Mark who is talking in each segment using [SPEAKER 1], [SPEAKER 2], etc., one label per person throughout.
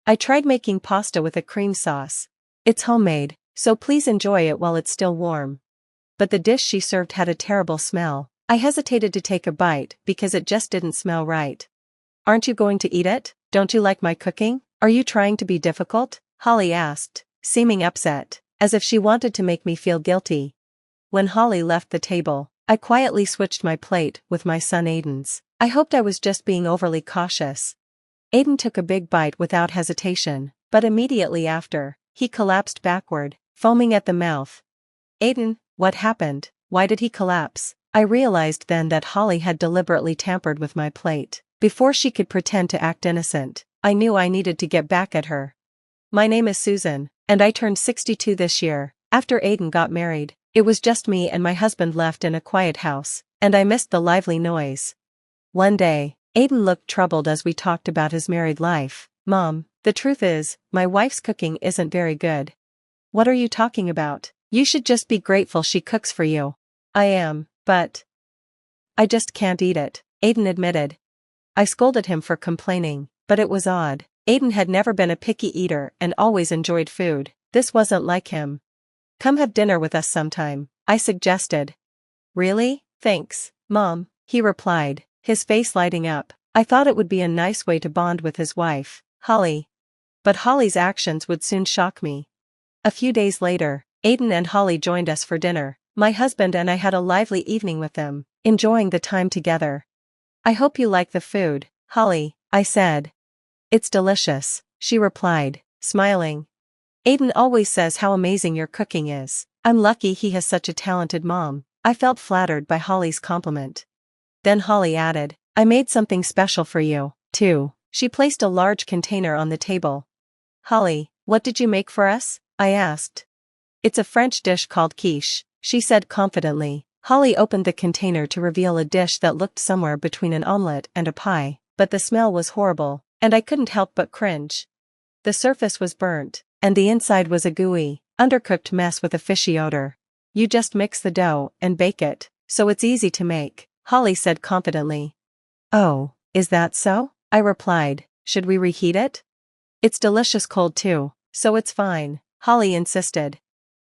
[SPEAKER 1] I tried making pasta with a cream sauce. It's homemade, so please enjoy it while it's still warm. But the dish she served had a terrible smell. I hesitated to take a bite because it just didn't smell right. Aren't you going to eat it? Don't you like my cooking? Are you trying to be difficult? Holly asked, seeming upset, as if she wanted to make me feel guilty. When Holly left the table, I quietly switched my plate with my son Aiden's. I hoped I was just being overly cautious. Aiden took a big bite without hesitation, but immediately after, he collapsed backward, foaming at the mouth. Aiden, what happened? Why did he collapse? I realized then that Holly had deliberately tampered with my plate. Before she could pretend to act innocent, I knew I needed to get back at her. My name is Susan, and I turned 62 this year. After Aiden got married, it was just me and my husband left in a quiet house, and I missed the lively noise. One day, Aiden looked troubled as we talked about his married life. Mom, the truth is, my wife's cooking isn't very good. What are you talking about? You should just be grateful she cooks for you. I am, but I just can't eat it, Aiden admitted. I scolded him for complaining, but it was odd. Aiden had never been a picky eater and always enjoyed food. This wasn't like him. Come have dinner with us sometime, I suggested. Really? Thanks, Mom, he replied, his face lighting up. I thought it would be a nice way to bond with his wife, Holly. But Holly's actions would soon shock me. A few days later, Aiden and Holly joined us for dinner. My husband and I had a lively evening with them, enjoying the time together. I hope you like the food, Holly, I said. It's delicious, she replied, smiling. Aiden always says how amazing your cooking is. I'm lucky he has such a talented mom. I felt flattered by Holly's compliment. Then Holly added, I made something special for you, too. She placed a large container on the table. Holly, what did you make for us? I asked. It's a French dish called quiche, she said confidently. Holly opened the container to reveal a dish that looked somewhere between an omelette and a pie, but the smell was horrible, and I couldn't help but cringe. The surface was burnt, and the inside was a gooey, undercooked mess with a fishy odor. You just mix the dough and bake it, so it's easy to make, Holly said confidently. Oh, is that so? I replied. Should we reheat it? It's delicious cold too, so it's fine, Holly insisted.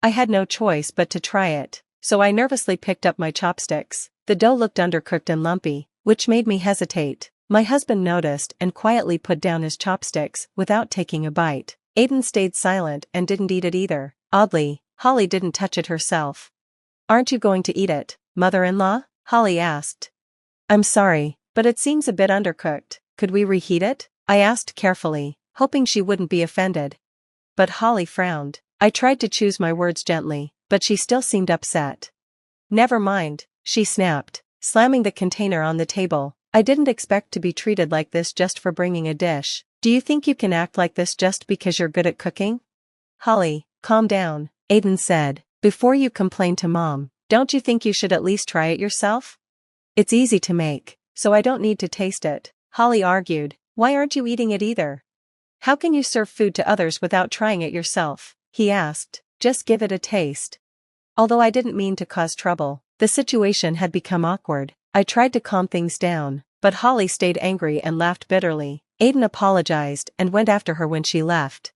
[SPEAKER 1] I had no choice but to try it, so I nervously picked up my chopsticks. The dough looked undercooked and lumpy, which made me hesitate. My husband noticed and quietly put down his chopsticks without taking a bite. Aiden stayed silent and didn't eat it either. Oddly, Holly didn't touch it herself. Aren't you going to eat it, mother-in-law? Holly asked. I'm sorry, but it seems a bit undercooked. Could we reheat it? I asked carefully, hoping she wouldn't be offended. But Holly frowned. I tried to choose my words gently, but she still seemed upset. Never mind, she snapped, slamming the container on the table. I didn't expect to be treated like this just for bringing a dish. Do you think you can act like this just because you're good at cooking? Holly, calm down, Aiden said. Before you complain to Mom, don't you think you should at least try it yourself? It's easy to make, so I don't need to taste it, Holly argued. Why aren't you eating it either? How can you serve food to others without trying it yourself? He asked. Just give it a taste. Although I didn't mean to cause trouble, the situation had become awkward. I tried to calm things down, but Holly stayed angry and laughed bitterly. Aiden apologized and went after her when she left.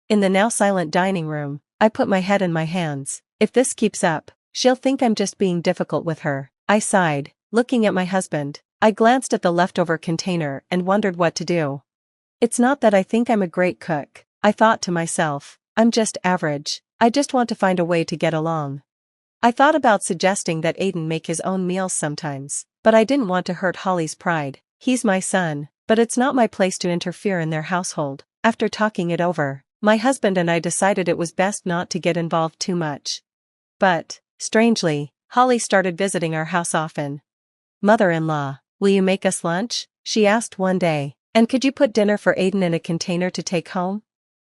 [SPEAKER 1] In the now silent dining room, I put my head in my hands. If this keeps up, she'll think I'm just being difficult with her, I sighed, looking at my husband. I glanced at the leftover container and wondered what to do. It's not that I think I'm a great cook, I thought to myself. I'm just average. I just want to find a way to get along. I thought about suggesting that Aiden make his own meals sometimes, but I didn't want to hurt Holly's pride. He's my son, but it's not my place to interfere in their household. After talking it over, my husband and I decided it was best not to get involved too much. But, strangely, Holly started visiting our house often. Mother-in-law, will you make us lunch? She asked one day. And could you put dinner for Aiden in a container to take home?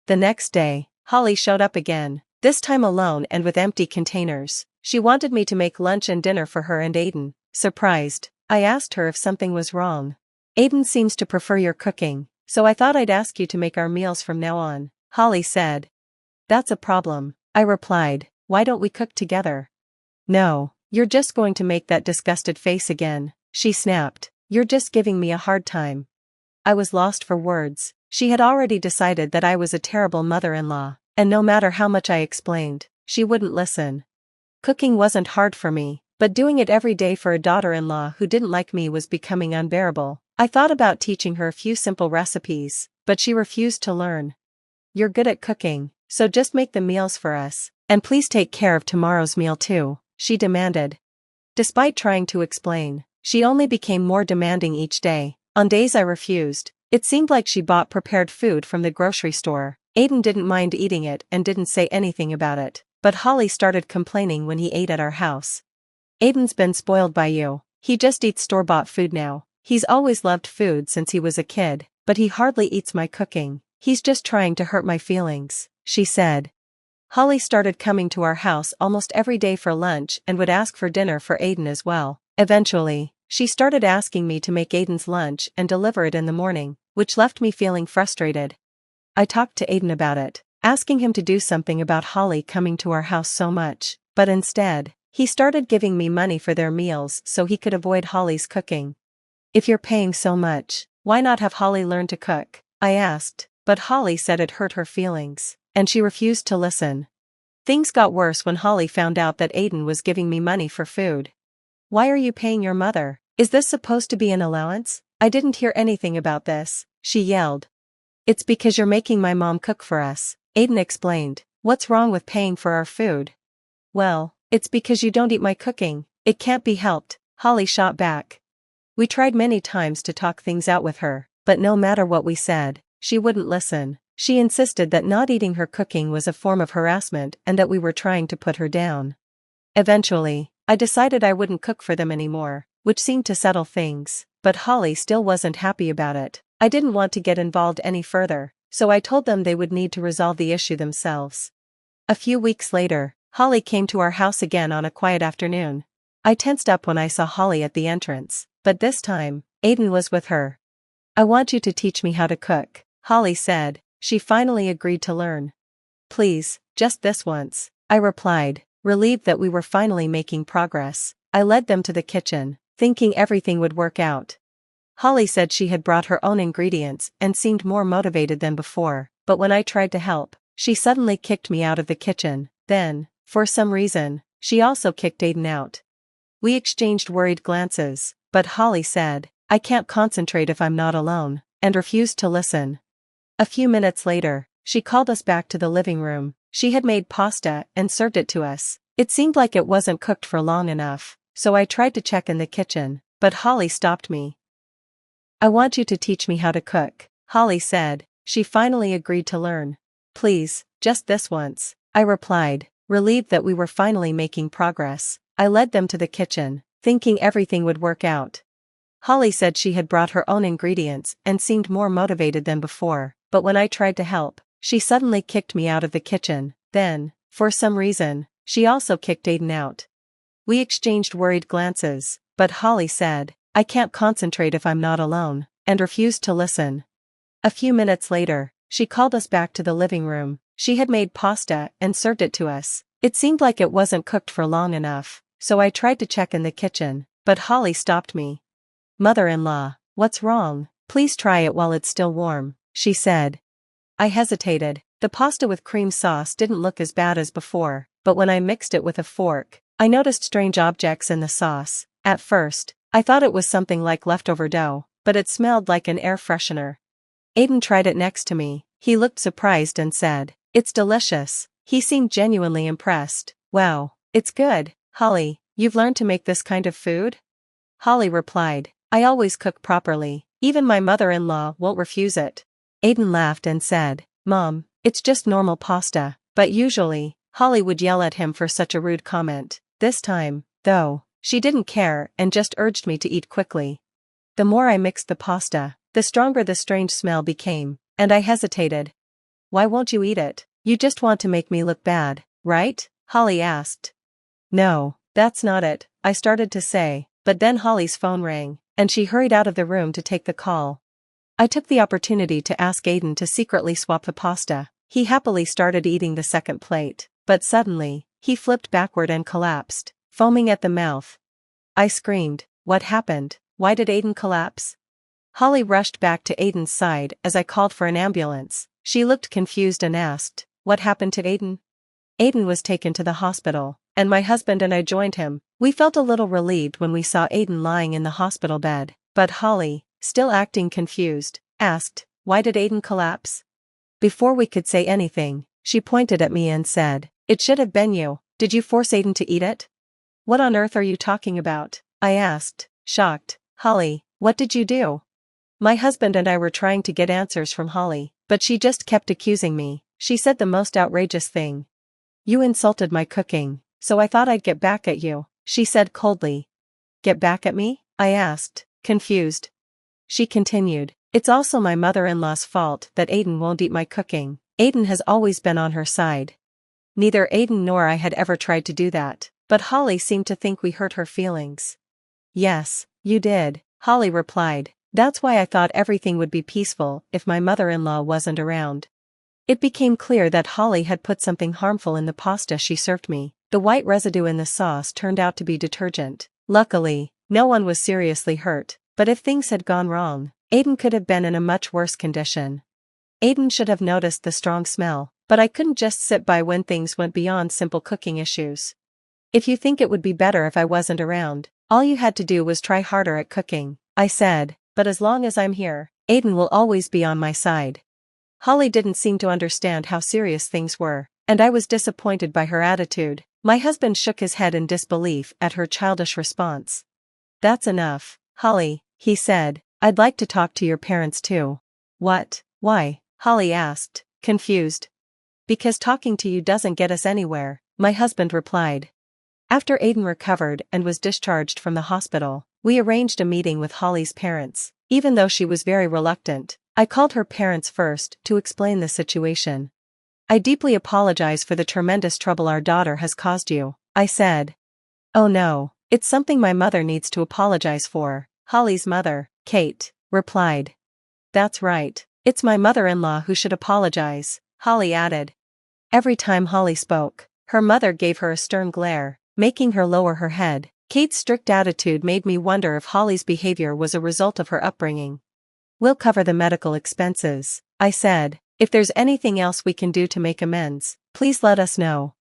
[SPEAKER 1] The next day, Holly showed up again, this time alone and with empty containers. She wanted me to make lunch and dinner for her and Aiden. Surprised, I asked her if something was wrong. Aiden seems to prefer your cooking, so I thought I'd ask you to make our meals from now on, Holly said. That's a problem, I replied. Why don't we cook together? No, you're just going to make that disgusted face again, she snapped. You're just giving me a hard time. I was lost for words. She had already decided that I was a terrible mother-in-law, and no matter how much I explained, she wouldn't listen. Cooking wasn't hard for me, but doing it every day for a daughter-in-law who didn't like me was becoming unbearable. I thought about teaching her a few simple recipes, but she refused to learn. "You're good at cooking, so just make the meals for us, and please take care of tomorrow's meal too," she demanded. Despite trying to explain, she only became more demanding each day. On days I refused, it seemed like she bought prepared food from the grocery store. Aiden didn't mind eating it and didn't say anything about it, but Holly started complaining when he ate at our house. "Aiden's been spoiled by you. He just eats store-bought food now. He's always loved food since he was a kid, but he hardly eats my cooking. He's just trying to hurt my feelings," she said. Holly started coming to our house almost every day for lunch and would ask for dinner for Aiden as well. Eventually, she started asking me to make Aiden's lunch and deliver it in the morning, which left me feeling frustrated. I talked to Aiden about it, asking him to do something about Holly coming to our house so much, but instead, he started giving me money for their meals so he could avoid Holly's cooking. "If you're paying so much, why not have Holly learn to cook?" I asked, but Holly said it hurt her feelings, and she refused to listen. Things got worse when Holly found out that Aiden was giving me money for food. "Why are you paying your mother? Is this supposed to be an allowance? I didn't hear anything about this," she yelled. "It's because you're making my mom cook for us," Aiden explained. "What's wrong with paying for our food?" "Well, it's because you don't eat my cooking. It can't be helped," Holly shot back. We tried many times to talk things out with her, but no matter what we said, she wouldn't listen. She insisted that not eating her cooking was a form of harassment and that we were trying to put her down. Eventually, I decided I wouldn't cook for them anymore, which seemed to settle things, but Holly still wasn't happy about it. I didn't want to get involved any further, so I told them they would need to resolve the issue themselves. A few weeks later, Holly came to our house again on a quiet afternoon. I tensed up when I saw Holly at the entrance, but this time, Aiden was with her. "I want you to teach me how to cook," Holly said. She finally agreed to learn. "Please, just this once," I replied, relieved that we were finally making progress. I led them to the kitchen, thinking everything would work out. Holly said she had brought her own ingredients and seemed more motivated than before, but when I tried to help, she suddenly kicked me out of the kitchen. Then, for some reason, she also kicked Aiden out. We exchanged worried glances, but Holly said, "I can't concentrate if I'm not alone," and refused to listen. A few minutes later, she called us back to the living room. She had made pasta and served it to us. It seemed like it wasn't cooked for long enough, so I tried to check in the kitchen, but Holly stopped me. "I want you to teach me how to cook," Holly said. She finally agreed to learn. "Please, just this once," I replied, relieved that we were finally making progress. I led them to the kitchen, thinking everything would work out. Holly said she had brought her own ingredients and seemed more motivated than before, but when I tried to help, she suddenly kicked me out of the kitchen. Then, for some reason, she also kicked Aiden out. We exchanged worried glances, but Holly said, "I can't concentrate if I'm not alone," and refused to listen. A few minutes later, she called us back to the living room. She had made pasta and served it to us. It seemed like it wasn't cooked for long enough, so I tried to check in the kitchen, but Holly stopped me. "Mother-in-law, what's wrong? Please try it while it's still warm," she said. I hesitated. The pasta with cream sauce didn't look as bad as before, but when I mixed it with a fork, I noticed strange objects in the sauce. At first, I thought it was something like leftover dough, but it smelled like an air freshener. Aiden tried it next to me. He looked surprised and said, "It's delicious." He seemed genuinely impressed. "Wow, it's good, Holly. You've learned to make this kind of food?" Holly replied, "I always cook properly. Even my mother-in-law won't refuse it." Aiden laughed and said, "Mom, it's just normal pasta," but usually, Holly would yell at him for such a rude comment. This time, though, she didn't care and just urged me to eat quickly. The more I mixed the pasta, the stronger the strange smell became, and I hesitated. "Why won't you eat it? You just want to make me look bad, right?" Holly asked. "No, that's not it," I started to say, but then Holly's phone rang, and she hurried out of the room to take the call. I took the opportunity to ask Aiden to secretly swap the pasta. He happily started eating the second plate, but suddenly, he flipped backward and collapsed, foaming at the mouth. I screamed, "What happened? Why did Aiden collapse?" Holly rushed back to Aiden's side as I called for an ambulance. She looked confused and asked, "What happened to Aiden?" Aiden was taken to the hospital, and my husband and I joined him. We felt a little relieved when we saw Aiden lying in the hospital bed, but Holly, still acting confused, asked, "Why did Aiden collapse?" Before we could say anything, she pointed at me and said, "It should have been you. Did you force Aiden to eat it?" "What on earth are you talking about?" I asked, shocked. "Holly, what did you do?" My husband and I were trying to get answers from Holly, but she just kept accusing me. She said the most outrageous thing. "You insulted my cooking, so I thought I'd get back at you," she said coldly. "Get back at me?" I asked, confused. She continued, "It's also my mother-in-law's fault that Aiden won't eat my cooking. Aiden has always been on her side." Neither Aiden nor I had ever tried to do that, but Holly seemed to think we hurt her feelings. "Yes, you did," Holly replied. "That's why I thought everything would be peaceful if my mother-in-law wasn't around." It became clear that Holly had put something harmful in the pasta she served me. The white residue in the sauce turned out to be detergent. Luckily, no one was seriously hurt, but if things had gone wrong, Aiden could have been in a much worse condition. Aiden should have noticed the strong smell, but I couldn't just sit by when things went beyond simple cooking issues. "If you think it would be better if I wasn't around, all you had to do was try harder at cooking," I said, "but as long as I'm here, Aiden will always be on my side." Holly didn't seem to understand how serious things were, and I was disappointed by her attitude. My husband shook his head in disbelief at her childish response. "That's enough, Holly," he said. "I'd like to talk to your parents too." "What? Why?" Holly asked, confused. "Because talking to you doesn't get us anywhere," my husband replied. After Aiden recovered and was discharged from the hospital, we arranged a meeting with Holly's parents. Even though she was very reluctant, I called her parents first to explain the situation. "I deeply apologize for the tremendous trouble our daughter has caused you," I said. "Oh no, it's something my mother needs to apologize for," Holly's mother, Kate, replied. "That's right, it's my mother-in-law who should apologize," Holly added. Every time Holly spoke, her mother gave her a stern glare, making her lower her head. Kate's strict attitude made me wonder if Holly's behavior was a result of her upbringing. "We'll cover the medical expenses," I said. "If there's anything else we can do to make amends, please let us know."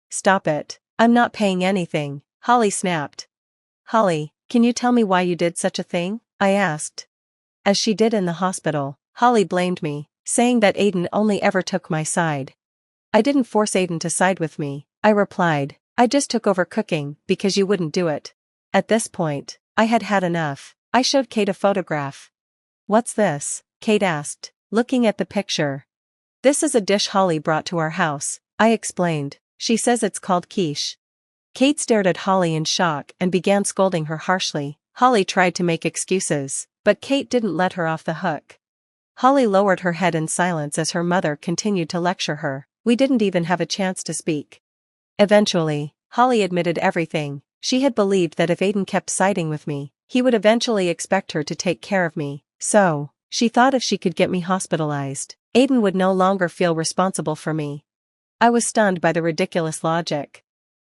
[SPEAKER 1] "Stop it, I'm not paying anything," Holly snapped. "Holly, can you tell me why you did such a thing?" I asked. As she did in the hospital, Holly blamed me, saying that Aiden only ever took my side. "I didn't force Aiden to side with me," I replied. "I just took over cooking because you wouldn't do it." At this point, I had had enough. I showed Kate a photograph. "What's this?" Kate asked, looking at the picture. "This is a dish Holly brought to our house," I explained. "She says it's called quiche." Kate stared at Holly in shock and began scolding her harshly. Holly tried to make excuses, but Kate didn't let her off the hook. Holly lowered her head in silence as her mother continued to lecture her. We didn't even have a chance to speak. Eventually, Holly admitted everything. She had believed that if Aiden kept siding with me, he would eventually expect her to take care of me. So, she thought if she could get me hospitalized, Aiden would no longer feel responsible for me. I was stunned by the ridiculous logic.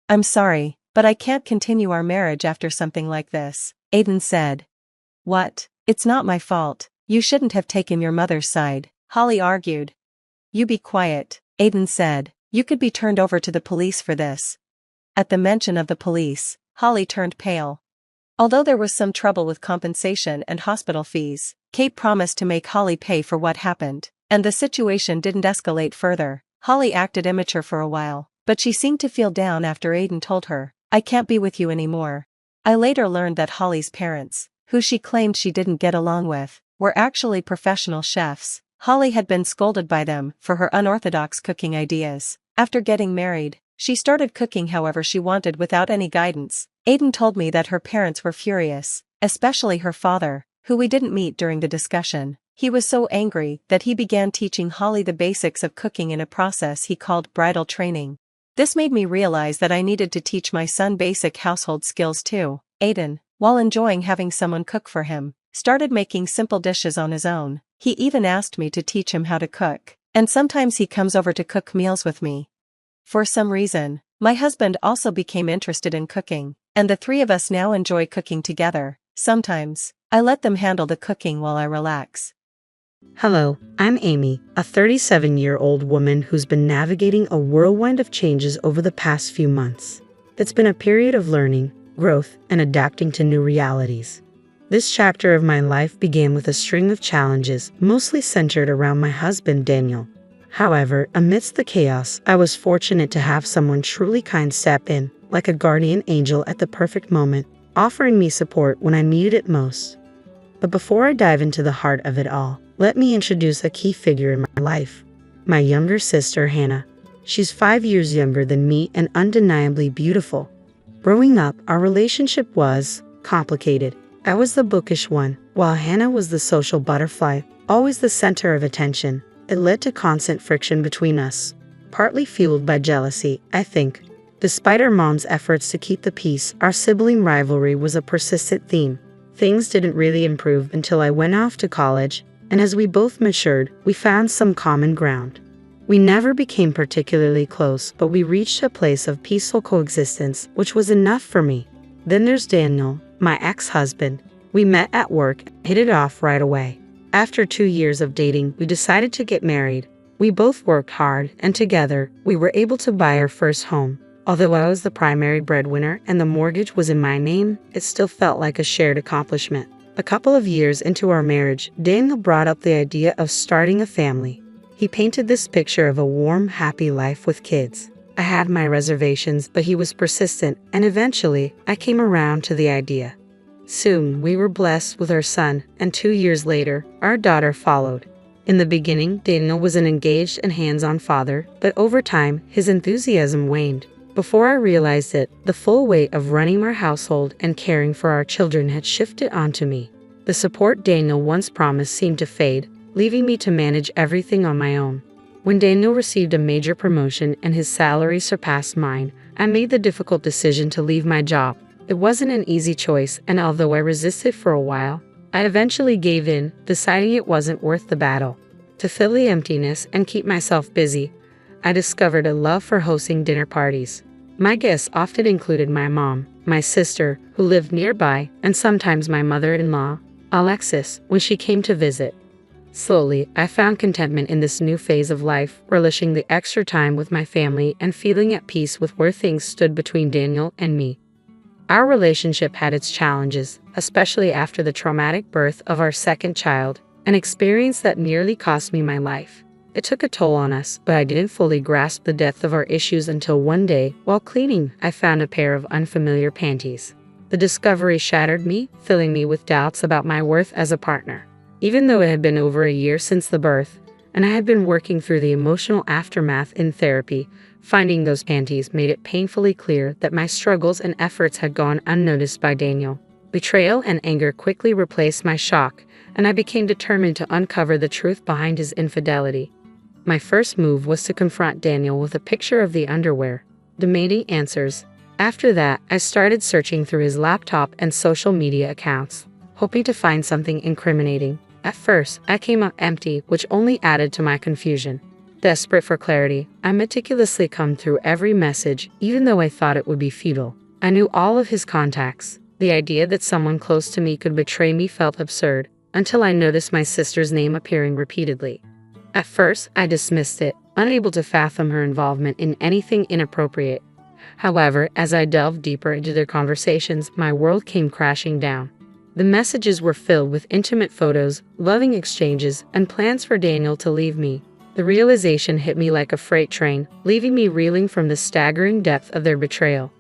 [SPEAKER 1] "I'm sorry, but I can't continue our marriage after something like this," Aiden said. "What? It's not my fault. You shouldn't have taken your mother's side," Holly argued. "You be quiet," Aiden said. "You could be turned over to the police for this." At the mention of the police, Holly turned pale. Although there was some trouble with compensation and hospital fees, Kate promised to make Holly pay for what happened, and the situation didn't escalate further. Holly acted immature for a while, but she seemed to feel down after Aiden told her, "I can't be with you anymore." I later learned that Holly's parents, who she claimed she didn't get along with, were actually professional chefs. Holly had been scolded by them for her unorthodox cooking ideas. After getting married, she started cooking however she wanted without any guidance. Aiden told me that her parents were furious, especially her father, who we didn't meet during the discussion. He was so angry that he began teaching Holly the basics of cooking in a process he called bridal training. This made me realize that I needed to teach my son basic household skills too. Aiden, while enjoying having someone cook for him, started making simple dishes on his own. He even asked me to teach him how to cook, and sometimes he comes over to cook meals with me. For some reason, my husband also became interested in cooking, and the three of us now enjoy cooking together. Sometimes, I let them handle the cooking while I relax.
[SPEAKER 2] Hello, I'm Amy, a 37-year-old woman who's been navigating a whirlwind of changes over the past few months. It's been a period of learning, growth, and adapting to new realities. This chapter of my life began with a string of challenges, mostly centered around my husband, Daniel. However, amidst the chaos, I was fortunate to have someone truly kind step in, like a guardian angel at the perfect moment, offering me support when I needed it most. But before I dive into the heart of it all, let me introduce a key figure in my life, my younger sister, Hannah. She's 5 years younger than me and undeniably beautiful. Growing up, our relationship was complicated. I was the bookish one, while Hannah was the social butterfly, always the center of attention. It led to constant friction between us, partly fueled by jealousy, I think. Despite our mom's efforts to keep the peace, our sibling rivalry was a persistent theme. Things didn't really improve until I went off to college, and as we both matured, we found some common ground. We never became particularly close, but we reached a place of peaceful coexistence, which was enough for me. Then there's Daniel, my ex-husband. We met at work and hit it off right away. After 2 years of dating, we decided to get married. We both worked hard, and together, we were able to buy our first home. Although I was the primary breadwinner and the mortgage was in my name, it still felt like a shared accomplishment. A couple of years into our marriage, Daniel brought up the idea of starting a family. He painted this picture of a warm, happy life with kids. I had my reservations, but he was persistent, and eventually, I came around to the idea. Soon, we were blessed with our son, and 2 years later, our daughter followed. In the beginning, Daniel was an engaged and hands-on father, but over time, his enthusiasm waned. Before I realized it, the full weight of running our household and caring for our children had shifted onto me. The support Daniel once promised seemed to fade, leaving me to manage everything on my own. When Daniel received a major promotion and his salary surpassed mine, I made the difficult decision to leave my job. It wasn't an easy choice, and although I resisted for a while, I eventually gave in, deciding it wasn't worth the battle. To fill the emptiness and keep myself busy, I discovered a love for hosting dinner parties. My guests often included my mom, my sister, who lived nearby, and sometimes my mother-in-law, Alexis, when she came to visit. Slowly, I found contentment in this new phase of life, relishing the extra time with my family and feeling at peace with where things stood between Daniel and me. Our relationship had its challenges, especially after the traumatic birth of our second child, an experience that nearly cost me my life. It took a toll on us, but I didn't fully grasp the depth of our issues until one day, while cleaning, I found a pair of unfamiliar panties. The discovery shattered me, filling me with doubts about my worth as a partner. Even though it had been over a year since the birth, and I had been working through the emotional aftermath in therapy, finding those panties made it painfully clear that my struggles and efforts had gone unnoticed by Daniel. Betrayal and anger quickly replaced my shock, and I became determined to uncover the truth behind his infidelity. My first move was to confront Daniel with a picture of the underwear, demanding answers. After that, I started searching through his laptop and social media accounts, hoping to find something incriminating. At first, I came up empty, which only added to my confusion. Desperate for clarity, I meticulously combed through every message, even though I thought it would be futile. I knew all of his contacts. The idea that someone close to me could betray me felt absurd, until I noticed my sister's name appearing repeatedly. At first, I dismissed it, unable to fathom her involvement in anything inappropriate. However, as I delved deeper into their conversations, my world came crashing down. The messages were filled with intimate photos, loving exchanges, and plans for Daniel to leave me. The realization hit me like a freight train, leaving me reeling from the staggering depth of their betrayal.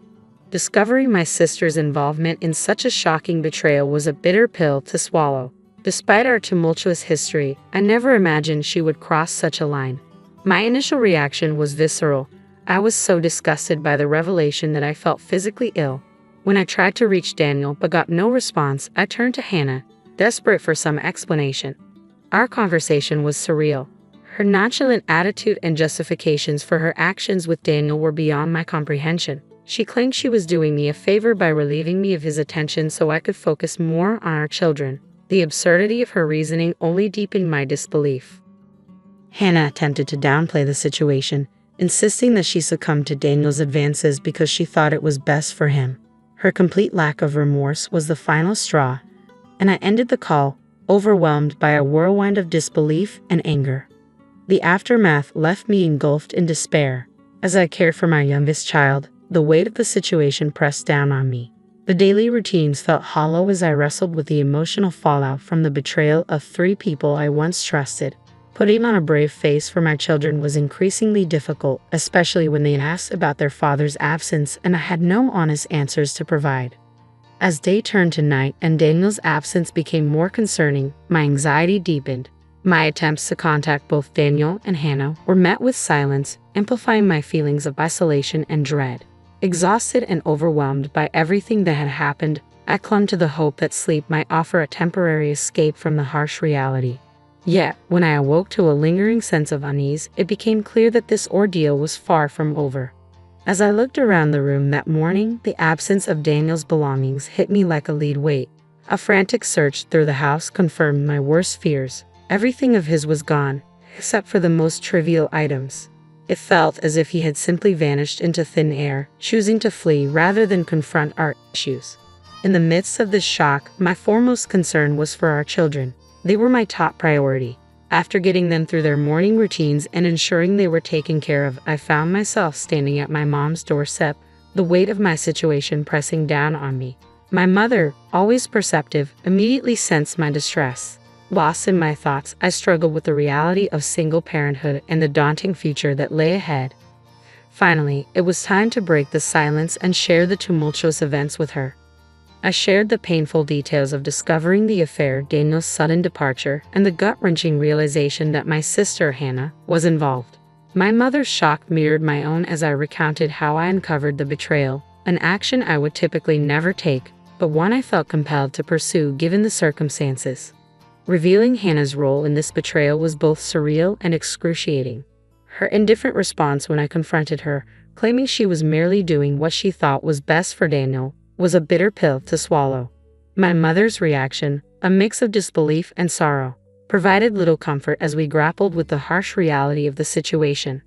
[SPEAKER 2] Discovering my sister's involvement in such a shocking betrayal was a bitter pill to swallow. Despite our tumultuous history, I never imagined she would cross such a line. My initial reaction was visceral. I was so disgusted by the revelation that I felt physically ill. When I tried to reach Daniel but got no response, I turned to Hannah, desperate for some explanation. Our conversation was surreal. Her nonchalant attitude and justifications for her actions with Daniel were beyond my comprehension. She claimed she was doing me a favor by relieving me of his attention so I could focus more on our children. The absurdity of her reasoning only deepened my disbelief. Hannah attempted to downplay the situation, insisting that she succumbed to Daniel's advances because she thought it was best for him. Her complete lack of remorse was the final straw, and I ended the call, overwhelmed by a whirlwind of disbelief and anger. The aftermath left me engulfed in despair. As I cared for my youngest child, the weight of the situation pressed down on me. The daily routines felt hollow as I wrestled with the emotional fallout from the betrayal of 3 people I once trusted. Putting on a brave face for my children was increasingly difficult, especially when they asked about their father's absence and I had no honest answers to provide. As day turned to night and Daniel's absence became more concerning, my anxiety deepened. My attempts to contact both Daniel and Hannah were met with silence, amplifying my feelings of isolation and dread. Exhausted and overwhelmed by everything that had happened, I clung to the hope that sleep might offer a temporary escape from the harsh reality. Yet, when I awoke to a lingering sense of unease, it became clear that this ordeal was far from over. As I looked around the room that morning, the absence of Daniel's belongings hit me like a lead weight. A frantic search through the house confirmed my worst fears. Everything of his was gone, except for the most trivial items. It felt as if he had simply vanished into thin air, choosing to flee rather than confront our issues. In the midst of this shock, my foremost concern was for our children. They were my top priority. After getting them through their morning routines and ensuring they were taken care of, I found myself standing at my mom's doorstep, the weight of my situation pressing down on me. My mother, always perceptive, immediately sensed my distress. Lost in my thoughts, I struggled with the reality of single parenthood and the daunting future that lay ahead. Finally, it was time to break the silence and share the tumultuous events with her. I shared the painful details of discovering the affair, Daniel's sudden departure, and the gut-wrenching realization that my sister, Hannah, was involved. My mother's shock mirrored my own as I recounted how I uncovered the betrayal, an action I would typically never take, but one I felt compelled to pursue given the circumstances. Revealing Hannah's role in this betrayal was both surreal and excruciating. Her indifferent response when I confronted her, claiming she was merely doing what she thought was best for Daniel, was a bitter pill to swallow. My mother's reaction, a mix of disbelief and sorrow, provided little comfort as we grappled with the harsh reality of the situation.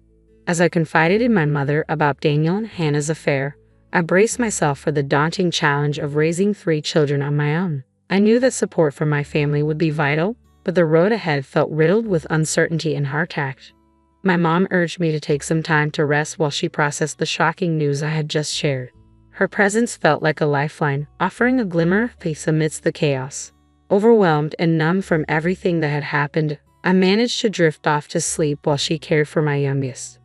[SPEAKER 2] As I confided in my mother about Daniel and Hannah's affair, I braced myself for the daunting challenge of raising 3 children on my own. I knew that support from my family would be vital, but the road ahead felt riddled with uncertainty and hardtack. My mom urged me to take some time to rest while she processed the shocking news I had just shared. Her presence felt like a lifeline, offering a glimmer of peace amidst the chaos. Overwhelmed and numb from everything that had happened, I managed to drift off to sleep while she cared for my youngest.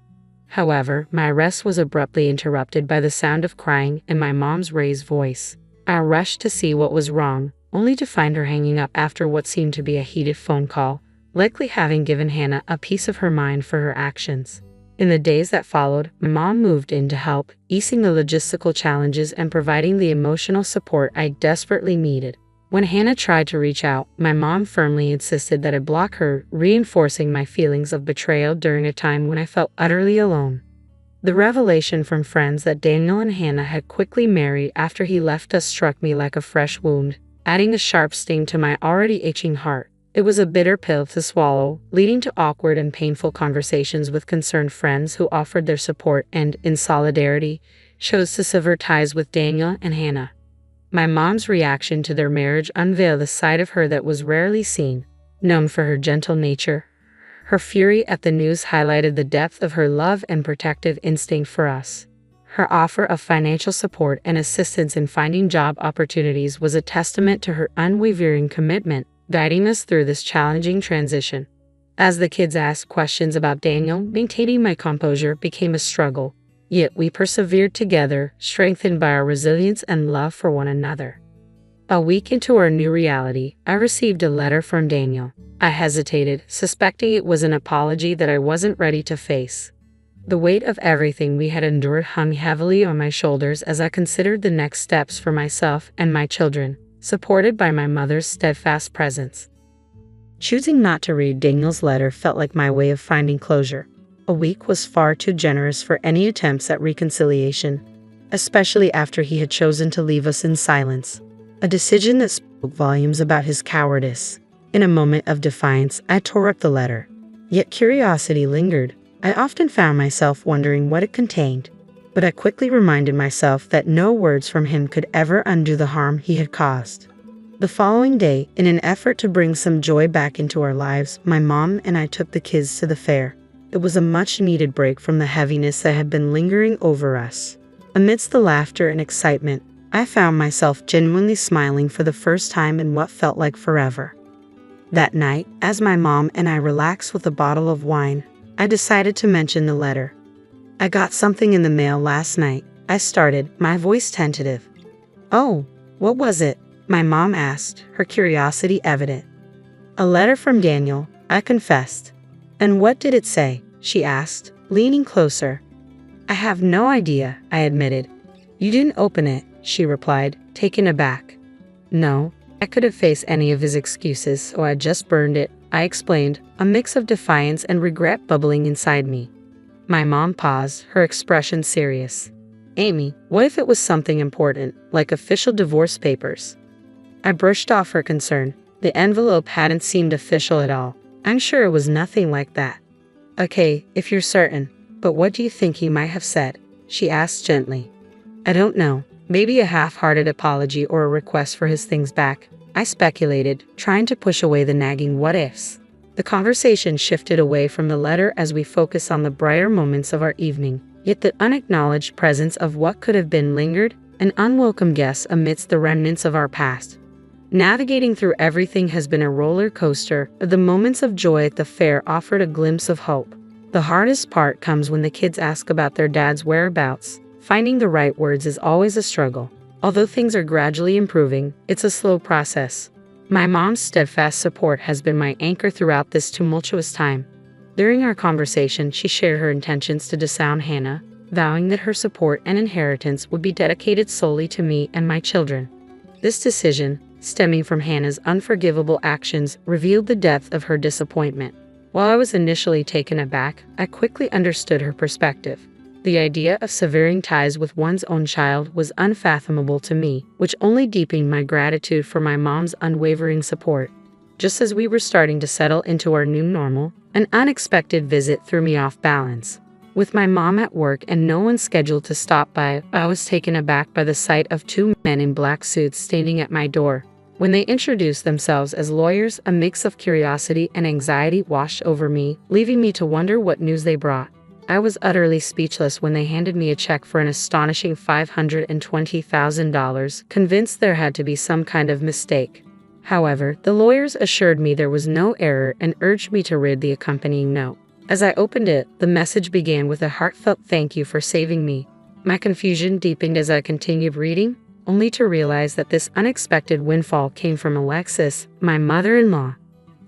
[SPEAKER 2] However, my rest was abruptly interrupted by the sound of crying and my mom's raised voice. I rushed to see what was wrong, only to find her hanging up after what seemed to be a heated phone call, likely having given Hannah a piece of her mind for her actions. In the days that followed, my mom moved in to help, easing the logistical challenges and providing the emotional support I desperately needed. When Hannah tried to reach out, my mom firmly insisted that I block her, reinforcing my feelings of betrayal during a time when I felt utterly alone. The revelation from friends that Daniel and Hannah had quickly married after he left us struck me like a fresh wound, adding a sharp sting to my already itching heart. It was a bitter pill to swallow, leading to awkward and painful conversations with concerned friends who offered their support and, in solidarity, chose to sever ties with Daniel and Hannah. My mom's reaction to their marriage unveiled a side of her that was rarely seen. Known for her gentle nature, her fury at the news highlighted the depth of her love and protective instinct for us. Her offer of financial support and assistance in finding job opportunities was a testament to her unwavering commitment, guiding us through this challenging transition. As the kids asked questions about Daniel, maintaining my composure became a struggle. Yet we persevered together, strengthened by our resilience and love for one another. A week into our new reality, I received a letter from Daniel. I hesitated, suspecting it was an apology that I wasn't ready to face. The weight of everything we had endured hung heavily on my shoulders as I considered the next steps for myself and my children, supported by my mother's steadfast presence. Choosing not to read Daniel's letter felt like my way of finding closure. A week was far too generous for any attempts at reconciliation, especially after he had chosen to leave us in silence, a decision that spoke volumes about his cowardice. In a moment of defiance, I tore up the letter. Yet curiosity lingered. I often found myself wondering what it contained. but I quickly reminded myself that no words from him could ever undo the harm he had caused. The following day, in an effort to bring some joy back into our lives, my mom and I took the kids to the fair. It was a much-needed break from the heaviness that had been lingering over us. Amidst the laughter and excitement, I found myself genuinely smiling for the first time in what felt like forever. That night, as my mom and I relaxed with a bottle of wine, I decided to mention the letter. "I got something in the mail last night," I started, my voice tentative. "Oh, what was it?" my mom asked, her curiosity evident. "A letter from Daniel," I confessed. "And what did it say?" she asked, leaning closer. "I have no idea," I admitted. "You didn't open it," she replied, taken aback. "No, I couldn't face any of his excuses, so I just burned it," I explained, a mix of defiance and regret bubbling inside me. My mom paused, her expression serious. "Amy, what if it was something important, like official divorce papers?" I brushed off her concern. The envelope hadn't seemed official at all. "I'm sure it was nothing like that." "Okay, if you're certain. But what do you think he might have said?" she asked gently. "I don't know. Maybe a half-hearted apology or a request for his things back," I speculated, trying to push away the nagging what-ifs. The conversation shifted away from the letter as we focused on the brighter moments of our evening, yet the unacknowledged presence of what could have been lingered, an unwelcome guest amidst the remnants of our past. Navigating through everything has been a roller coaster, but the moments of joy at the fair offered a glimpse of hope. The hardest part comes when the kids ask about their dad's whereabouts. Finding the right words is always a struggle. Although things are gradually improving, it's a slow process. My mom's steadfast support has been my anchor throughout this tumultuous time. During our conversation, she shared her intentions to disown Hannah, vowing that her support and inheritance would be dedicated solely to me and my children. This decision, stemming from Hannah's unforgivable actions, revealed the depth of her disappointment. While I was initially taken aback, I quickly understood her perspective. The idea of severing ties with one's own child was unfathomable to me, which only deepened my gratitude for my mom's unwavering support. Just as we were starting to settle into our new normal, an unexpected visit threw me off balance. With my mom at work and no one scheduled to stop by, I was taken aback by the sight of two men in black suits standing at my door. When they introduced themselves as lawyers, a mix of curiosity and anxiety washed over me, leaving me to wonder what news they brought. I was utterly speechless when they handed me a check for an astonishing $520,000, convinced there had to be some kind of mistake. However, the lawyers assured me there was no error and urged me to read the accompanying note. As I opened it, the message began with a heartfelt thank you for saving me. My confusion deepened as I continued reading, only to realize that this unexpected windfall came from Alexis, my mother-in-law.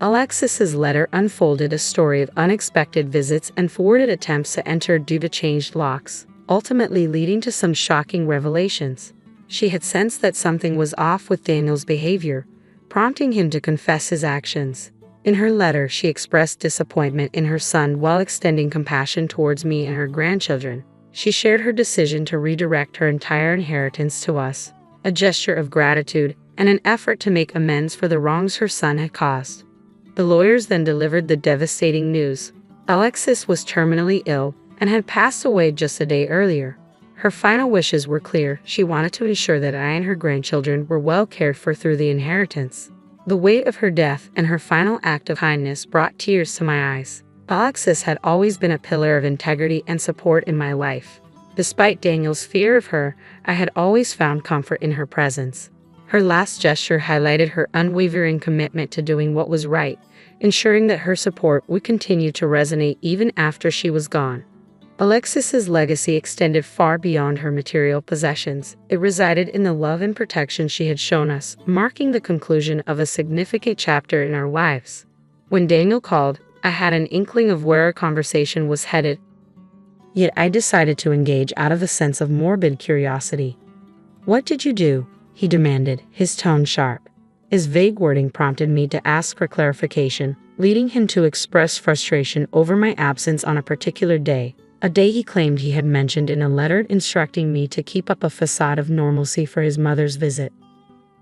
[SPEAKER 2] Alexis's letter unfolded a story of unexpected visits and forwarded attempts to enter due to changed locks, ultimately leading to some shocking revelations. She had sensed that something was off with Daniel's behavior, prompting him to confess his actions. In her letter, she expressed disappointment in her son while extending compassion towards me and her grandchildren. She shared her decision to redirect her entire inheritance to us, a gesture of gratitude and an effort to make amends for the wrongs her son had caused. The lawyers then delivered the devastating news. Alexis was terminally ill and had passed away just a day earlier. Her final wishes were clear. She wanted to ensure that I and her grandchildren were well cared for through the inheritance. The weight of her death and her final act of kindness brought tears to my eyes. Alexis had always been a pillar of integrity and support in my life. Despite Daniel's fear of her, I had always found comfort in her presence. Her last gesture highlighted her unwavering commitment to doing what was right, ensuring that her support would continue to resonate even after she was gone. Alexis's legacy extended far beyond her material possessions. It resided in the love and protection she had shown us, marking the conclusion of a significant chapter in our lives. When Daniel called, I had an inkling of where our conversation was headed, yet I decided to engage out of a sense of morbid curiosity. "What did you do?" he demanded, his tone sharp. His vague wording prompted me to ask for clarification, leading him to express frustration over my absence on a particular day, a day he claimed he had mentioned in a letter instructing me to keep up a facade of normalcy for his mother's visit.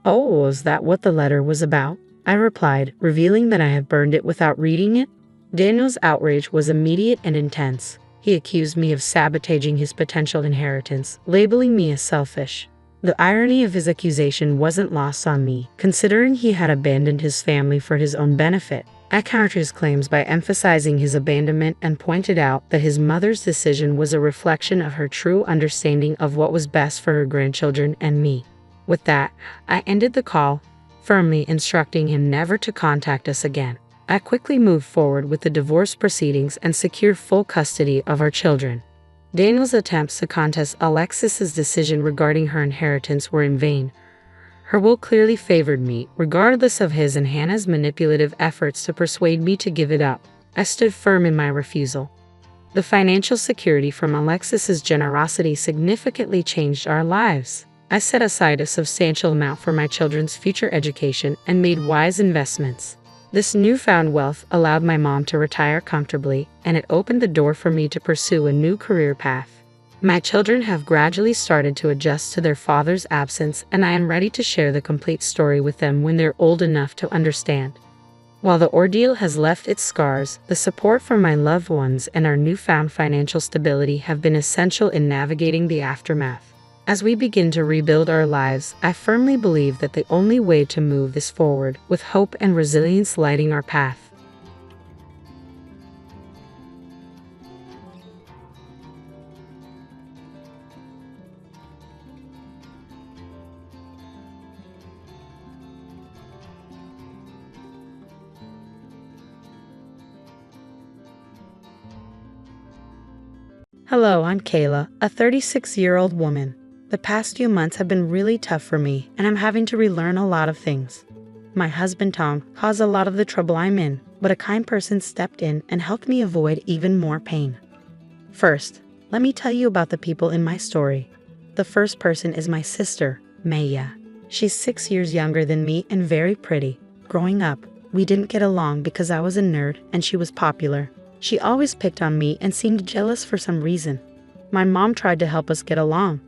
[SPEAKER 2] "Oh, is that what the letter was about?" I replied, revealing that I had burned it without reading it. Daniel's outrage was immediate and intense. He accused me of sabotaging his potential inheritance, labeling me as selfish. The irony of his accusation wasn't lost on me, considering he had abandoned his family for his own benefit. I countered his claims by emphasizing his abandonment and pointed out that his mother's decision was a reflection of her true understanding of what was best for her grandchildren and me. With that, I ended the call, firmly instructing him never to contact us again. I quickly moved forward with the divorce proceedings and secured full custody of our children. Daniel's attempts to contest Alexis's decision regarding her inheritance were in vain. Her will clearly favored me, regardless of his and Hannah's manipulative efforts to persuade me to give it up. I stood firm in my refusal. The financial security from Alexis's generosity significantly changed our lives. I set aside a substantial amount for my children's future education and made wise investments. This newfound wealth allowed my mom to retire comfortably, and it opened the door for me to pursue a new career path. My children have gradually started to adjust to their father's absence, and I am ready to share the complete story with them when they're old enough to understand. While the ordeal has left its scars, the support from my loved ones and our newfound financial stability have been essential in navigating the aftermath. As we begin to rebuild our lives, I firmly believe that the only way to move is forward, with hope and resilience lighting our path. Hello, I'm Kayla, a 36-year-old woman. The past few months have been really tough for me, and I'm having to relearn a lot of things. My husband Tom caused a lot of the trouble I'm in, but a kind person stepped in and helped me avoid even more pain. First, let me tell you about the people in my story. The first person is my sister, Maya. She's 6 years younger than me and very pretty. Growing up, we didn't get along because I was a nerd and she was popular. She always picked on me and seemed jealous for some reason. My mom tried to help us get along,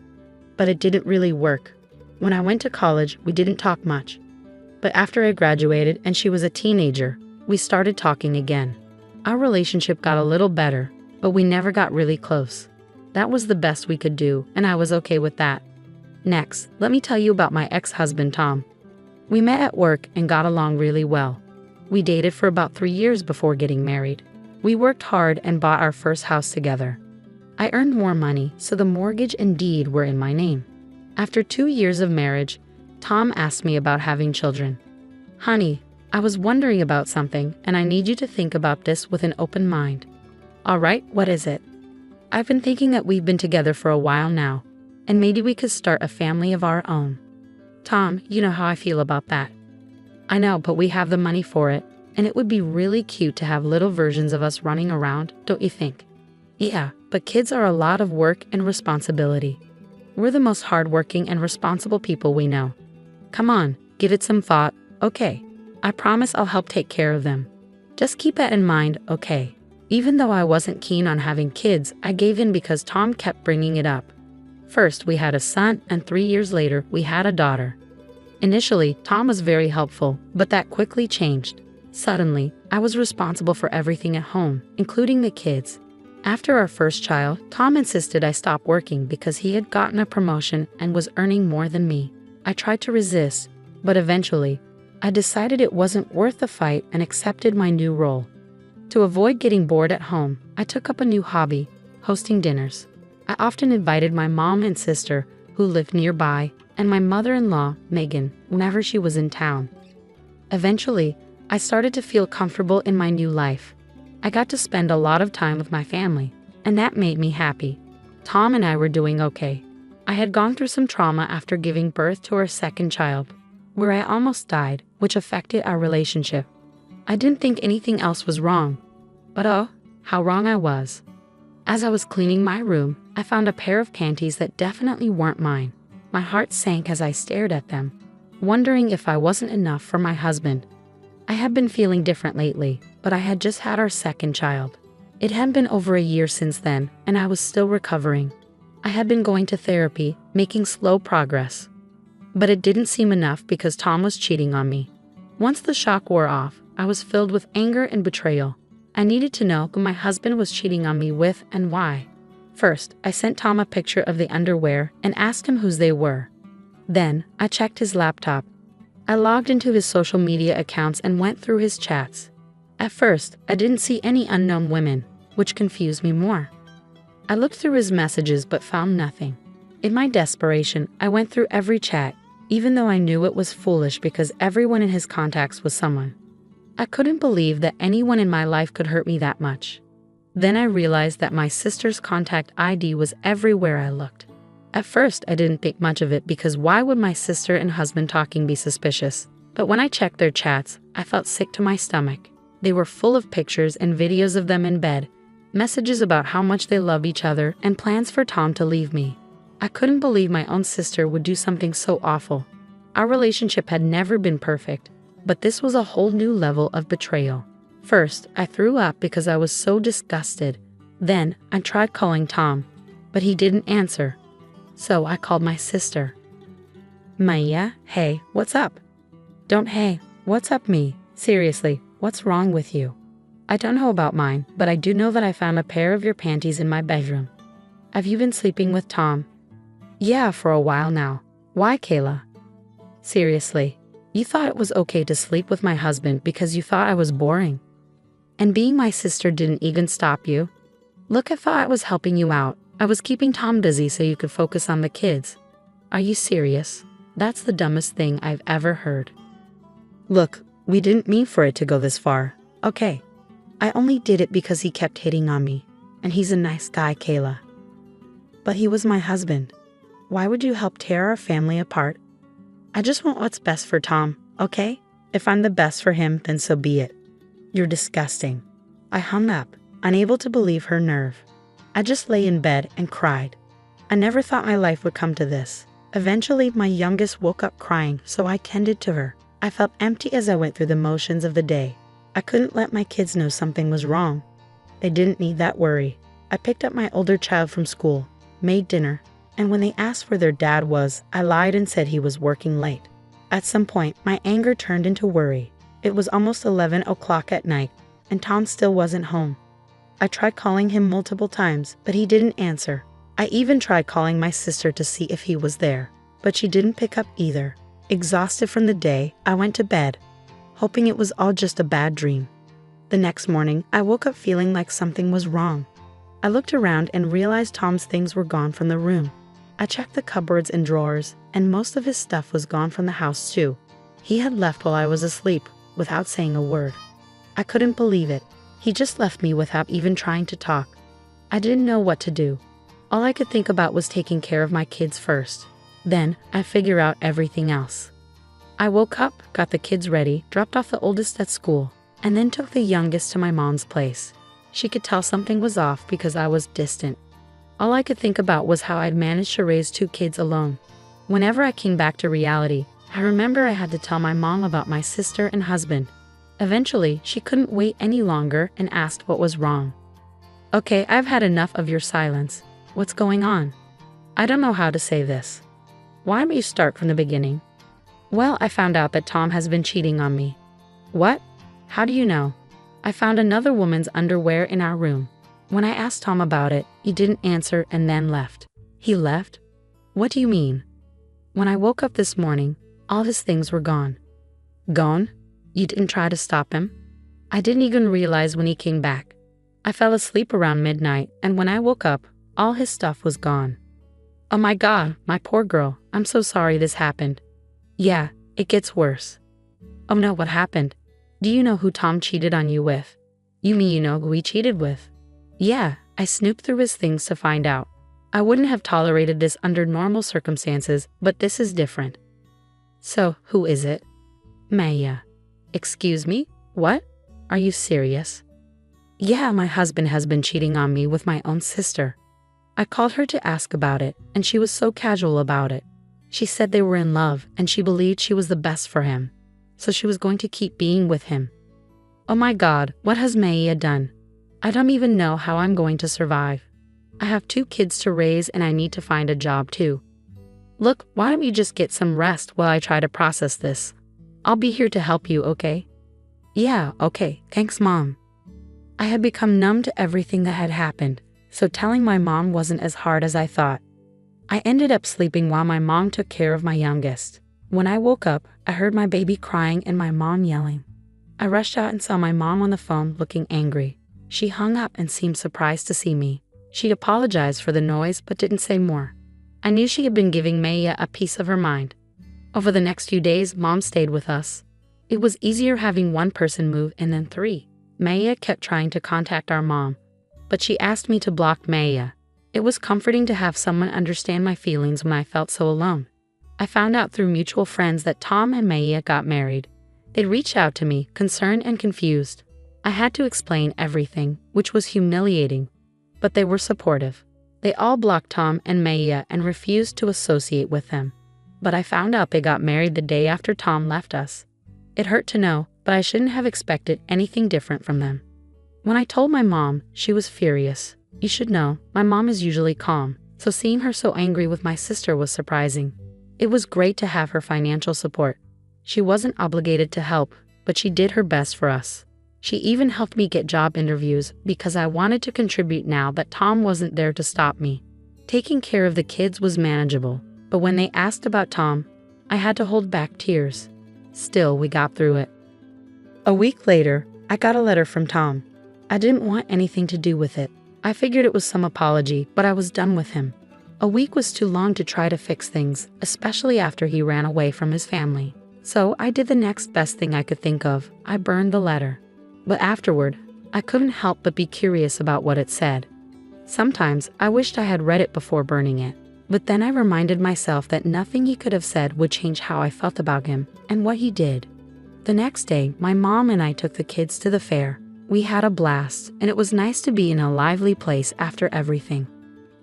[SPEAKER 2] but it didn't really work. When I went to college, we didn't talk much. But after I graduated and she was a teenager, we started talking again. Our relationship got a little better, but we never got really close. That was the best we could do, and I was okay with that. Next, let me tell you about my ex-husband Tom. We met at work and got along really well. We dated for about 3 years before getting married. We worked hard and bought our first house together. I earned more money, so the mortgage and deed were in my name. After 2 years of marriage, Tom asked me about having children. Honey, I was wondering about something, and I need you to think about this with an open mind. All right, what is it? I've been thinking that we've been together for a while now, and maybe we could start a family of our own. Tom, you know how I feel about that. I know, but we have the money for it, and it would be really cute to have little versions of us running around, don't you think? Yeah, but kids are a lot of work and responsibility. We're the most hardworking and responsible people we know. Come on, give it some thought, okay? I promise I'll help take care of them. Just keep that in mind, okay? Even though I wasn't keen on having kids, I gave in because Tom kept bringing it up. First, we had a son, and 3 years later, we had a daughter. Initially, Tom was very helpful, but that quickly changed. Suddenly, I was responsible for everything at home, including the kids. After our first child, Tom insisted I stop working because he had gotten a promotion and was earning more than me. I tried to resist, but eventually, I decided it wasn't worth the fight and accepted my new role. To avoid getting bored at home, I took up a new hobby, hosting dinners. I often invited my mom and sister, who lived nearby, and my mother-in-law, Megan, whenever she was in town. Eventually, I started to feel comfortable in my new life. I got to spend a lot of time with my family, and that made me happy. Tom and I were doing okay. I had gone through some trauma after giving birth to our second child, where I almost died, which affected our relationship. I didn't think anything else was wrong, but oh, how wrong I was. As I was cleaning my room, I found a pair of panties that definitely weren't mine. My heart sank as I stared at them, wondering if I wasn't enough for my husband. I had been feeling different lately, but I had just had our second child. It had been over a year since then, and I was still recovering. I had been going to therapy, making slow progress. But it didn't seem enough because Tom was cheating on me. Once the shock wore off, I was filled with anger and betrayal. I needed to know who my husband was cheating on me with and why. First, I sent Tom a picture of the underwear and asked him whose they were. Then, I checked his laptop. I logged into his social media accounts and went through his chats. At first, I didn't see any unknown women, which confused me more. I looked through his messages but found nothing. In my desperation, I went through every chat, even though I knew it was foolish because everyone in his contacts was someone. I couldn't believe that anyone in my life could hurt me that much. Then I realized that my sister's contact ID was everywhere I looked. At first, I didn't think much of it because why would my sister and husband talking be suspicious? But when I checked their chats, I felt sick to my stomach. They were full of pictures and videos of them in bed, messages about how much they love each other, and plans for Tom to leave me. I couldn't believe my own sister would do something so awful. Our relationship had never been perfect, but this was a whole new level of betrayal. First, I threw up because I was so disgusted. Then, I tried calling Tom, but he didn't answer. So I called my sister. Maya, hey, what's up? Don't hey, what's up me? Seriously, what's wrong with you? I don't know about mine, but I do know that I found a pair of your panties in my bedroom. Have you been sleeping with Tom? Yeah, for a while now. Why, Kayla? Seriously, you thought it was okay to sleep with my husband because you thought I was boring? And being my sister didn't even stop you? Look, I thought I was helping you out. I was keeping Tom busy so you could focus on the kids. Are you serious? That's the dumbest thing I've ever heard. Look, we didn't mean for it to go this far, okay? I only did it because he kept hitting on me, and he's a nice guy, Kayla. But he was my husband. Why would you help tear our family apart? I just want what's best for Tom, okay? If I'm the best for him, then so be it. You're disgusting. I hung up, unable to believe her nerve. I just lay in bed and cried. I never thought my life would come to this. Eventually, my youngest woke up crying, so I tended to her. I felt empty as I went through the motions of the day. I couldn't let my kids know something was wrong. They didn't need that worry. I picked up my older child from school, made dinner, and when they asked where their dad was, I lied and said he was working late. At some point, my anger turned into worry. It was almost 11 o'clock at night, and Tom still wasn't home. I tried calling him multiple times, but he didn't answer. I even tried calling my sister to see if he was there, but she didn't pick up either. Exhausted from the day, I went to bed, hoping it was all just a bad dream. The next morning, I woke up feeling like something was wrong. I looked around and realized Tom's things were gone from the room. I checked the cupboards and drawers, and most of his stuff was gone from the house too. He had left while I was asleep, without saying a word. I couldn't believe it. He just left me without even trying to talk. I didn't know what to do. All I could think about was taking care of my kids first. Then, I figured out everything else. I woke up, got the kids ready, dropped off the oldest at school, and then took the youngest to my mom's place. She could tell something was off because I was distant. All I could think about was how I'd managed to raise 2 kids alone. Whenever I came back to reality, I remember I had to tell my mom about my sister and husband. Eventually, she couldn't wait any longer and asked what was wrong. Okay, I've had enough of your silence. What's going on? I don't know how to say this. Why don't you start from the beginning? Well, I found out that Tom has been cheating on me. What? How do you know? I found another woman's underwear in our room. When I asked Tom about it, he didn't answer and then left. He left? What do you mean? When I woke up this morning, all his things were gone. Gone? You didn't try to stop him? I didn't even realize when he came back. I fell asleep around midnight, and when I woke up, all his stuff was gone. Oh my God, my poor girl, I'm so sorry this happened. Yeah, it gets worse. Oh no, what happened? Do you know who Tom cheated on you with? You mean you know who he cheated with? Yeah, I snooped through his things to find out. I wouldn't have tolerated this under normal circumstances, but this is different. So, who is it? Maya. Excuse me? What? Are you serious? Yeah, my husband has been cheating on me with my own sister. I called her to ask about it, and she was so casual about it. She said they were in love, and she believed she was the best for him, so she was going to keep being with him. Oh my God, what has Maya done? I don't even know how I'm going to survive. I have 2 kids to raise and I need to find a job too. Look, why don't you just get some rest while I try to process this? I'll be here to help you, okay? Yeah, okay, thanks Mom. I had become numb to everything that had happened, so telling my mom wasn't as hard as I thought. I ended up sleeping while my mom took care of my youngest. When I woke up, I heard my baby crying and my mom yelling. I rushed out and saw my mom on the phone looking angry. She hung up and seemed surprised to see me. She apologized for the noise but didn't say more. I knew she had been giving Maya a piece of her mind. Over the next few days, Mom stayed with us. It was easier having one person move and then three. Maya kept trying to contact our mom, but she asked me to block Maya. It was comforting to have someone understand my feelings when I felt so alone. I found out through mutual friends that Tom and Maya got married. They reached out to me, concerned and confused. I had to explain everything, which was humiliating, but they were supportive. They all blocked Tom and Maya and refused to associate with them. But I found out they got married the day after Tom left us. It hurt to know, but I shouldn't have expected anything different from them. When I told my mom, she was furious. You should know, my mom is usually calm, so seeing her so angry with my sister was surprising. It was great to have her financial support. She wasn't obligated to help, but she did her best for us. She even helped me get job interviews because I wanted to contribute now that Tom wasn't there to stop me. Taking care of the kids was manageable, but when they asked about Tom, I had to hold back tears. Still, we got through it. A week later, I got a letter from Tom. I didn't want anything to do with it. I figured it was some apology, but I was done with him. A week was too long to try to fix things, especially after he ran away from his family. So I did the next best thing I could think of. I burned the letter. But afterward, I couldn't help but be curious about what it said. Sometimes I wished I had read it before burning it, but then I reminded myself that nothing he could have said would change how I felt about him and what he did. The next day, my mom and I took the kids to the fair. We had a blast, and it was nice to be in a lively place after everything.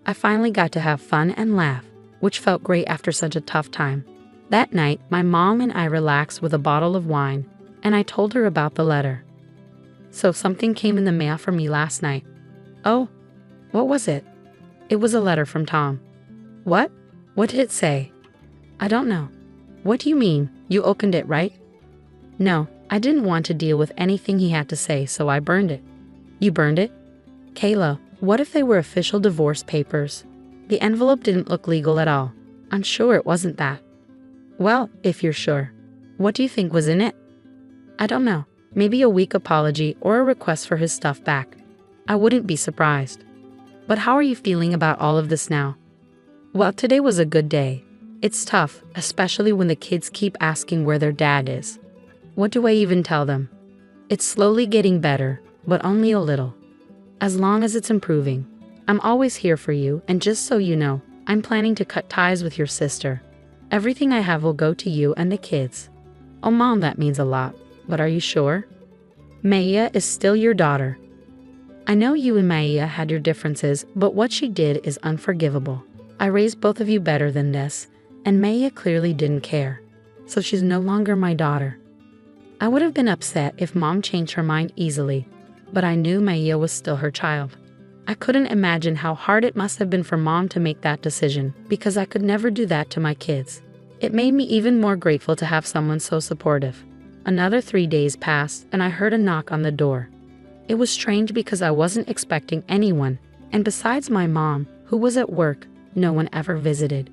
[SPEAKER 2] I finally got to have fun and laugh, which felt great after such a tough time. That night, my mom and I relaxed with a bottle of wine, and I told her about the letter. So something came in the mail for me last night. Oh, what was it? It was a letter from Tom. What? What did it say? I don't know. What do you mean? You opened it, right? No, I didn't want to deal with anything he had to say, so I burned it. You burned it? Kayla, what if they were official divorce papers? The envelope didn't look legal at all. I'm sure it wasn't that. Well, if you're sure. What do you think was in it? I don't know. Maybe a weak apology or a request for his stuff back. I wouldn't be surprised. But how are you feeling about all of this now? Well, today was a good day. It's tough, especially when the kids keep asking where their dad is. What do I even tell them? It's slowly getting better, but only a little. As long as it's improving. I'm always here for you, and just so you know, I'm planning to cut ties with your sister. Everything I have will go to you and the kids. Oh, Mom, that means a lot. But are you sure? Maya is still your daughter. I know you and Maya had your differences, but what she did is unforgivable. I raised both of you better than this, and Maya clearly didn't care. So she's no longer my daughter. I would have been upset if Mom changed her mind easily, but I knew Maya was still her child. I couldn't imagine how hard it must have been for Mom to make that decision, because I could never do that to my kids. It made me even more grateful to have someone so supportive. Another 3 days passed, and I heard a knock on the door. It was strange because I wasn't expecting anyone, and besides my mom, who was at work, no one ever visited.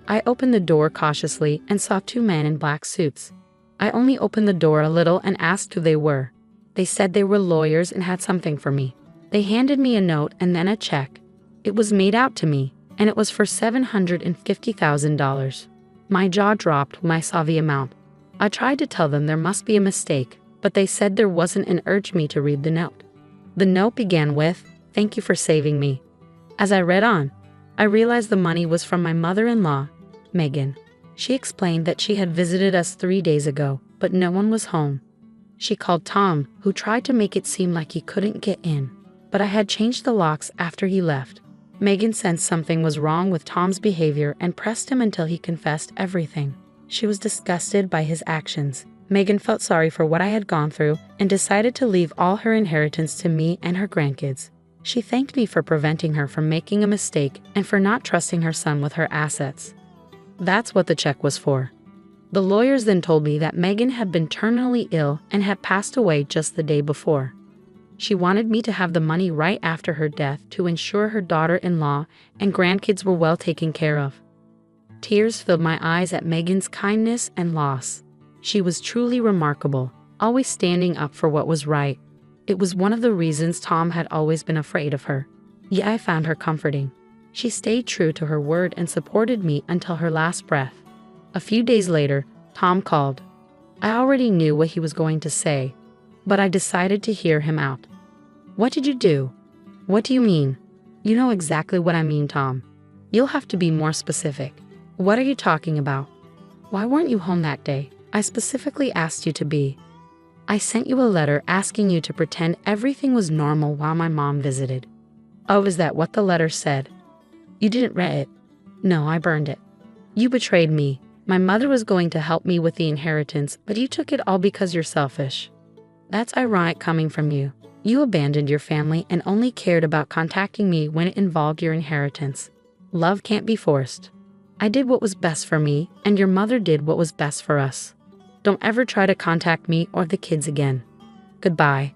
[SPEAKER 2] I opened the door cautiously and saw 2 men in black suits. I only opened the door a little and asked who they were. They said they were lawyers and had something for me. They handed me a note and then a check. It was made out to me, and it was for $750,000. My jaw dropped when I saw the amount. I tried to tell them there must be a mistake, but they said there wasn't and urged me to read the note. The note began with, "Thank you for saving me." As I read on, I realized the money was from my mother-in-law, Megan. She explained that she had visited us 3 days ago, but no one was home. She called Tom, who tried to make it seem like he couldn't get in, but I had changed the locks after he left. Megan sensed something was wrong with Tom's behavior and pressed him until he confessed everything. She was disgusted by his actions. Megan felt sorry for what I had gone through and decided to leave all her inheritance to me and her grandkids. She thanked me for preventing her from making a mistake and for not trusting her son with her assets. That's what the check was for. The lawyers then told me that Megan had been terminally ill and had passed away just the day before. She wanted me to have the money right after her death to ensure her daughter-in-law and grandkids were well taken care of. Tears filled my eyes at Megan's kindness and loss. She was truly remarkable, always standing up for what was right. It was one of the reasons Tom had always been afraid of her. Yet I found her comforting. She stayed true to her word and supported me until her last breath. A few days later, Tom called. I already knew what he was going to say, but I decided to hear him out. What did you do? What do you mean? You know exactly what I mean, Tom. You'll have to be more specific. What are you talking about? Why weren't you home that day? I specifically asked you to be. I sent you a letter asking you to pretend everything was normal while my mom visited. Oh, is that what the letter said? You didn't read it. No, I burned it. You betrayed me. My mother was going to help me with the inheritance, but you took it all because you're selfish. That's ironic coming from you. You abandoned your family and only cared about contacting me when it involved your inheritance. Love can't be forced. I did what was best for me, and your mother did what was best for us. Don't ever try to contact me or the kids again. Goodbye.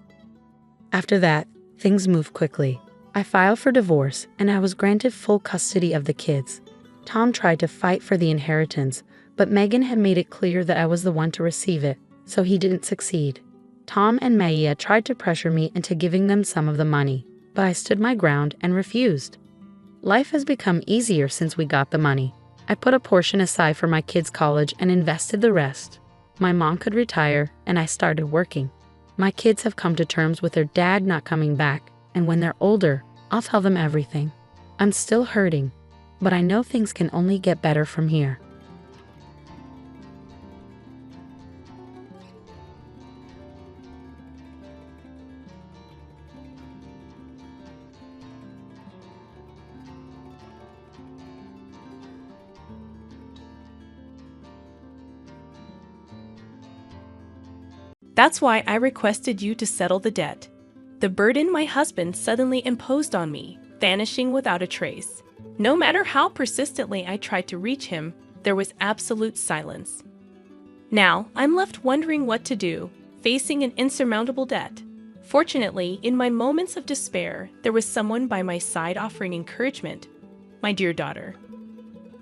[SPEAKER 2] After that, things moved quickly. I filed for divorce, and I was granted full custody of the kids. Tom tried to fight for the inheritance, but Megan had made it clear that I was the one to receive it, so he didn't succeed. Tom and Maya tried to pressure me into giving them some of the money, but I stood my ground and refused. Life has become easier since we got the money. I put a portion aside for my kids' college and invested the rest. My mom could retire, and I started working. My kids have come to terms with their dad not coming back, and when they're older, I'll tell them everything. I'm still hurting, but I know things can only get better from here.
[SPEAKER 3] That's why I requested you to settle the debt. The burden my husband suddenly imposed on me, vanishing without a trace. No matter how persistently I tried to reach him, there was absolute silence. Now, I'm left wondering what to do, facing an insurmountable debt. Fortunately, in my moments of despair, there was someone by my side offering encouragement. My dear daughter.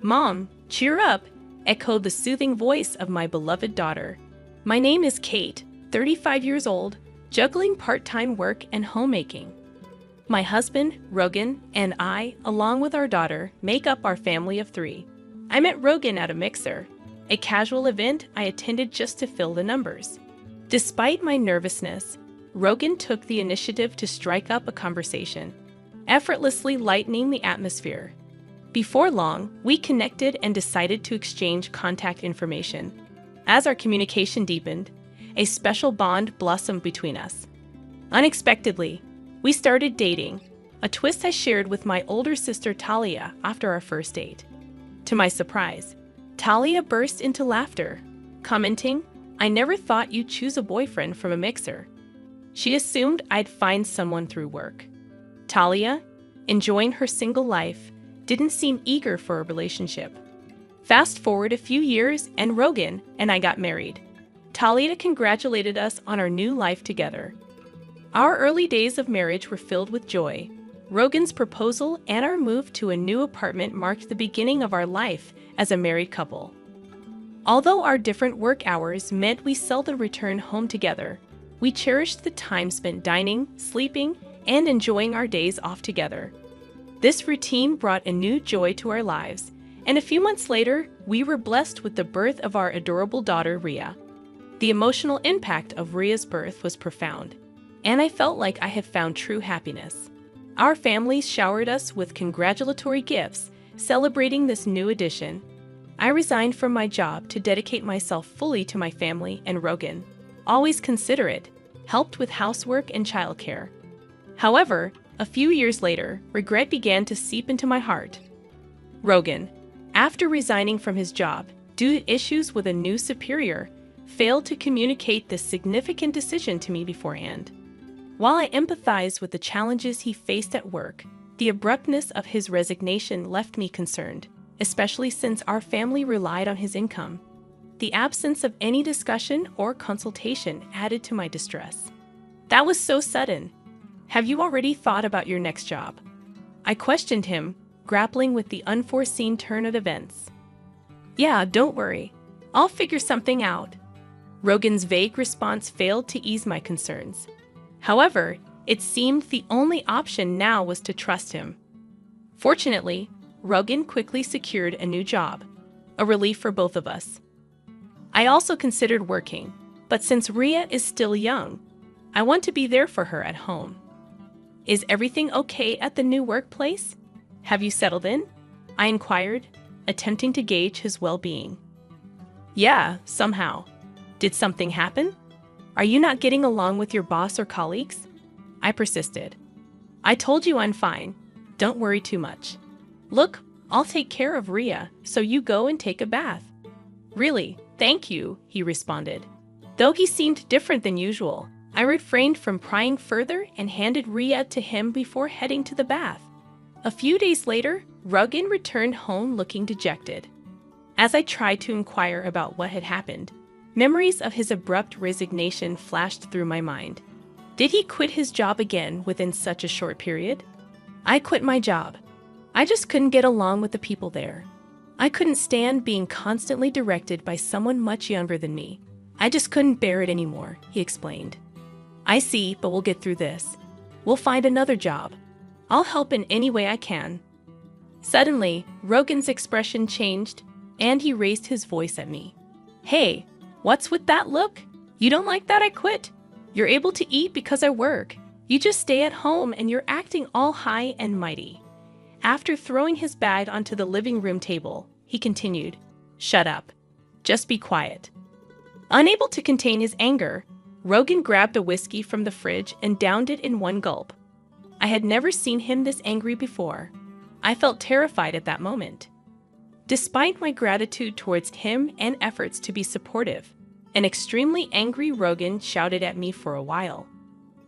[SPEAKER 3] Mom, cheer up, echoed the soothing voice of my beloved daughter. My name is Kate, 35 years old, juggling part-time work and homemaking. My husband, Rogan, and I, along with our daughter, make up our family of 3. I met Rogan at a mixer, a casual event I attended just to fill the numbers. Despite my nervousness, Rogan took the initiative to strike up a conversation, effortlessly lightening the atmosphere. Before long, we connected and decided to exchange contact information. As our communication deepened, a special bond blossomed between us. Unexpectedly, we started dating, a twist I shared with my older sister Talia after our first date. To my surprise, Talia burst into laughter, commenting, "I never thought you'd choose a boyfriend from a mixer." She assumed I'd find someone through work. Talia, enjoying her single life, didn't seem eager for a relationship. Fast forward a few years and Rogan and I got married. Talia congratulated us on our new life together. Our early days of marriage were filled with joy. Rogan's proposal and our move to a new apartment marked the beginning of our life as a married couple. Although our different work hours meant we seldom returned home together, we cherished the time spent dining, sleeping, and enjoying our days off together. This routine brought a new joy to our lives, and a few months later, we were blessed with the birth of our adorable daughter, Rhea. The emotional impact of Rhea's birth was profound, and I felt like I had found true happiness. Our families showered us with congratulatory gifts, celebrating this new addition. I resigned from my job to dedicate myself fully to my family and Rogan, always considerate, helped with housework and childcare. However, a few years later, regret began to seep into my heart. Rogan, after resigning from his job due to issues with a new superior, failed to communicate this significant decision to me beforehand. While I empathized with the challenges he faced at work, the abruptness of his resignation left me concerned, especially since our family relied on his income. The absence of any discussion or consultation added to my distress. That was so sudden. Have you already thought about your next job? I questioned him, grappling with the unforeseen turn of events. Yeah, don't worry. I'll figure something out. Rogan's vague response failed to ease my concerns. However, it seemed the only option now was to trust him. Fortunately, Rogan quickly secured a new job, a relief for both of us. I also considered working, but since Rhea is still young, I want to be there for her at home. Is everything okay at the new workplace? Have you settled in? I inquired, attempting to gauge his well-being. Yeah, somehow. Did something happen? Are you not getting along with your boss or colleagues? I persisted. I told you I'm fine. Don't worry too much. Look, I'll take care of Rhea, so you go and take a bath. Really, thank you, he responded. Though he seemed different than usual, I refrained from prying further and handed Rhea to him before heading to the bath. A few days later, Rogan returned home looking dejected. As I tried to inquire about what had happened, memories of his abrupt resignation flashed through my mind. Did he quit his job again within such a short period? I quit my job. I just couldn't get along with the people there. I couldn't stand being constantly directed by someone much younger than me. I just couldn't bear it anymore, he explained. I see, but we'll get through this. We'll find another job. I'll help in any way I can. Suddenly, Rogan's expression changed, and he raised his voice at me. Hey, what's with that look? You don't like that I quit? You're able to eat because I work. You just stay at home and you're acting all high and mighty. After throwing his bag onto the living room table, he continued, Shut up. Just be quiet. Unable to contain his anger, Rogan grabbed a whiskey from the fridge and downed it in one gulp. I had never seen him this angry before. I felt terrified at that moment. Despite my gratitude towards him and efforts to be supportive, an extremely angry Rogan shouted at me for a while,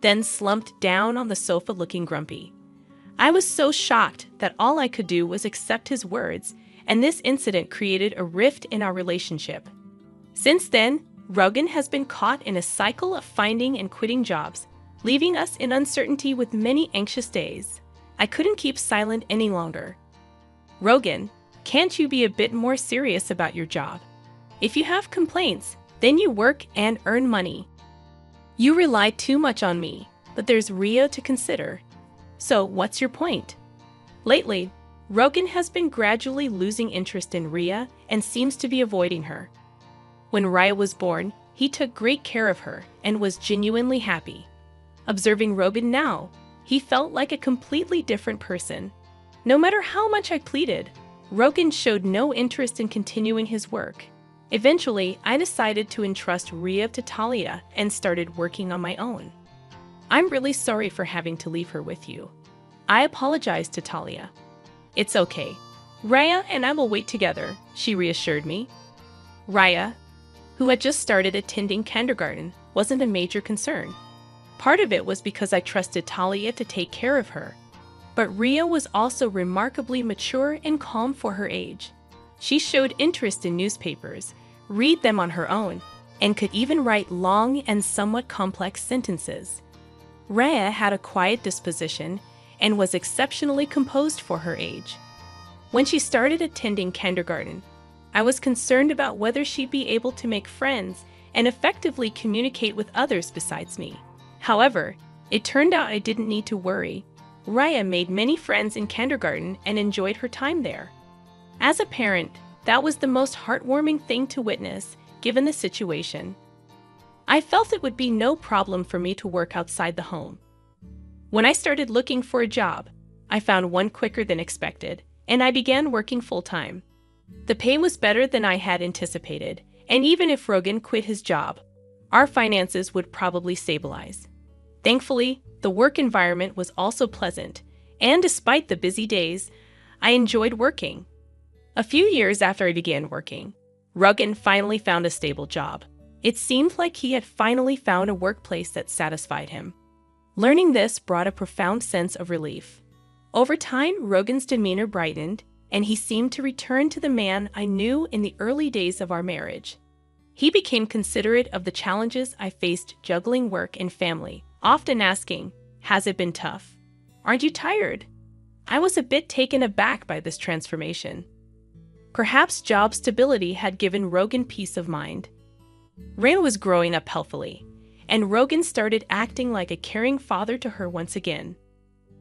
[SPEAKER 3] then slumped down on the sofa looking grumpy. I was so shocked that all I could do was accept his words, and this incident created a rift in our relationship. Since then, Rogan has been caught in a cycle of finding and quitting jobs, leaving us in uncertainty with many anxious days. I couldn't keep silent any longer. Rogan, can't you be a bit more serious about your job? If you have complaints, then you work and earn money. You rely too much on me, but there's Rhea to consider. So what's your point? Lately, Rogan has been gradually losing interest in Rhea and seems to be avoiding her. When Rhea was born, he took great care of her and was genuinely happy. Observing Rogan now, he felt like a completely different person. No matter how much I pleaded, Rogan showed no interest in continuing his work. Eventually, I decided to entrust Rhea to Talia and started working on my own. I'm really sorry for having to leave her with you. I apologized to Talia. It's okay. Rhea and I will wait together, she reassured me. Rhea, who had just started attending kindergarten, wasn't a major concern. Part of it was because I trusted Talia to take care of her. But Rhea was also remarkably mature and calm for her age. She showed interest in newspapers, read them on her own, and could even write long and somewhat complex sentences. Rhea had a quiet disposition and was exceptionally composed for her age. When she started attending kindergarten, I was concerned about whether she'd be able to make friends and effectively communicate with others besides me. However, it turned out I didn't need to worry. Rhea made many friends in kindergarten and enjoyed her time there. As a parent, that was the most heartwarming thing to witness, given the situation. I felt it would be no problem for me to work outside the home. When I started looking for a job, I found one quicker than expected, and I began working full-time. The pay was better than I had anticipated, and even if Rogan quit his job, our finances would probably stabilize. Thankfully, the work environment was also pleasant, and despite the busy days, I enjoyed working. A few years after I began working, Rogan finally found a stable job. It seemed like he had finally found a workplace that satisfied him. Learning this brought a profound sense of relief. Over time, Rogan's demeanor brightened, and he seemed to return to the man I knew in the early days of our marriage. He became considerate of the challenges I faced juggling work and family, often asking, Has it been tough? Aren't you tired? I was a bit taken aback by this transformation. Perhaps job stability had given Rogan peace of mind. Rhea was growing up healthily, and Rogan started acting like a caring father to her once again.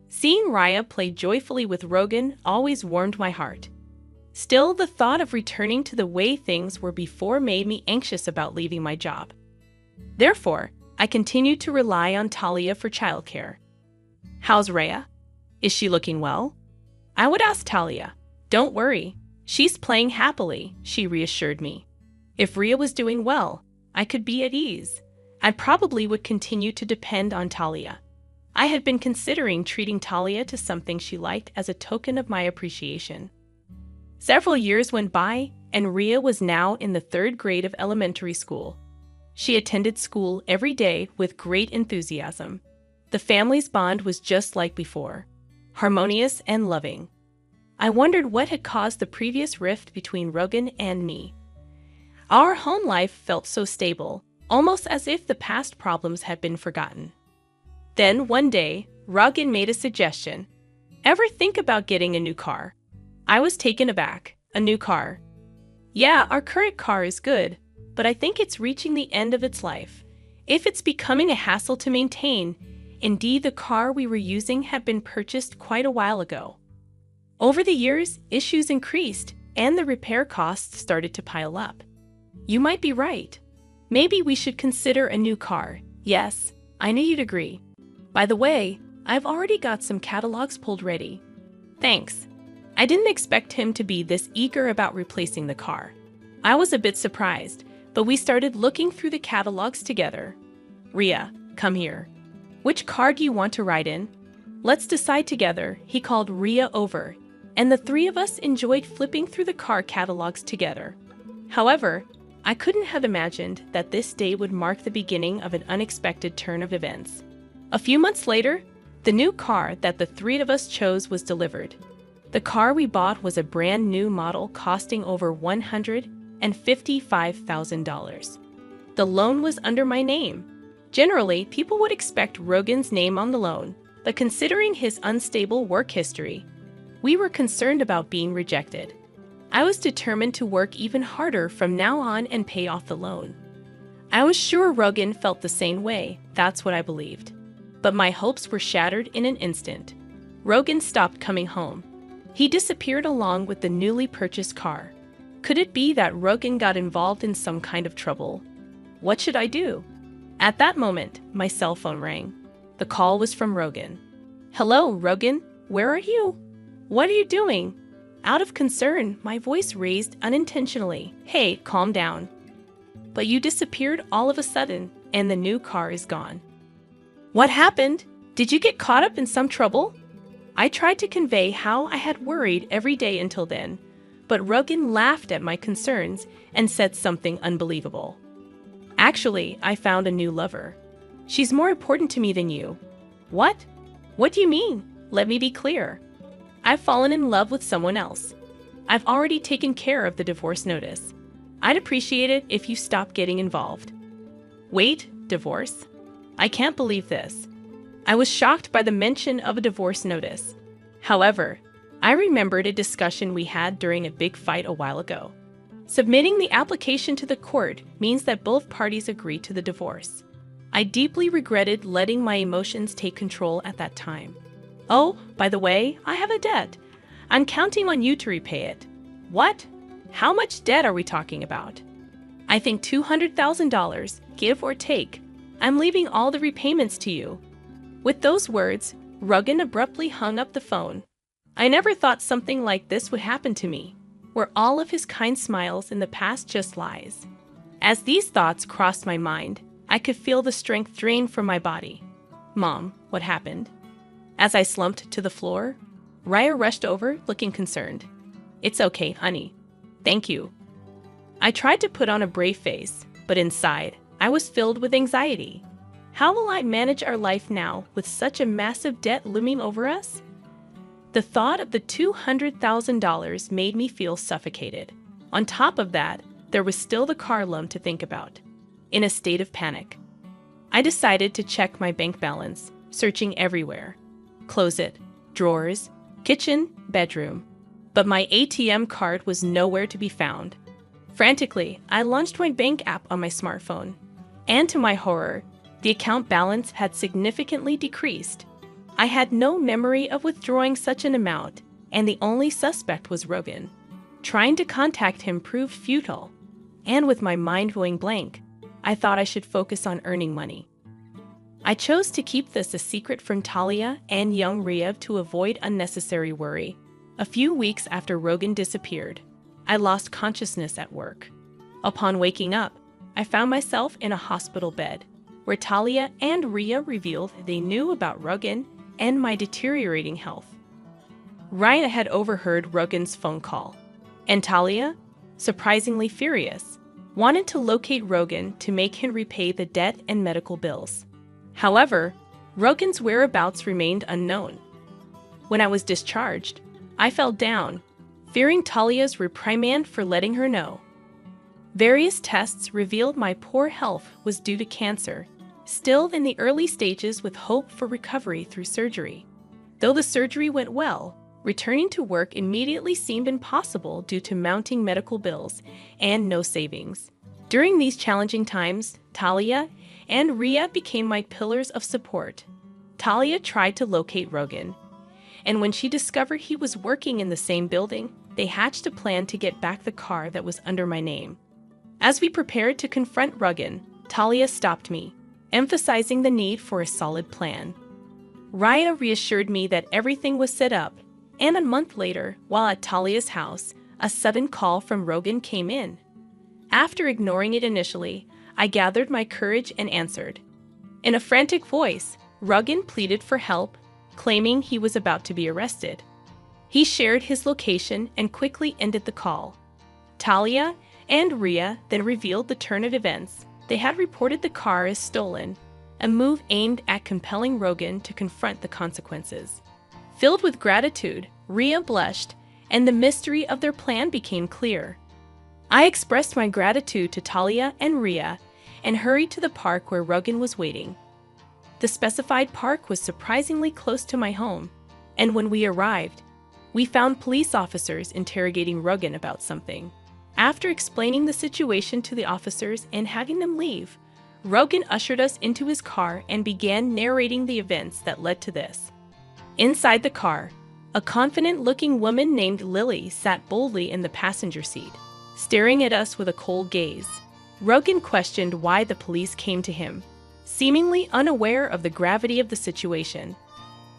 [SPEAKER 3] Seeing Rhea play joyfully with Rogan always warmed my heart. Still, the thought of returning to the way things were before made me anxious about leaving my job. Therefore, I continued to rely on Talia for childcare. How's Rhea? Is she looking well? I would ask Talia. Don't worry, she's playing happily, she reassured me. If Rhea was doing well, I could be at ease. I probably would continue to depend on Talia. I had been considering treating Talia to something she liked as a token of my appreciation. Several years went by, and Rhea was now in the 3rd grade of elementary school. She attended school every day with great enthusiasm. The family's bond was just like before, harmonious and loving. I wondered what had caused the previous rift between Rogan and me. Our home life felt so stable, almost as if the past problems had been forgotten. Then, one day, Rogan made a suggestion. Ever think about getting a new car? I was taken aback. A new car? Yeah, our current car is good, but I think it's reaching the end of its life. If it's becoming a hassle to maintain, indeed the car we were using had been purchased quite a while ago. Over the years, issues increased, and the repair costs started to pile up. You might be right. Maybe we should consider a new car. Yes, I knew you'd agree. By the way, I've already got some catalogs pulled ready. Thanks. I didn't expect him to be this eager about replacing the car. I was a bit surprised, but we started looking through the catalogs together. Rhea, come here. Which car do you want to ride in? Let's decide together, he called Rhea over, and the 3 of us enjoyed flipping through the car catalogs together. However, I couldn't have imagined that this day would mark the beginning of an unexpected turn of events. A few months later, the new car that the 3 of us chose was delivered. The car we bought was a brand new model costing over $155,000. The loan was under my name. Generally, people would expect Rogan's name on the loan, but considering his unstable work history, we were concerned about being rejected. I was determined to work even harder from now on and pay off the loan. I was sure Rogan felt the same way, that's what I believed. But my hopes were shattered in an instant. Rogan stopped coming home. He disappeared along with the newly purchased car. Could it be that Rogan got involved in some kind of trouble? What should I do? At that moment, my cell phone rang. The call was from Rogan. Hello, Rogan. Where are you? What are you doing? Out of concern, my voice raised unintentionally. Hey, calm down. But you disappeared all of a sudden, and the new car is gone. What happened? Did you get caught up in some trouble? I tried to convey how I had worried every day until then, but Rogan laughed at my concerns and said something unbelievable. Actually, I found a new lover. She's more important to me than you. What? What do you mean? Let me be clear. I've fallen in love with someone else. I've already taken care of the divorce notice. I'd appreciate it if you stopped getting involved. Wait, divorce? I can't believe this. I was shocked by the mention of a divorce notice. However, I remembered a discussion we had during a big fight a while ago. Submitting the application to the court means that both parties agree to the divorce. I deeply regretted letting my emotions take control at that time. Oh, by the way, I have a debt. I'm counting on you to repay it. What? How much debt are we talking about? I think $200,000, give or take. I'm leaving all the repayments to you. With those words, Rogan abruptly hung up the phone. I never thought something like this would happen to me. Were all of his kind smiles in the past just lies? As these thoughts crossed my mind, I could feel the strength drain from my body. Mom, what happened? As I slumped to the floor, Rhea rushed over, looking concerned. It's okay, honey. Thank you. I tried to put on a brave face, but inside, I was filled with anxiety. How will I manage our life now with such a massive debt looming over us? The thought of the $200,000 made me feel suffocated. On top of that, there was still the car loan to think about. In a state of panic, I decided to check my bank balance, searching everywhere. Closet, drawers, kitchen, bedroom. But my ATM card was nowhere to be found. Frantically, I launched my bank app on my smartphone. And to my horror, the account balance had significantly decreased. I had no memory of withdrawing such an amount, and the only suspect was Rogan. Trying to contact him proved futile, and with my mind going blank, I thought I should focus on earning money. I chose to keep this a secret from Talia and young Rhea to avoid unnecessary worry. A few weeks after Rogan disappeared, I lost consciousness at work. Upon waking up, I found myself in a hospital bed, where Talia and Rhea revealed they knew about Rogan and my deteriorating health. Rhea had overheard Rogan's phone call, and Talia, surprisingly furious, wanted to locate Rogan to make him repay the debt and medical bills. However, Rogan's whereabouts remained unknown. When I was discharged, I fell down, fearing Talia's reprimand for letting her know. Various tests revealed my poor health was due to cancer, still in the early stages with hope for recovery through surgery. Though the surgery went well, returning to work immediately seemed impossible due to mounting medical bills and no savings. During these challenging times, Talia and Rhea became my pillars of support. Talia tried to locate Rogan, and when she discovered he was working in the same building, they hatched a plan to get back the car that was under my name. As we prepared to confront Rogan, Talia stopped me, emphasizing the need for a solid plan. Rhea reassured me that everything was set up, and a month later, while at Talia's house, a sudden call from Rogan came in. After ignoring it initially, I gathered my courage and answered. In a frantic voice, Rogan pleaded for help, claiming he was about to be arrested. He shared his location and quickly ended the call. Talia and Rhea then revealed the turn of events. They had reported the car as stolen, a move aimed at compelling Rogan to confront the consequences. Filled with gratitude, Rhea blushed, and the mystery of their plan became clear. I expressed my gratitude to Talia and Rhea and hurried to the park where Rogan was waiting. The specified park was surprisingly close to my home, and when we arrived, we found police officers interrogating Rogan about something. After explaining the situation to the officers and having them leave, Rogan ushered us into his car and began narrating the events that led to this. Inside the car, a confident-looking woman named Lily sat boldly in the passenger seat, staring at us with a cold gaze. Rogan questioned why the police came to him, seemingly unaware of the gravity of the situation.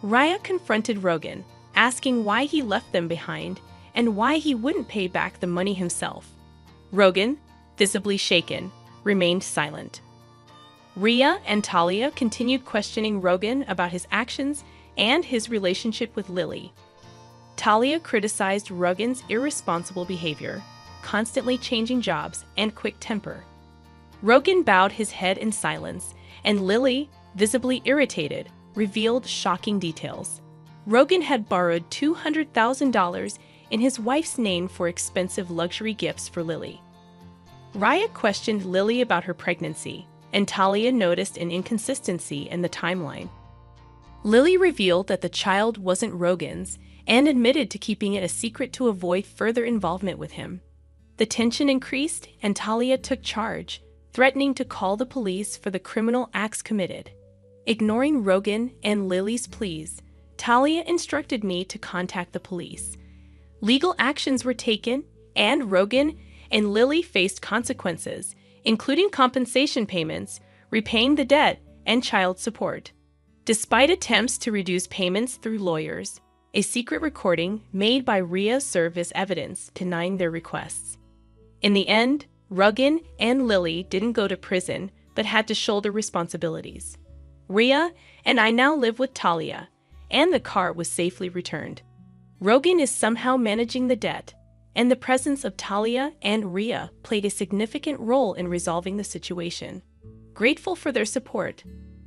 [SPEAKER 3] Rhea confronted Rogan, asking why he left them behind and why he wouldn't pay back the money himself. Rogan, visibly shaken, remained silent. Rhea and Talia continued questioning Rogan about his actions and his relationship with Lily. Talia criticized Rogan's irresponsible behavior, constantly changing jobs, and quick temper. Rogan bowed his head in silence, and Lily, visibly irritated, revealed shocking details. Rogan had borrowed $200,000 in his wife's name for expensive luxury gifts for Lily. Rhea questioned Lily about her pregnancy, and Talia noticed an inconsistency in the timeline. Lily revealed that the child wasn't Rogan's and admitted to keeping it a secret to avoid further involvement with him. The tension increased, and Talia took charge, threatening to call the police for the criminal acts committed. Ignoring Rogan and Lily's pleas, Talia instructed me to contact the police. Legal actions were taken, and Rogan and Lily faced consequences, including compensation payments, repaying the debt, and child support. Despite attempts to reduce payments through lawyers, a secret recording made by Rhea served as evidence denying their requests. In the end, Rogan and Lily didn't go to prison, but had to shoulder responsibilities. Rhea and I now live with Talia, and the car was safely returned. Rogan is somehow managing the debt, and the presence of Talia and Rhea played a significant role in resolving the situation. Grateful for their support,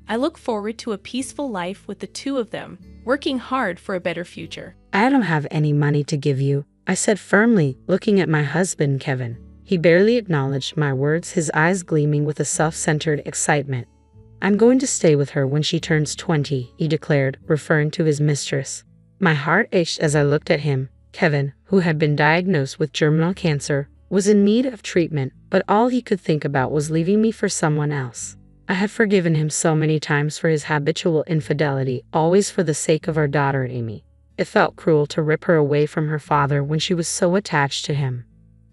[SPEAKER 3] I look forward to a peaceful life with the two of them, working hard for a better future.
[SPEAKER 2] I don't have any money to give you, I said firmly, looking at my husband, Kevin. He barely acknowledged my words, his eyes gleaming with a self-centered excitement. I'm going to stay with her when she turns 20, he declared, referring to his mistress. My heart ached as I looked at him. Kevin, who had been diagnosed with terminal cancer, was in need of treatment, but all he could think about was leaving me for someone else. I had forgiven him so many times for his habitual infidelity, always for the sake of our daughter Amy. It felt cruel to rip her away from her father when she was so attached to him.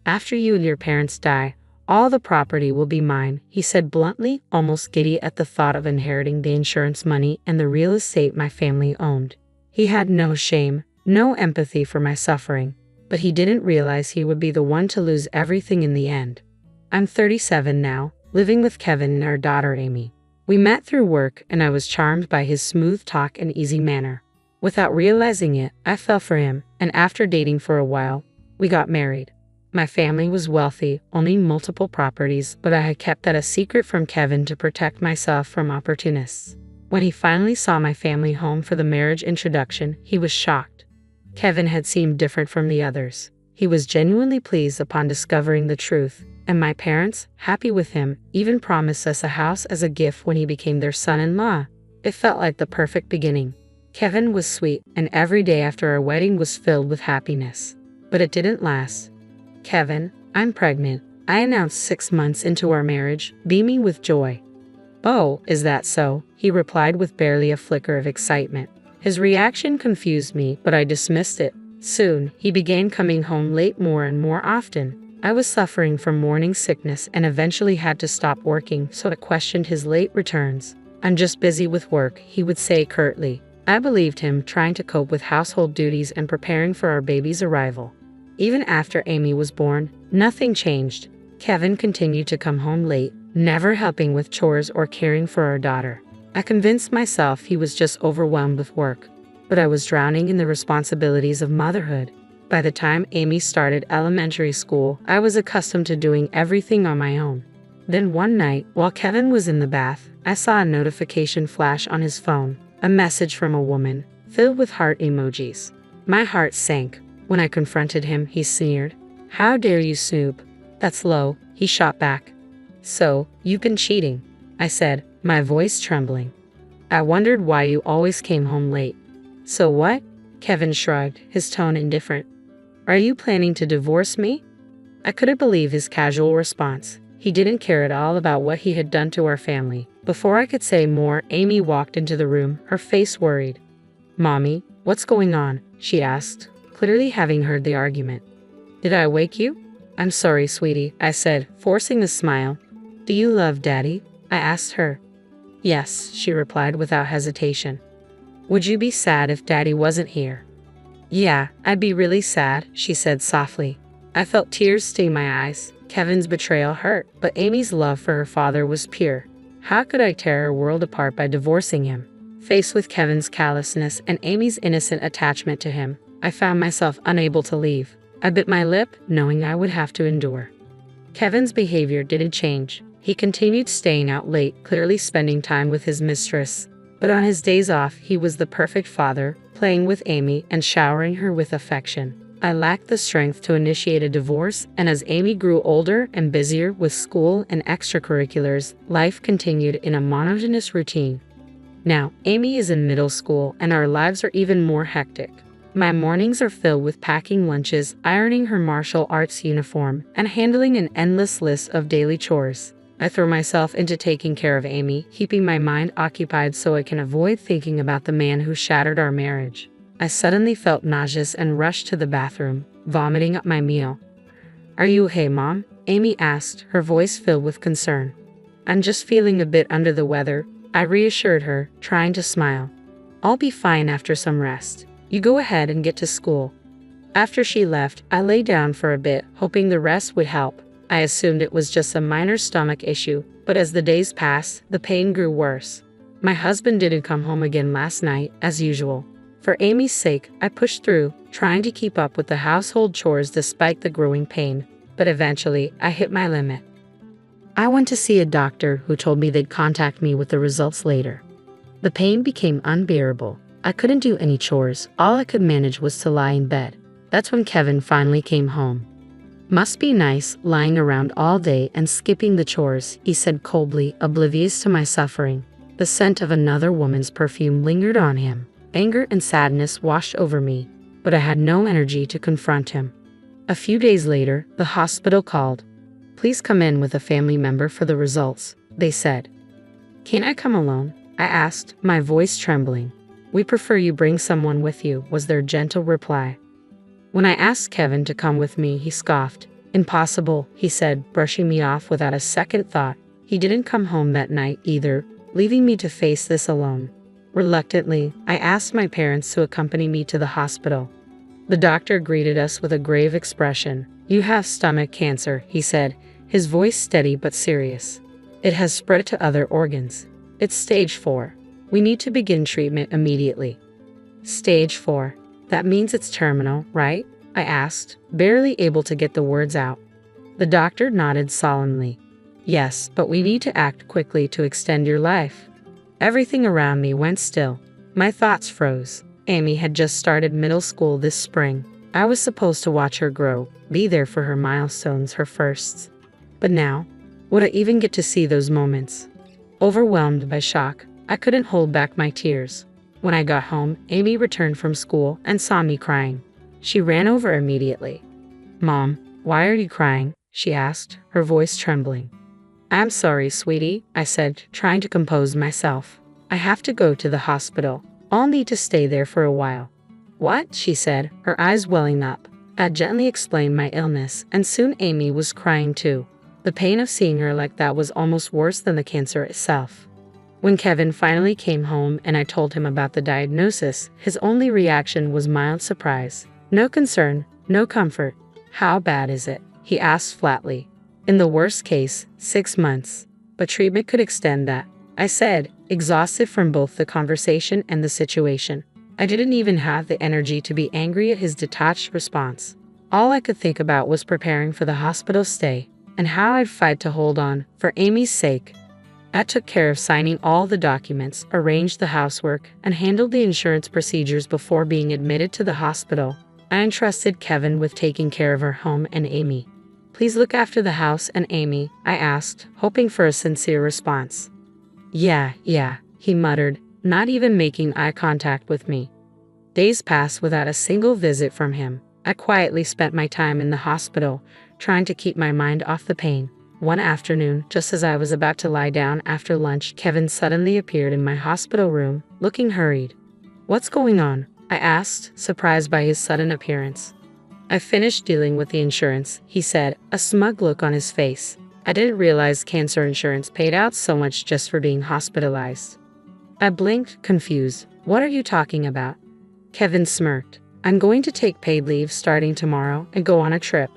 [SPEAKER 2] After you and your parents die, all the property will be mine, he said bluntly, almost giddy at the thought of inheriting the insurance money and the real estate my family owned. He had no shame, no empathy for my suffering, but he didn't realize he would be the one to lose everything in the end. I'm 37 now, living with Kevin and our daughter Amy. We met through work and I was charmed by his smooth talk and easy manner. Without realizing it, I fell for him, and after dating for a while, we got married. My family was wealthy, owning multiple properties, but I had kept that a secret from Kevin to protect myself from opportunists. When he finally saw my family home for the marriage introduction, he was shocked. Kevin had seemed different from the others. He was genuinely pleased upon discovering the truth, and my parents, happy with him, even promised us a house as a gift when he became their son-in-law. It felt like the perfect beginning. Kevin was sweet, and every day after our wedding was filled with happiness. But it didn't last. Kevin, I'm pregnant, I announced 6 months into our marriage, beaming with joy. Oh, is that so? He replied with barely a flicker of excitement. His reaction confused me, but I dismissed it. Soon, he began coming home late more and more often. I was suffering from morning sickness and eventually had to stop working, so I questioned his late returns. I'm just busy with work, he would say curtly. I believed him, trying to cope with household duties and preparing for our baby's arrival. Even after Amy was born, nothing changed. Kevin continued to come home late, never helping with chores or caring for our daughter. I convinced myself he was just overwhelmed with work, but I was drowning in the responsibilities of motherhood. By the time Amy started elementary school, I was accustomed to doing everything on my own. Then one night, while Kevin was in the bath, I saw a notification flash on his phone, a message from a woman, filled with heart emojis. My heart sank. When I confronted him, he sneered. How dare you, Snoop? That's low, he shot back. So, you've been cheating, I said, my voice trembling. I wondered why you always came home late. So what? Kevin shrugged, his tone indifferent. Are you planning to divorce me? I couldn't believe his casual response. He didn't care at all about what he had done to our family. Before I could say more, Amy walked into the room, her face worried. Mommy, what's going on? She asked, clearly having heard the argument. Did I wake you? I'm sorry, sweetie, I said, forcing a smile. Do you love Daddy? I asked her. Yes, she replied without hesitation. Would you be sad if Daddy wasn't here? Yeah, I'd be really sad, she said softly. I felt tears sting my eyes. Kevin's betrayal hurt, but Amy's love for her father was pure. How could I tear her world apart by divorcing him? Faced with Kevin's callousness and Amy's innocent attachment to him, I found myself unable to leave. I bit my lip, knowing I would have to endure. Kevin's behavior didn't change. He continued staying out late, clearly spending time with his mistress. But on his days off, he was the perfect father, playing with Amy and showering her with affection. I lacked the strength to initiate a divorce, and as Amy grew older and busier with school and extracurriculars, life continued in a monotonous routine. Now, Amy is in middle school, and our lives are even more hectic. My mornings are filled with packing lunches, ironing her martial arts uniform, and handling an endless list of daily chores. I throw myself into taking care of Amy, keeping my mind occupied so I can avoid thinking about the man who shattered our marriage. I suddenly felt nauseous and rushed to the bathroom, vomiting up my meal. Are you okay, Mom? Amy asked, her voice filled with concern. I'm just feeling a bit under the weather, I reassured her, trying to smile. I'll be fine after some rest. You go ahead and get to school. After she left, I lay down for a bit, hoping the rest would help. I assumed it was just a minor stomach issue, but as the days passed, the pain grew worse. My husband didn't come home again last night, as usual. For Amy's sake, I pushed through, trying to keep up with the household chores despite the growing pain, but eventually, I hit my limit. I went to see a doctor who told me they'd contact me with the results later. The pain became unbearable. I couldn't do any chores. All I could manage was to lie in bed. That's when Kevin finally came home. Must be nice, lying around all day and skipping the chores, he said coldly, oblivious to my suffering. The scent of another woman's perfume lingered on him. Anger and sadness washed over me, but I had no energy to confront him. A few days later, the hospital called. "Please come in with a family member for the results," they said. "Can't I come alone?" I asked, my voice trembling. "We prefer you bring someone with you," was their gentle reply. When I asked Kevin to come with me, he scoffed. "Impossible," he said, brushing me off without a second thought. He didn't come home that night either, leaving me to face this alone. Reluctantly, I asked my parents to accompany me to the hospital. The doctor greeted us with a grave expression. "You have stomach cancer," he said, his voice steady but serious. "It has spread to other organs. It's stage 4. We need to begin treatment immediately." Stage 4. That means it's terminal, right? I asked, barely able to get the words out. The doctor nodded solemnly. "Yes, but we need to act quickly to extend your life." Everything around me went still. My thoughts froze. Amy had just started middle school this spring. I was supposed to watch her grow, be there for her milestones, her firsts. But now, would I even get to see those moments? Overwhelmed by shock, I couldn't hold back my tears. When I got home, Amy returned from school and saw me crying. She ran over immediately. "Mom, why are you crying?" she asked, her voice trembling. "I'm sorry, sweetie," I said, trying to compose myself. "I have to go to the hospital. I'll need to stay there for a while." "What?" she said, her eyes welling up. I gently explained my illness, and soon Amy was crying too. The pain of seeing her like that was almost worse than the cancer itself. When Kevin finally came home and I told him about the diagnosis, his only reaction was mild surprise. No concern, no comfort. "How bad is it?" he asked flatly. "In the worst case, 6 months. But treatment could extend that," I said, exhausted from both the conversation and the situation. I didn't even have the energy to be angry at his detached response. All I could think about was preparing for the hospital stay, and how I'd fight to hold on, for Amy's sake. I took care of signing all the documents, arranged the housework, and handled the insurance procedures before being admitted to the hospital. I entrusted Kevin with taking care of our home and Amy. "Please look after the house and Amy," I asked, hoping for a sincere response. Yeah, he muttered, not even making eye contact with me. Days passed without a single visit from him. I quietly spent my time in the hospital, trying to keep my mind off the pain. One afternoon, just as I was about to lie down after lunch, Kevin suddenly appeared in my hospital room, looking hurried. "What's going on?" I asked, surprised by his sudden appearance. "I finished dealing with the insurance," he said, a smug look on his face. "I didn't realize cancer insurance paid out so much just for being hospitalized." I blinked, confused. "What are you talking about?" Kevin smirked. "I'm going to take paid leave starting tomorrow and go on a trip."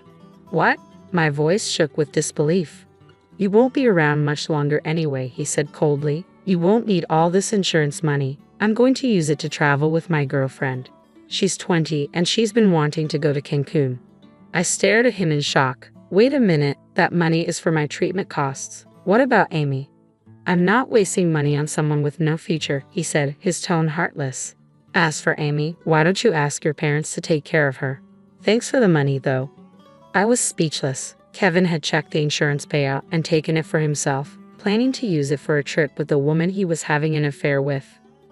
[SPEAKER 2] "What?" My voice shook with disbelief. "You won't be around much longer anyway," he said coldly. "You won't need all this insurance money. I'm going to use it to travel with my girlfriend. She's 20 and she's been wanting to go to Cancun." I stared at him in shock. "Wait a minute, that money is for my treatment costs. What about Amy?" "I'm not wasting money on someone with no future," he said, his tone heartless. "As for Amy, why don't you ask your parents to take care of her? Thanks for the money, though." I was speechless. Kevin had checked the insurance payout and taken it for himself, planning to use it for a trip with the woman he was having an affair with.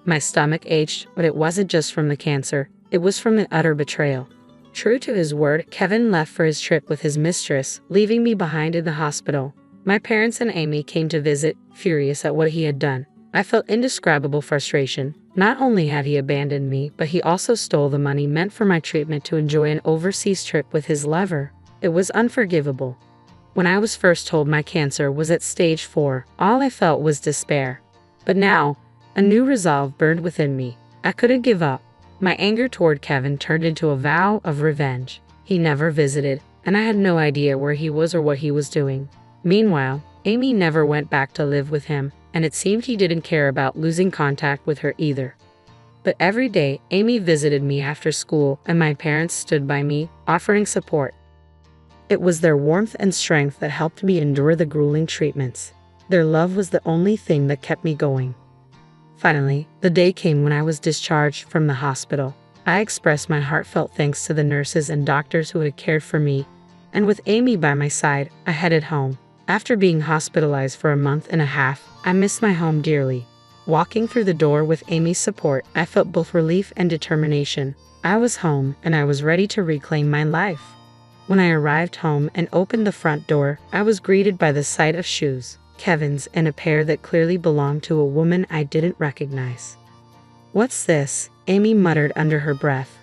[SPEAKER 2] My stomach ached, but it wasn't just from the cancer. It was from the utter betrayal. True to his word, Kevin left for his trip with his mistress, leaving me behind in the hospital. My parents and Amy came to visit, furious at what he had done. I felt indescribable frustration. Not only had he abandoned me, but he also stole the money meant for my treatment to enjoy an overseas trip with his lover. It was unforgivable. When I was first told my cancer was at stage 4, all I felt was despair. But now, a new resolve burned within me. I couldn't give up. My anger toward Kevin turned into a vow of revenge. He never visited, and I had no idea where he was or what he was doing. Meanwhile, Amy never went back to live with him, and it seemed he didn't care about losing contact with her either. But every day, Amy visited me after school, and my parents stood by me, offering support. It was their warmth and strength that helped me endure the grueling treatments. Their love was the only thing that kept me going. Finally, the day came when I was discharged from the hospital. I expressed my heartfelt thanks to the nurses and doctors who had cared for me, and with Amy by my side, I headed home. After being hospitalized for a month and a half, I missed my home dearly. Walking through the door with Amy's support, I felt both relief and determination. I was home, and I was ready to reclaim my life. When I arrived home and opened the front door, I was greeted by the sight of shoes, Kevin's, and a pair that clearly belonged to a woman I didn't recognize. "What's this?" Amy muttered under her breath,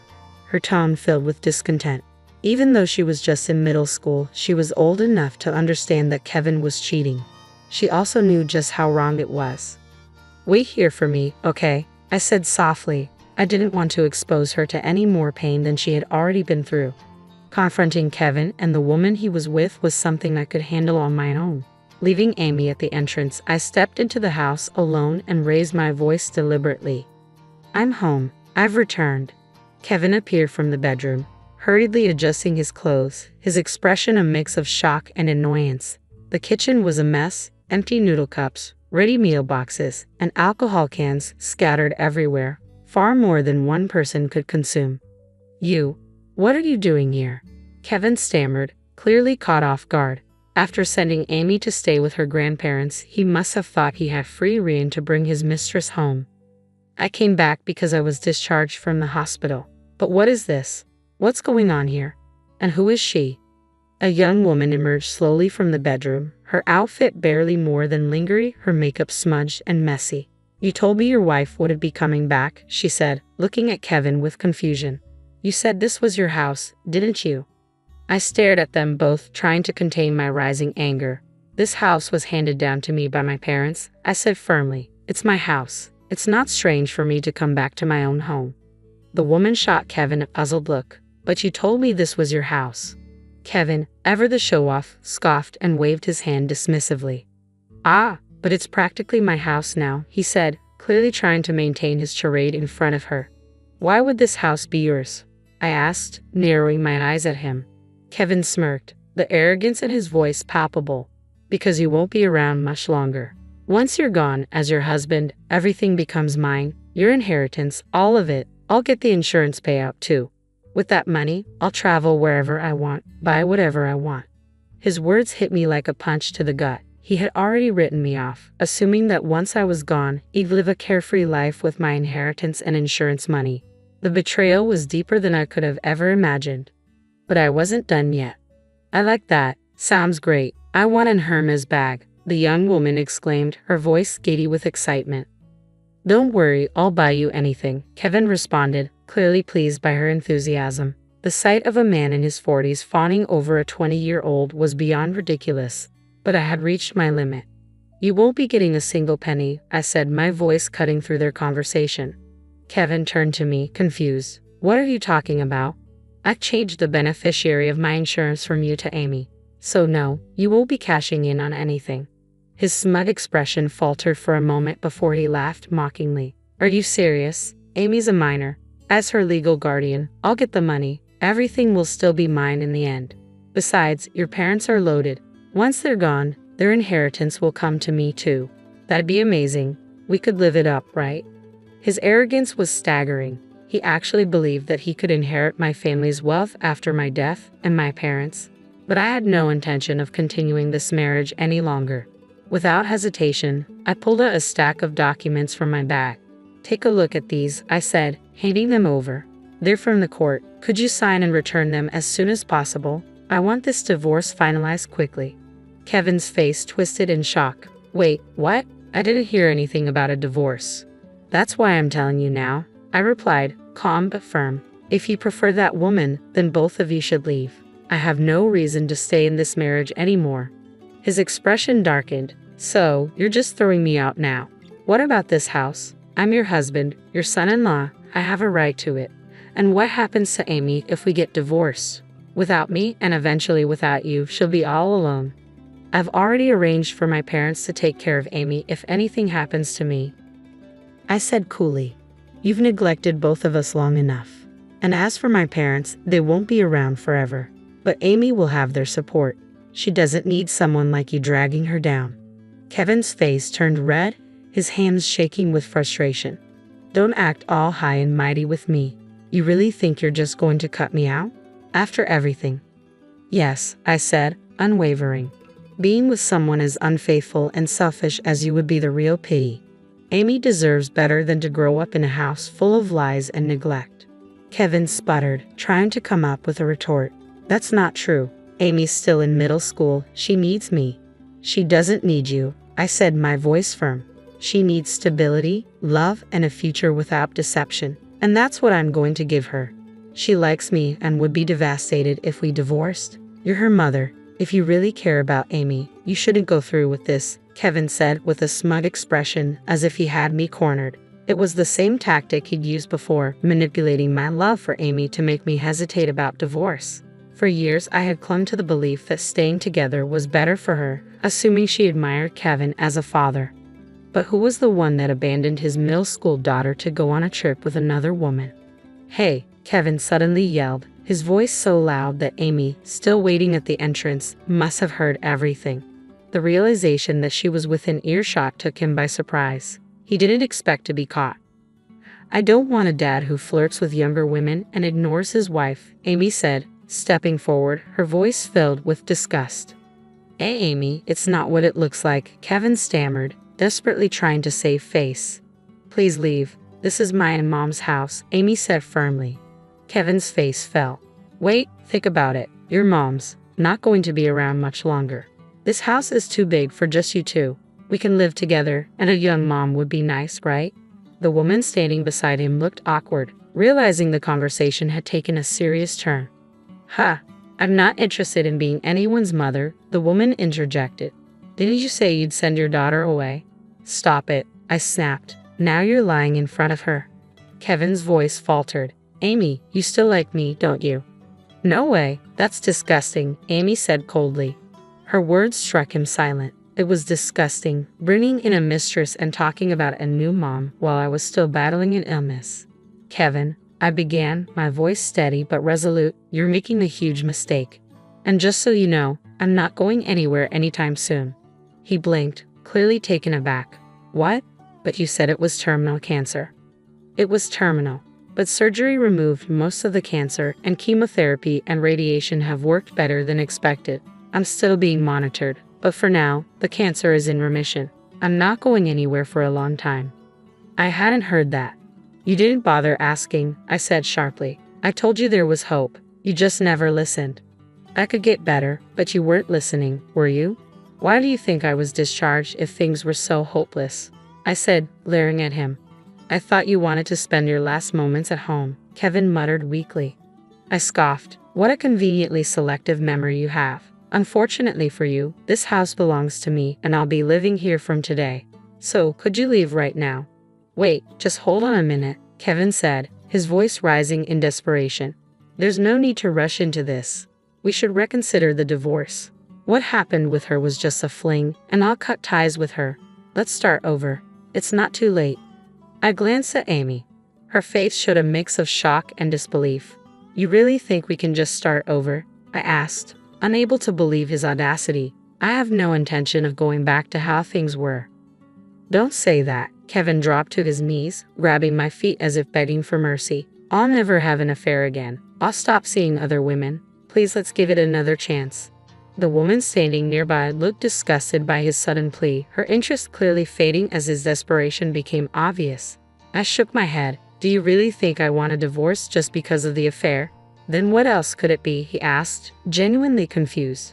[SPEAKER 2] her tone filled with discontent. Even though she was just in middle school, she was old enough to understand that Kevin was cheating. She also knew just how wrong it was. "Wait here for me, okay?" I said softly. I didn't want to expose her to any more pain than she had already been through. Confronting Kevin and the woman he was with was something I could handle on my own. Leaving Amy at the entrance, I stepped into the house alone and raised my voice deliberately. "I'm home. I've returned." Kevin appeared from the bedroom, hurriedly adjusting his clothes, his expression a mix of shock and annoyance. The kitchen was a mess, empty noodle cups, ready meal boxes, and alcohol cans scattered everywhere, far more than one person could consume. What are you doing here?" Kevin stammered, clearly caught off guard. After sending Amy to stay with her grandparents, he must have thought he had free rein to bring his mistress home. "I came back because I was discharged from the hospital. But what is this? What's going on here? And who is she?" A young woman emerged slowly from the bedroom, her outfit barely more than lingering, her makeup smudged and messy. "You told me your wife would be coming back," she said, looking at Kevin with confusion. "You said this was your house, didn't you?" I stared at them both, trying to contain my rising anger. "This house was handed down to me by my parents," I said firmly. "It's my house. It's not strange for me to come back to my own home." The woman shot Kevin a puzzled look. "But you told me this was your house." Kevin, ever the show-off, scoffed and waved his hand dismissively. "Ah, but it's practically my house now," he said, clearly trying to maintain his charade in front of her. "Why would this house be yours?" I asked, narrowing my eyes at him. Kevin smirked, the arrogance in his voice palpable. "Because you won't be around much longer. Once you're gone, as your husband, everything becomes mine, your inheritance, all of it. I'll get the insurance payout too. With that money, I'll travel wherever I want, buy whatever I want." His words hit me like a punch to the gut. He had already written me off, assuming that once I was gone, he'd live a carefree life with my inheritance and insurance money. The betrayal was deeper than I could have ever imagined. But I wasn't done yet. "I like that. Sounds great. I want an Hermes bag," the young woman exclaimed, her voice giddy with excitement. "Don't worry, I'll buy you anything," Kevin responded, clearly pleased by her enthusiasm. The sight of a man in his 40s fawning over a 20-year-old was beyond ridiculous, but I had reached my limit. "You won't be getting a single penny," I said, my voice cutting through their conversation. Kevin turned to me, confused. "What are you talking about?" "I've changed the beneficiary of my insurance from you to Amy. So no, you won't be cashing in on anything." His smug expression faltered for a moment before he laughed mockingly. "Are you serious? Amy's a minor. As her legal guardian, I'll get the money. Everything will still be mine in the end. Besides, your parents are loaded. Once they're gone, their inheritance will come to me too. That'd be amazing. We could live it up, right?" His arrogance was staggering. He actually believed that he could inherit my family's wealth after my death and my parents'. But I had no intention of continuing this marriage any longer. Without hesitation, I pulled out a stack of documents from my bag. "Take a look at these," I said, handing them over. "They're from the court. Could you sign and return them as soon as possible? I want this divorce finalized quickly." Kevin's face twisted in shock. "Wait, what? I didn't hear anything about a divorce." "That's why I'm telling you now," I replied, calm but firm. "If you prefer that woman, then both of you should leave. I have no reason to stay in this marriage anymore." His expression darkened. "So, you're just throwing me out now? What about this house? I'm your husband, your son-in-law. I have a right to it. And what happens to Amy if we get divorced? Without me, and eventually without you, she'll be all alone. I've already arranged for my parents to take care of Amy if anything happens to me," I said coolly. "You've neglected both of us long enough. And as for my parents, they won't be around forever. But Amy will have their support. She doesn't need someone like you dragging her down." Kevin's face turned red, his hands shaking with frustration. "Don't act all high and mighty with me. You really think you're just going to cut me out? After everything?" "Yes," I said, unwavering. "Being with someone as unfaithful and selfish as you would be the real pity." Amy deserves better than to grow up in a house full of lies and neglect. Kevin sputtered, trying to come up with a retort. That's not true. Amy's still in middle school. She needs me. She doesn't need you, I said, my voice firm. She needs stability, love, and a future without deception. And that's what I'm going to give her. She likes me and would be devastated if we divorced. You're her mother. If you really care about Amy, you shouldn't go through with this, Kevin said with a smug expression, as if he had me cornered. It was the same tactic he'd used before, manipulating my love for Amy to make me hesitate about divorce. For years, I had clung to the belief that staying together was better for her, assuming she admired Kevin as a father. But who was the one that abandoned his middle school daughter to go on a trip with another woman? Hey, Kevin suddenly yelled, his voice so loud that Amy, still waiting at the entrance, must have heard everything. The realization that she was within earshot took him by surprise. He didn't expect to be caught. I don't want a dad who flirts with younger women and ignores his wife, Amy said, stepping forward, her voice filled with disgust. Hey, Amy, it's not what it looks like, Kevin stammered, desperately trying to save face. Please leave. This is my and Mom's house, Amy said firmly. Kevin's face fell. Wait, think about it. Your mom's not going to be around much longer. This house is too big for just you two. We can live together, and a young mom would be nice, right? The woman standing beside him looked awkward, realizing the conversation had taken a serious turn. I'm not interested in being anyone's mother, the woman interjected. Didn't you say you'd send your daughter away? Stop it, I snapped. Now you're lying in front of her. Kevin's voice faltered. Amy, you still like me, don't you? No way, that's disgusting, Amy said coldly. Her words struck him silent. It was disgusting, bringing in a mistress and talking about a new mom while I was still battling an illness. Kevin, I began, my voice steady but resolute, you're making a huge mistake. And just so you know, I'm not going anywhere anytime soon. He blinked, clearly taken aback. What? But you said it was terminal cancer. It was terminal, but surgery removed most of the cancer, and chemotherapy and radiation have worked better than expected. I'm still being monitored, but for now, the cancer is in remission. I'm not going anywhere for a long time. I hadn't heard that. You didn't bother asking, I said sharply. I told you there was hope. You just never listened. I could get better, but you weren't listening, were you? Why do you think I was discharged if things were so hopeless? I said, glaring at him. I thought you wanted to spend your last moments at home, Kevin muttered weakly. I scoffed. What a conveniently selective memory you have. Unfortunately for you, this house belongs to me and I'll be living here from today. So, could you leave right now? Wait, just hold on a minute, Kevin said, his voice rising in desperation. There's no need to rush into this. We should reconsider the divorce. What happened with her was just a fling, and I'll cut ties with her. Let's start over. It's not too late. I glanced at Amy. Her face showed a mix of shock and disbelief. You really think we can just start over? I asked, unable to believe his audacity. I have no intention of going back to how things were. Don't say that. Kevin dropped to his knees, grabbing my feet as if begging for mercy. I'll never have an affair again. I'll stop seeing other women. Please, let's give it another chance. The woman standing nearby looked disgusted by his sudden plea, her interest clearly fading as his desperation became obvious. I shook my head. Do you really think I want a divorce just because of the affair? Then what else could it be? He asked, genuinely confused.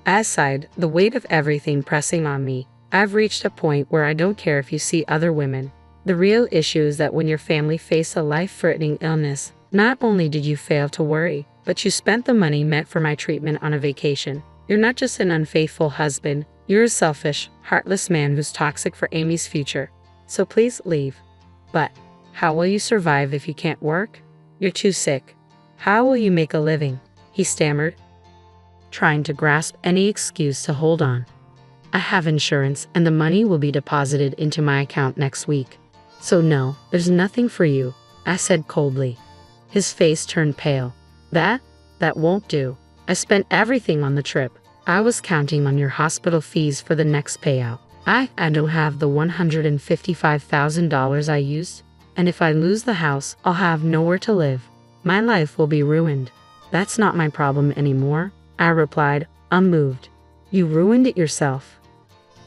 [SPEAKER 2] I sighed, the weight of everything pressing on me. I've reached a point where I don't care if you see other women. The real issue is that when your family faced a life-threatening illness, not only did you fail to worry, but you spent the money meant for my treatment on a vacation. You're not just an unfaithful husband, you're a selfish, heartless man who's toxic for Amy's future. So please leave. But how will you survive if you can't work? You're too sick. How will you make a living? He stammered, trying to grasp any excuse to hold on. I have insurance and the money will be deposited into my account next week. So no, there's nothing for you, I said coldly. His face turned pale. That won't do. I spent everything on the trip. I was counting on your hospital fees for the next payout. I don't have the $155,000 I used, and if I lose the house, I'll have nowhere to live. My life will be ruined. That's not my problem anymore, I replied, unmoved. You ruined it yourself.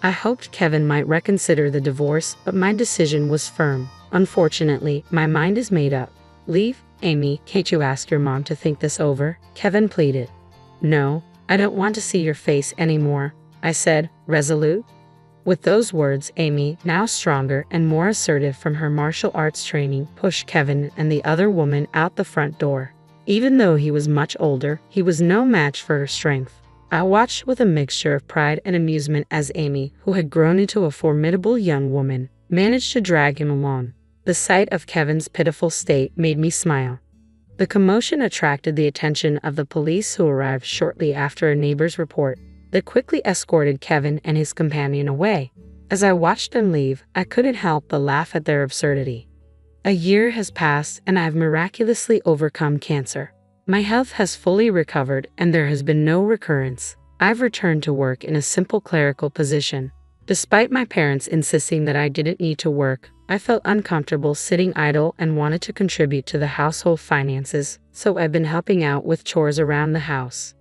[SPEAKER 2] I hoped Kevin might reconsider the divorce, but my decision was firm. Unfortunately, my mind is made up. Leave? Amy, can't you ask your mom to think this over? Kevin pleaded. No, I don't want to see your face anymore, I said, resolute. With those words, Amy, now stronger and more assertive from her martial arts training, pushed Kevin and the other woman out the front door. Even though he was much older, he was no match for her strength. I watched with a mixture of pride and amusement as Amy, who had grown into a formidable young woman, managed to drag him along. The sight of Kevin's pitiful state made me smile. The commotion attracted the attention of the police, who arrived shortly after a neighbor's report. They quickly escorted Kevin and his companion away. As I watched them leave, I couldn't help but laugh at their absurdity. A year has passed and I've miraculously overcome cancer. My health has fully recovered and there has been no recurrence. I've returned to work in a simple clerical position. Despite my parents insisting that I didn't need to work, I felt uncomfortable sitting idle and wanted to contribute to the household finances, so I've been helping out with chores around the house.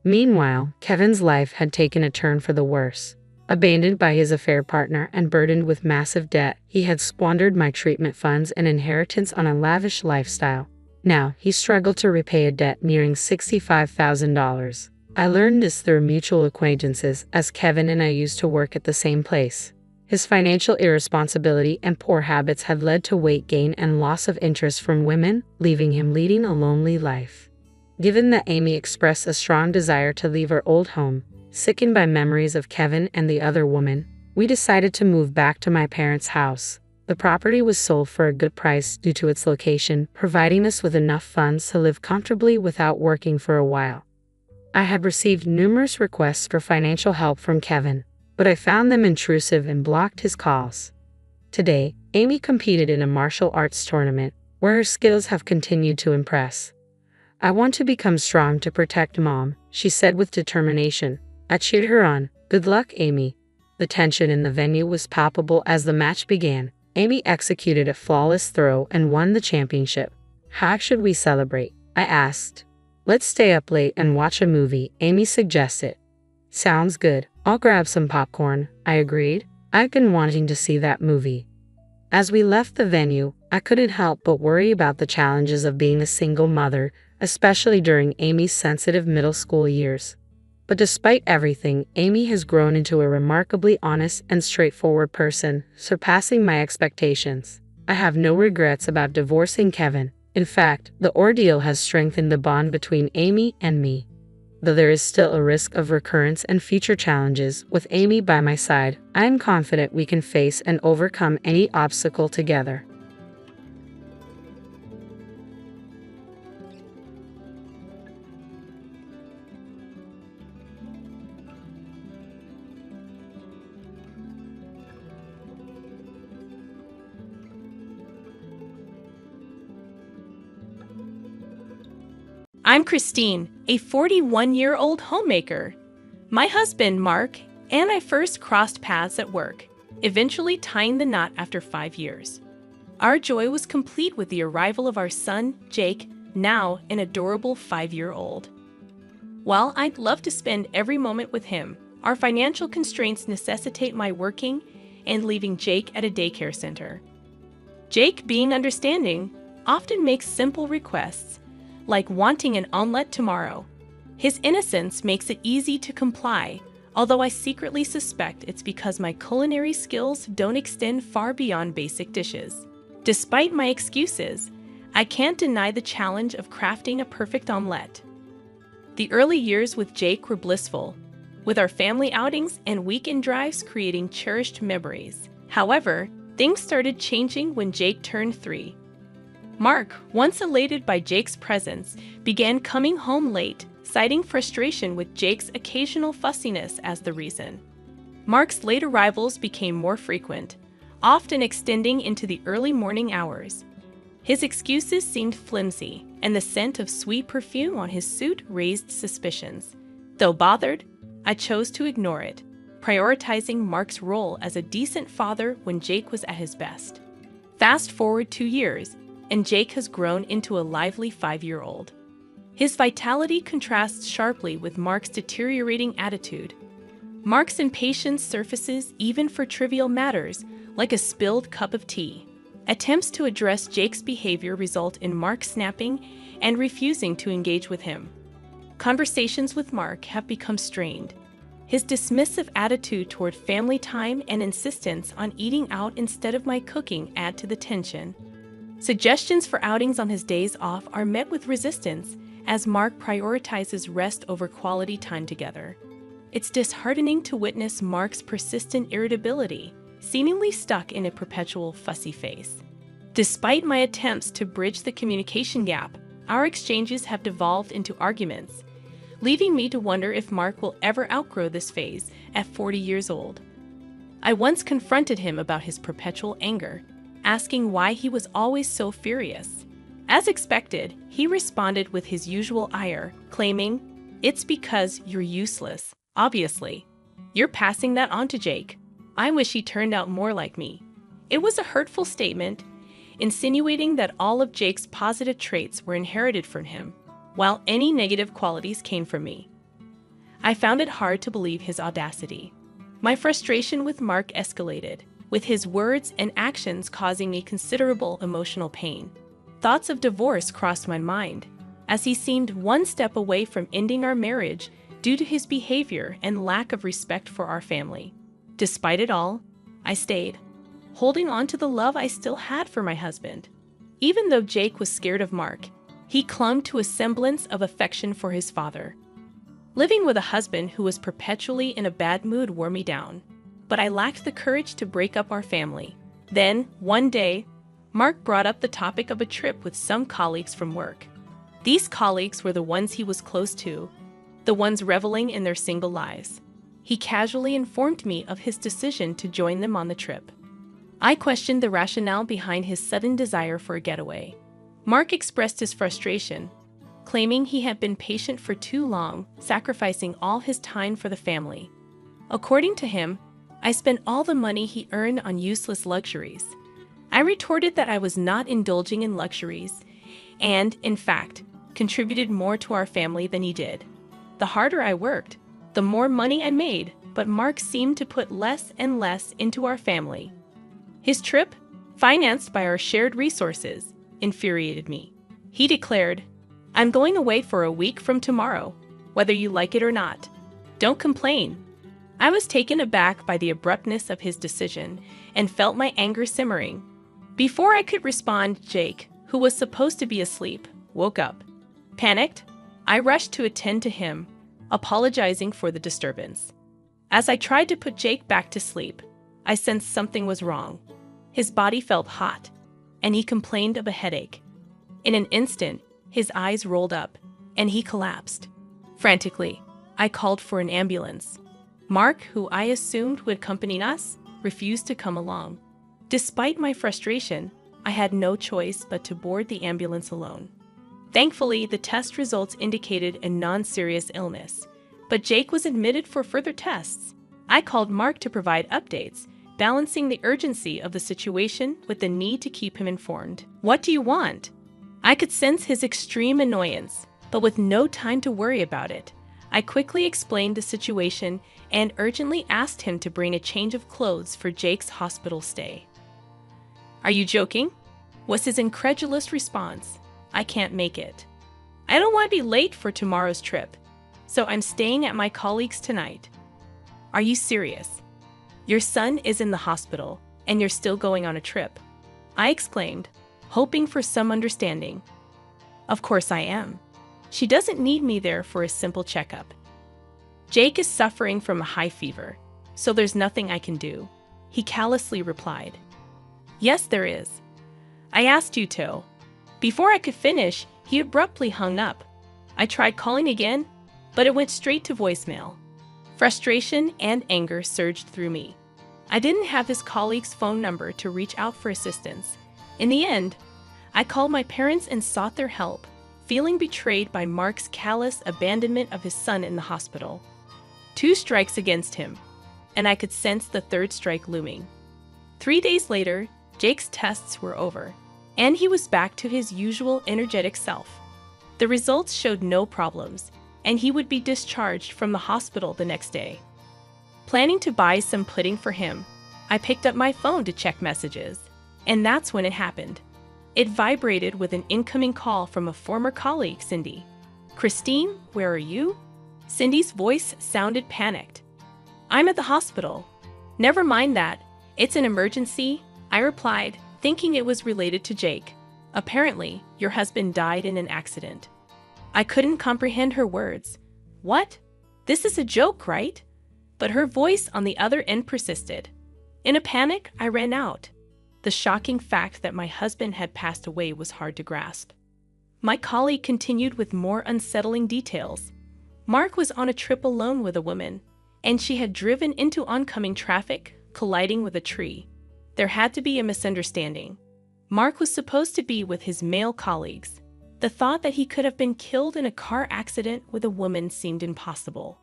[SPEAKER 2] Meanwhile, Kevin's life had taken a turn for the worse. Abandoned by his affair partner and burdened with massive debt, he had squandered my treatment funds and inheritance on a lavish lifestyle. Now, he struggled to repay a debt nearing $65,000. I learned this through mutual acquaintances, as Kevin and I used to work at the same place. His financial irresponsibility and poor habits had led to weight gain and loss of interest from women, leaving him leading a lonely life. Given that Amy expressed a strong desire to leave her old home, sickened by memories of Kevin and the other woman, we decided to move back to my parents' house. The property was sold for a good price due to its location, providing us with enough funds to live comfortably without working for a while. I had received numerous requests for financial help from Kevin, but I found them intrusive and blocked his calls. Today, Amy competed in a martial arts tournament, where her skills have continued to impress. I want to become strong to protect Mom, she said with determination. I cheered her on. Good luck, Amy. The tension in the venue was palpable as the match began. Amy executed a flawless throw and won the championship. How should we celebrate? I asked. Let's stay up late and watch a movie, Amy suggested. Sounds good. I'll grab some popcorn, I agreed. I've been wanting to see that movie. As we left the venue, I couldn't help but worry about the challenges of being a single mother, especially during Amy's sensitive middle school years. But despite everything, Amy has grown into a remarkably honest and straightforward person, surpassing my expectations. I have no regrets about divorcing Kevin. In fact, the ordeal has strengthened the bond between Amy and me. Though there is still a risk of recurrence and future challenges, with Amy by my side, I am confident we can face and overcome any obstacle together.
[SPEAKER 3] I'm Christine, a 41-year-old homemaker. My husband, Mark, and I first crossed paths at work, eventually tying the knot after 5 years. Our joy was complete with the arrival of our son, Jake, now an adorable 5-year-old. While I'd love to spend every moment with him, our financial constraints necessitate my working and leaving Jake at a daycare center. Jake, being understanding, often makes simple requests, like wanting an omelette tomorrow. His innocence makes it easy to comply, although I secretly suspect it's because my culinary skills don't extend far beyond basic dishes. Despite my excuses, I can't deny the challenge of crafting a perfect omelette. The early years with Jake were blissful, with our family outings and weekend drives creating cherished memories. However, things started changing when Jake turned 3. Mark, once elated by Jake's presence, began coming home late, citing frustration with Jake's occasional fussiness as the reason. Mark's late arrivals became more frequent, often extending into the early morning hours. His excuses seemed flimsy, and the scent of sweet perfume on his suit raised suspicions. Though bothered, I chose to ignore it, prioritizing Mark's role as a decent father when Jake was at his best. Fast forward 2 years, and Jake has grown into a lively 5-year-old. His vitality contrasts sharply with Mark's deteriorating attitude. Mark's impatience surfaces even for trivial matters, like a spilled cup of tea. Attempts to address Jake's behavior result in Mark snapping and refusing to engage with him. Conversations with Mark have become strained. His dismissive attitude toward family time and insistence on eating out instead of my cooking add to the tension. Suggestions for outings on his days off are met with resistance as Mark prioritizes rest over quality time together. It's disheartening to witness Mark's persistent irritability, seemingly stuck in a perpetual fussy face. Despite my attempts to bridge the communication gap, our exchanges have devolved into arguments, leaving me to wonder if Mark will ever outgrow this phase at 40 years old. I once confronted him about his perpetual anger, asking why he was always so furious. As expected, he responded with his usual ire, claiming, "It's because you're useless, obviously. You're passing that on to Jake. I wish he turned out more like me." It was a hurtful statement, insinuating that all of Jake's positive traits were inherited from him, while any negative qualities came from me. I found it hard to believe his audacity. My frustration with Mark escalated, with his words and actions causing me considerable emotional pain. Thoughts of divorce crossed my mind, as he seemed one step away from ending our marriage due to his behavior and lack of respect for our family. Despite it all, I stayed, holding on to the love I still had for my husband. Even though Jake was scared of Mark, he clung to a semblance of affection for his father. Living with a husband who was perpetually in a bad mood wore me down, but I lacked the courage to break up our family. Then, one day, Mark brought up the topic of a trip with some colleagues from work. These colleagues were the ones he was close to, the ones reveling in their single lives. He casually informed me of his decision to join them on the trip. I questioned the rationale behind his sudden desire for a getaway. Mark expressed his frustration, claiming he had been patient for too long, sacrificing all his time for the family. According to him, I spent all the money he earned on useless luxuries. I retorted that I was not indulging in luxuries and, in fact, contributed more to our family than he did. The harder I worked, the more money I made, but Mark seemed to put less and less into our family. His trip, financed by our shared resources, infuriated me. He declared, "I'm going away for a week from tomorrow, whether you like it or not. Don't complain." I was taken aback by the abruptness of his decision and felt my anger simmering. Before I could respond, Jake, who was supposed to be asleep, woke up. Panicked, I rushed to attend to him, apologizing for the disturbance. As I tried to put Jake back to sleep, I sensed something was wrong. His body felt hot, and he complained of a headache. In an instant, his eyes rolled up, and he collapsed. Frantically, I called for an ambulance. Mark, who I assumed would accompany us, refused to come along. Despite my frustration, I had no choice but to board the ambulance alone. Thankfully, the test results indicated a non-serious illness, but Jake was admitted for further tests. I called Mark to provide updates, balancing the urgency of the situation with the need to keep him informed. "What do you want?" I could sense his extreme annoyance, but with no time to worry about it, I quickly explained the situation and urgently asked him to bring a change of clothes for Jake's hospital stay. "Are you joking?" was his incredulous response. "I can't make it. I don't want to be late for tomorrow's trip, so I'm staying at my colleague's tonight." "Are you serious? Your son is in the hospital, and you're still going on a trip," I exclaimed, hoping for some understanding. "Of course I am. She doesn't need me there for a simple checkup. Jake is suffering from a high fever, so there's nothing I can do," he callously replied. "Yes, there is. I asked you to." Before I could finish, he abruptly hung up. I tried calling again, but it went straight to voicemail. Frustration and anger surged through me. I didn't have his colleague's phone number to reach out for assistance. In the end, I called my parents and sought their help, feeling betrayed by Mark's callous abandonment of his son in the hospital. 2 strikes against him, and I could sense the 3rd strike looming. 3 days later, Jake's tests were over, and he was back to his usual energetic self. The results showed no problems, and he would be discharged from the hospital the next day. Planning to buy some pudding for him, I picked up my phone to check messages. And that's when it happened. It vibrated with an incoming call from a former colleague, Cindy. "Christine, where are you?" Cindy's voice sounded panicked. "I'm at the hospital." "Never mind that. It's an emergency," I replied, thinking it was related to Jake. "Apparently, your husband died in an accident." I couldn't comprehend her words. "What? This is a joke, right?" But her voice on the other end persisted. In a panic, I ran out. The shocking fact that my husband had passed away was hard to grasp. My colleague continued with more unsettling details. Mark was on a trip alone with a woman, and she had driven into oncoming traffic, colliding with a tree. There had to be a misunderstanding. Mark was supposed to be with his male colleagues. The thought that he could have been killed in a car accident with a woman seemed impossible.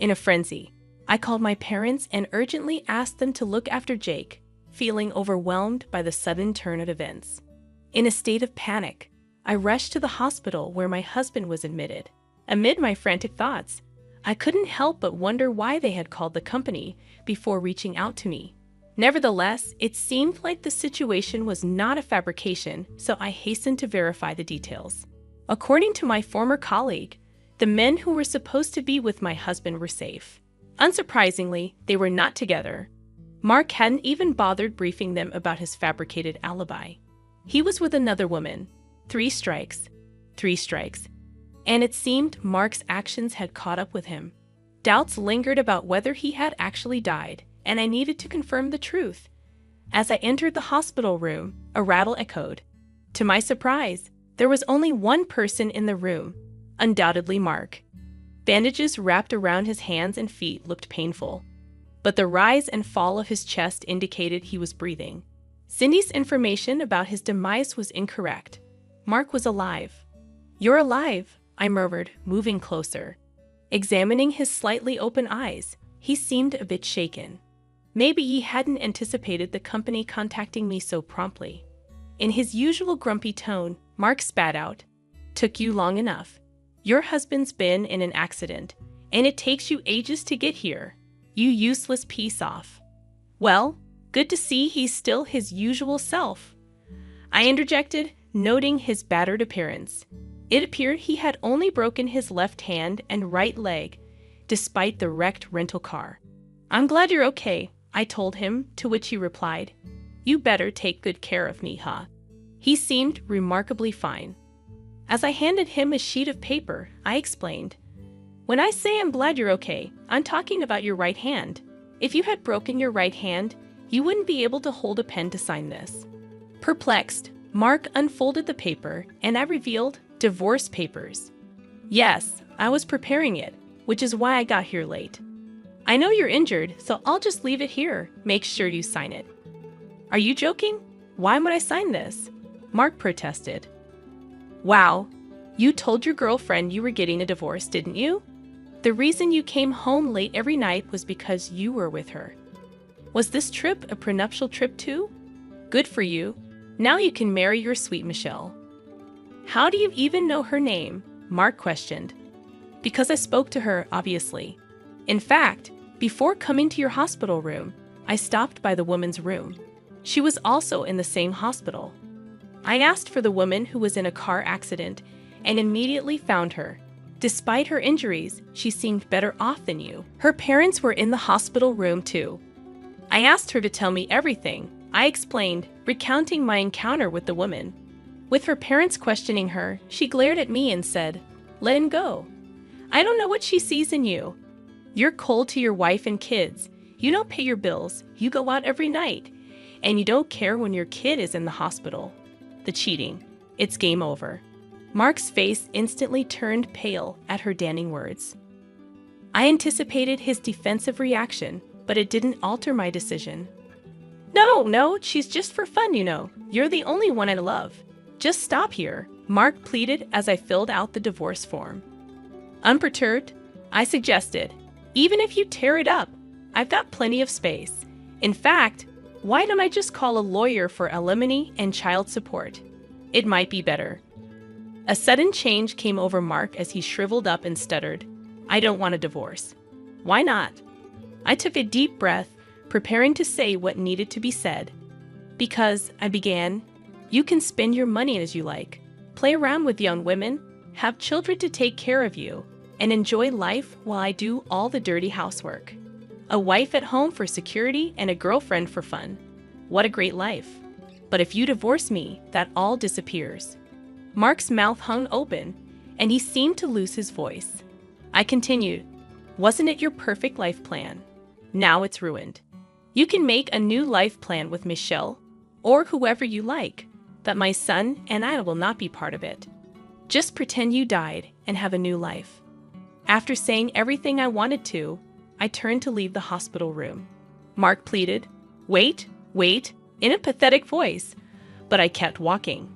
[SPEAKER 3] In a frenzy, I called my parents and urgently asked them to look after Jake, feeling overwhelmed by the sudden turn of events. In a state of panic, I rushed to the hospital where my husband was admitted. Amid my frantic thoughts, I couldn't help but wonder why they had called the company before reaching out to me. Nevertheless, it seemed like the situation was not a fabrication, so I hastened to verify the details. According to my former colleague, the men who were supposed to be with my husband were safe. Unsurprisingly, they were not together. Mark hadn't even bothered briefing them about his fabricated alibi. He was with another woman. 3 strikes. And it seemed Mark's actions had caught up with him. Doubts lingered about whether he had actually died, and I needed to confirm the truth. As I entered the hospital room, a rattle echoed. To my surprise, there was only one person in the room, undoubtedly Mark. Bandages wrapped around his hands and feet looked painful, but the rise and fall of his chest indicated he was breathing. Cindy's information about his demise was incorrect. Mark was alive. "You're alive," I murmured, moving closer. Examining his slightly open eyes, he seemed a bit shaken. Maybe he hadn't anticipated the company contacting me so promptly. In his usual grumpy tone, Mark spat out, "Took you long enough. Your husband's been in an accident, and it takes you ages to get here. You useless piece off." "Well, good to see he's still his usual self," I interjected, noting his battered appearance. It appeared he had only broken his left hand and right leg, despite the wrecked rental car. "I'm glad you're okay," I told him, to which he replied, "You better take good care of me, huh?" He seemed remarkably fine. As I handed him a sheet of paper, I explained, "When I say I'm glad you're okay, I'm talking about your right hand. If you had broken your right hand, you wouldn't be able to hold a pen to sign this." Perplexed, Mark unfolded the paper, and I revealed divorce papers. "Yes, I was preparing it, which is why I got here late. I know you're injured, so I'll just leave it here. Make sure you sign it." "Are you joking? Why would I sign this?" Mark protested. "Wow, you told your girlfriend you were getting a divorce, didn't you? The reason you came home late every night was because you were with her. Was this trip a prenuptial trip too? Good for you. Now you can marry your sweet Michelle." "How do you even know her name?" Mark questioned. "Because I spoke to her, obviously. In fact, before coming to your hospital room, I stopped by the woman's room. She was also in the same hospital. I asked for the woman who was in a car accident and immediately found her. Despite her injuries, she seemed better off than you. Her parents were in the hospital room too. I asked her to tell me everything," I explained, recounting my encounter with the woman. With her parents questioning her, she glared at me and said, "Let him go. I don't know what she sees in you. You're cold to your wife and kids. You don't pay your bills. You go out every night. And you don't care when your kid is in the hospital. The cheating. It's game over." Mark's face instantly turned pale at her damning words. I anticipated his defensive reaction, but it didn't alter my decision. No, she's just for fun, you know. You're the only one I love. Just stop here," Mark pleaded as I filled out the divorce form. Unperturbed, I suggested, "Even if you tear it up, I've got plenty of space. In fact, why don't I just call a lawyer for alimony and child support? It might be better." A sudden change came over Mark as he shriveled up and stuttered, "I don't want a divorce." "Why not?" I took a deep breath, preparing to say what needed to be said. Because, I began, you can spend your money as you like, play around with young women, have children to take care of you, and enjoy life while I do all the dirty housework. A wife at home for security and a girlfriend for fun. What a great life. But if you divorce me, that all disappears. Mark's mouth hung open, and he seemed to lose his voice. I continued, wasn't it your perfect life plan? Now it's ruined. You can make a new life plan with Michelle, or whoever you like, but my son and I will not be part of it. Just pretend you died and have a new life. After saying everything I wanted to, I turned to leave the hospital room. Mark pleaded, wait, in a pathetic voice, but I kept walking.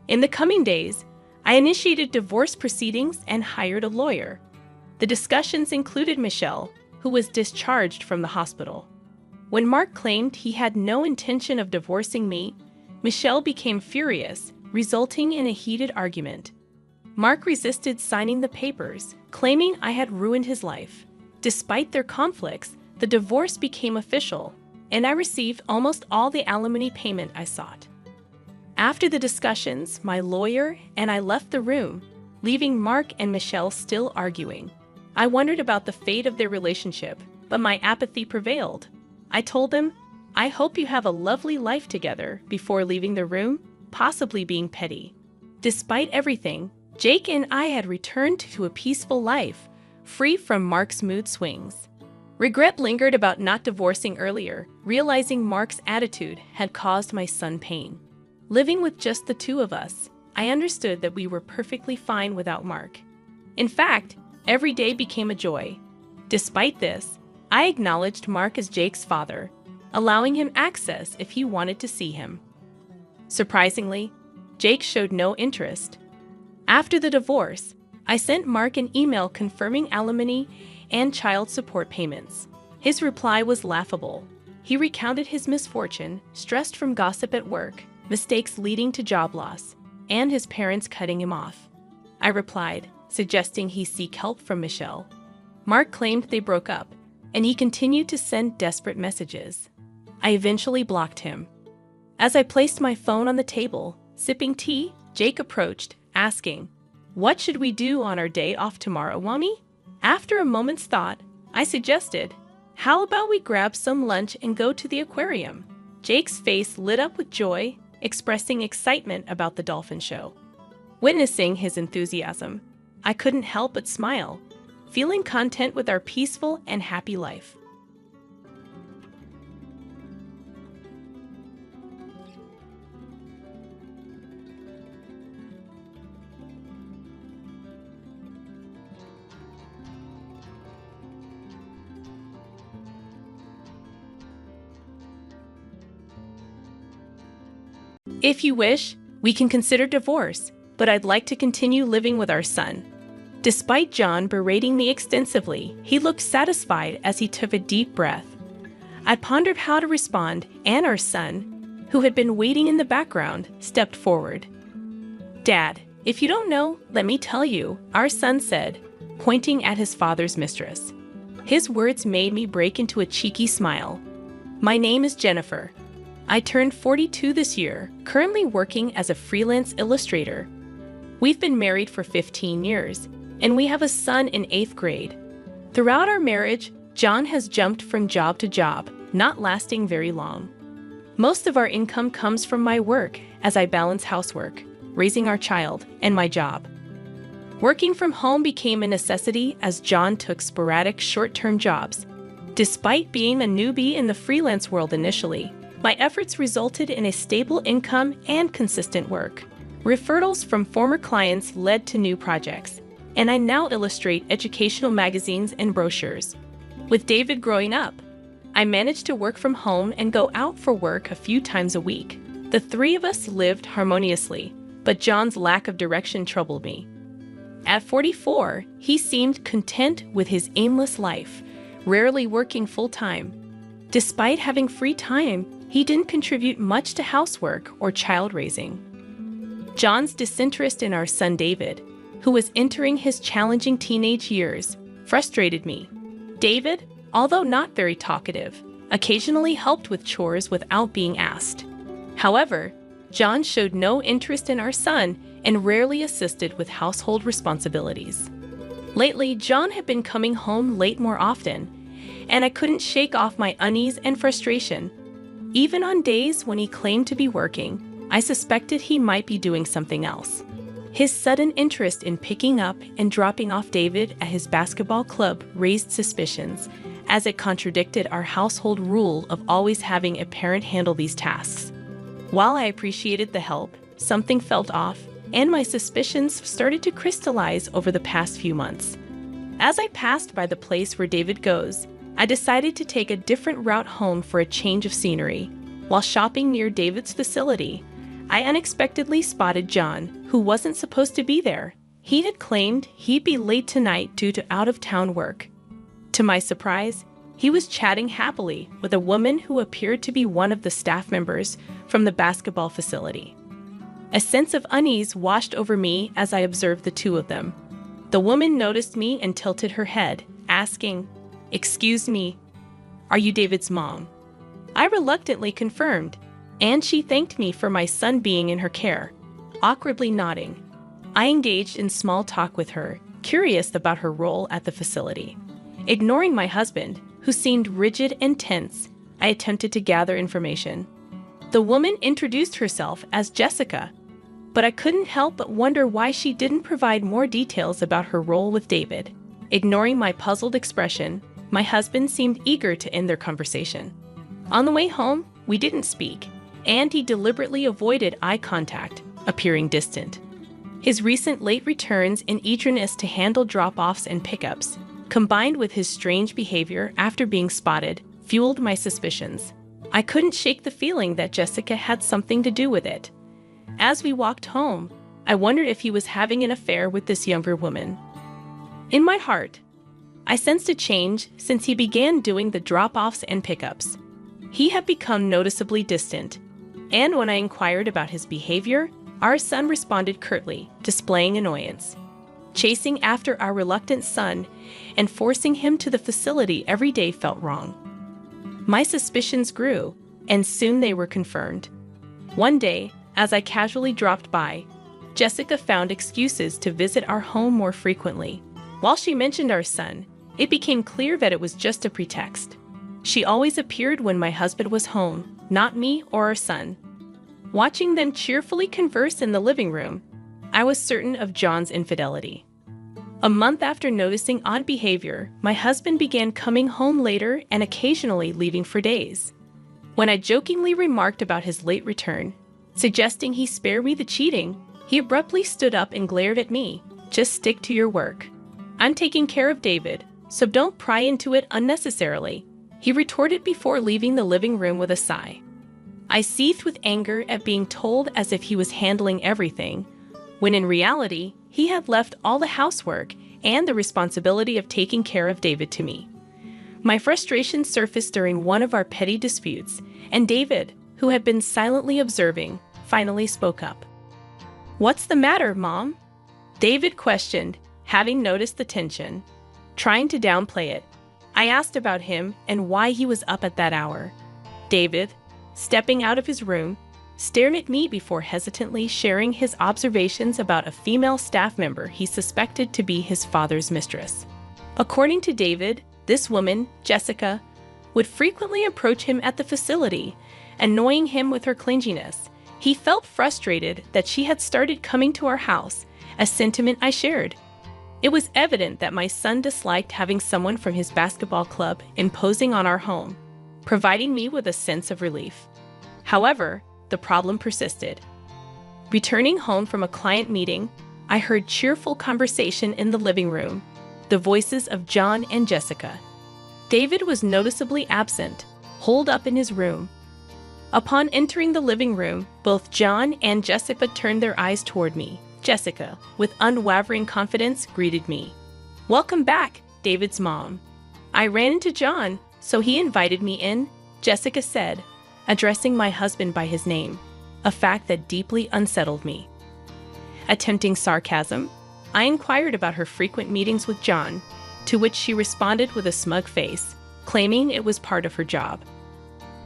[SPEAKER 3] In the coming days, I initiated divorce proceedings and hired a lawyer. The discussions included Michelle, who was discharged from the hospital. When Mark claimed he had no intention of divorcing me, Michelle became furious, resulting in a heated argument. Mark resisted signing the papers, claiming I had ruined his life. Despite their conflicts, the divorce became official, and I received almost all the alimony payment I sought. After the discussions, my lawyer and I left the room, leaving Mark and Michelle still arguing. I wondered about the fate of their relationship, but my apathy prevailed. I told them, I hope you have a lovely life together before leaving the room, possibly being petty. Despite everything, Jake and I had returned to a peaceful life, free from Mark's mood swings. Regret lingered about not divorcing earlier, realizing Mark's attitude had caused my son pain. Living with just the two of us, I understood that we were perfectly fine without Mark. In fact, every day became a joy. Despite this, I acknowledged Mark as Jake's father, allowing him access if he wanted to see him. Surprisingly, Jake showed no interest. After the divorce, I sent Mark an email confirming alimony and child support payments. His reply was laughable. He recounted his misfortune, stressed from gossip at work, mistakes leading to job loss, and his parents cutting him off. I replied, suggesting he seek help from Michelle. Mark claimed they broke up, and he continued to send desperate messages. I eventually blocked him. As I placed my phone on the table, sipping tea, Jake approached, asking, "What should we do on our day off tomorrow, Mommy?" After a moment's thought, I suggested, "How about we grab some lunch and go to the aquarium?" Jake's face lit up with joy, expressing excitement about the dolphin show. Witnessing his enthusiasm, I couldn't help but smile, feeling content with our peaceful and happy life. If you wish, we can consider divorce, but I'd like to continue living with our son. Despite John berating me extensively, he looked satisfied as he took a deep breath. I pondered how to respond, and our son, who had been waiting in the background, stepped forward. "Dad, if you don't know, let me tell you," our son said, pointing at his father's mistress. His words made me break into a cheeky smile. "My name is Jennifer. I turned 42 this year, currently working as a freelance illustrator. We've been married for 15 years, and we have a son in 8th grade. Throughout our marriage, John has jumped from job to job, not lasting very long. Most of our income comes from my work as I balance housework, raising our child, and my job. Working from home became a necessity as John took sporadic short-term jobs. Despite being a newbie in the freelance world initially, my efforts resulted in a stable income and consistent work. Referrals from former clients led to new projects, and I now illustrate educational magazines and brochures. With David growing up, I managed to work from home and go out for work a few times a week. The three of us lived harmoniously, but John's lack of direction troubled me. At 44, he seemed content with his aimless life, rarely working full-time. Despite having free time, he didn't contribute much to housework or child raising. John's disinterest in our son David, who was entering his challenging teenage years, frustrated me. David, although not very talkative, occasionally helped with chores without being asked. However, John showed no interest in our son and rarely assisted with household responsibilities. Lately, John had been coming home late more often, and I couldn't shake off my unease and frustration. Even on days when he claimed to be working, I suspected he might be doing something else. His sudden interest in picking up and dropping off David at his basketball club raised suspicions, as it contradicted our household rule of always having a parent handle these tasks. While I appreciated the help, something felt off, and my suspicions started to crystallize over the past few months. As I passed by the place where David goes, I decided to take a different route home for a change of scenery. While shopping near David's facility, I unexpectedly spotted John, who wasn't supposed to be there. He had claimed he'd be late tonight due to out-of-town work. To my surprise, he was chatting happily with a woman who appeared to be one of the staff members from the basketball facility. A sense of unease washed over me as I observed the two of them. The woman noticed me and tilted her head, asking, "Excuse me, are you David's mom?" I reluctantly confirmed, and she thanked me for my son being in her care. Awkwardly nodding, I engaged in small talk with her, curious about her role at the facility. Ignoring my husband, who seemed rigid and tense, I attempted to gather information. The woman introduced herself as Jessica, but I couldn't help but wonder why she didn't provide more details about her role with David. Ignoring my puzzled expression, my husband seemed eager to end their conversation. On the way home, we didn't speak, and he deliberately avoided eye contact, appearing distant. His recent late returns and eagerness to handle drop-offs and pickups, combined with his strange behavior after being spotted, fueled my suspicions. I couldn't shake the feeling that Jessica had something to do with it. As we walked home, I wondered if he was having an affair with this younger woman. In my heart, I sensed a change since he began doing the drop-offs and pickups. He had become noticeably distant, and when I inquired about his behavior, our son responded curtly, displaying annoyance. Chasing after our reluctant son and forcing him to the facility every day felt wrong. My suspicions grew, and soon they were confirmed. One day, as I casually dropped by, Jessica found excuses to visit our home more frequently. While she mentioned our son, it became clear that it was just a pretext. She always appeared when my husband was home, not me or our son. Watching them cheerfully converse in the living room, I was certain of John's infidelity. A month after noticing odd behavior, my husband began coming home later and occasionally leaving for days. When I jokingly remarked about his late return, suggesting he spare me the cheating, he abruptly stood up and glared at me. "Just stick to your work. I'm taking care of David, so don't pry into it unnecessarily," he retorted before leaving the living room with a sigh. I seethed with anger at being told as if he was handling everything, when in reality, he had left all the housework and the responsibility of taking care of David to me. My frustration surfaced during one of our petty disputes, and David, who had been silently observing, finally spoke up. "What's the matter, Mom?" David questioned, having noticed the tension. Trying to downplay it, I asked about him and why he was up at that hour. David, stepping out of his room, stared at me before hesitantly sharing his observations about a female staff member he suspected to be his father's mistress. According to David, this woman, Jessica, would frequently approach him at the facility, annoying him with her clinginess. He felt frustrated that she had started coming to our house, a sentiment I shared. It was evident that my son disliked having someone from his basketball club imposing on our home, providing me with a sense of relief. However, the problem persisted. Returning home from a client meeting, I heard cheerful conversation in the living room, the voices of John and Jessica. David was noticeably absent, holed up in his room. Upon entering the living room, both John and Jessica turned their eyes toward me. Jessica, with unwavering confidence, greeted me. "Welcome back, David's mom." I ran into John, so he invited me in, Jessica said, addressing my husband by his name, a fact that deeply unsettled me. Attempting sarcasm, I inquired about her frequent meetings with John, to which she responded with a smug face, claiming it was part of her job.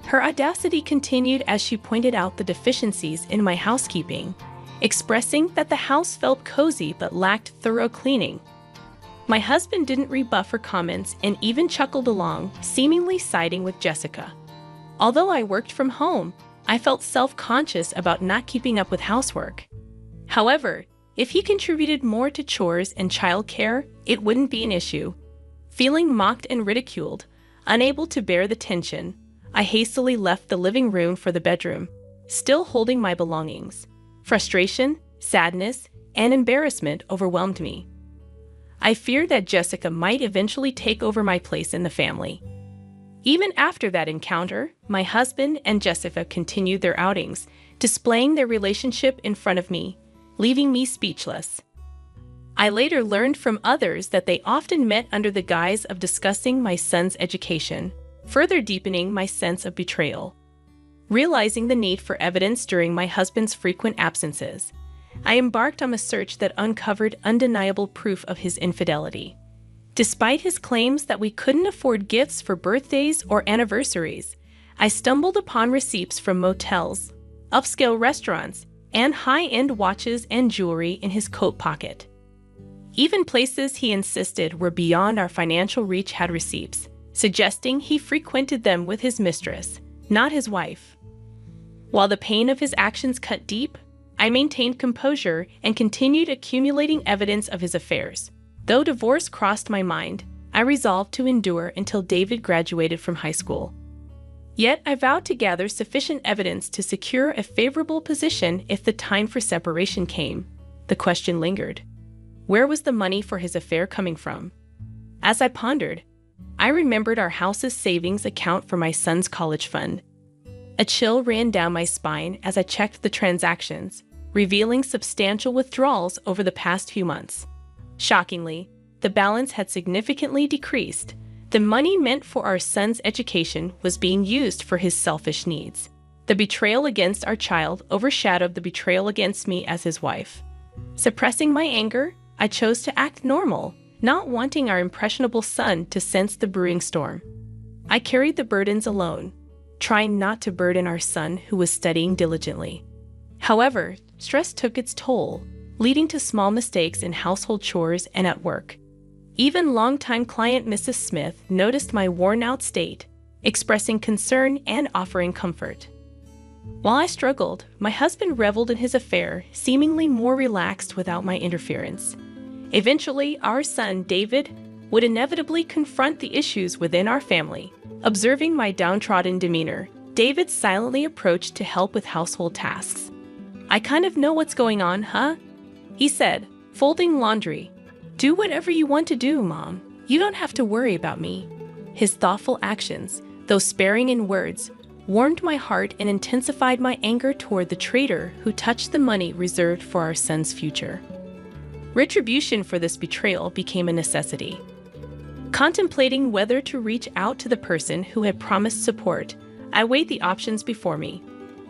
[SPEAKER 3] Her audacity continued as she pointed out the deficiencies in my housekeeping, expressing that the house felt cozy but lacked thorough cleaning. My husband didn't rebuff her comments and even chuckled along, seemingly siding with Jessica. Although I worked from home, I felt self-conscious about not keeping up with housework. However, if he contributed more to chores and childcare, it wouldn't be an issue. Feeling mocked and ridiculed, unable to bear the tension, I hastily left the living room for the bedroom, still holding my belongings. Frustration, sadness, and embarrassment overwhelmed me. I feared that Jessica might eventually take over my place in the family. Even after that encounter, my husband and Jessica continued their outings, displaying their relationship in front of me, leaving me speechless. I later learned from others that they often met under the guise of discussing my son's education, further deepening my sense of betrayal. Realizing the need for evidence during my husband's frequent absences, I embarked on a search that uncovered undeniable proof of his infidelity. Despite his claims that we couldn't afford gifts for birthdays or anniversaries, I stumbled upon receipts from motels, upscale restaurants, and high-end watches and jewelry in his coat pocket. Even places he insisted were beyond our financial reach had receipts, suggesting he frequented them with his mistress, not his wife. While the pain of his actions cut deep, I maintained composure and continued accumulating evidence of his affairs. Though divorce crossed my mind, I resolved to endure until David graduated from high school. Yet I vowed to gather sufficient evidence to secure a favorable position if the time for separation came. The question lingered. Where was the money for his affair coming from? As I pondered, I remembered our house's savings account for my son's college fund. A chill ran down my spine as I checked the transactions, revealing substantial withdrawals over the past few months. Shockingly, the balance had significantly decreased. The money meant for our son's education was being used for his selfish needs. The betrayal against our child overshadowed the betrayal against me as his wife. Suppressing my anger, I chose to act normal, not wanting our impressionable son to sense the brewing storm. I carried the burdens alone, trying not to burden our son who was studying diligently. However, stress took its toll, leading to small mistakes in household chores and at work. Even longtime client Mrs. Smith noticed my worn-out state, expressing concern and offering comfort. While I struggled, my husband reveled in his affair, seemingly more relaxed without my interference. Eventually, our son, David, would inevitably confront the issues within our family. Observing my downtrodden demeanor, David silently approached to help with household tasks. "I kind of know what's going on, huh?" he said, folding laundry. "Do whatever you want to do, Mom. You don't have to worry about me." His thoughtful actions, though sparing in words, warmed my heart and intensified my anger toward the traitor who touched the money reserved for our son's future. Retribution for this betrayal became a necessity. Contemplating whether to reach out to the person who had promised support, I weighed the options before me.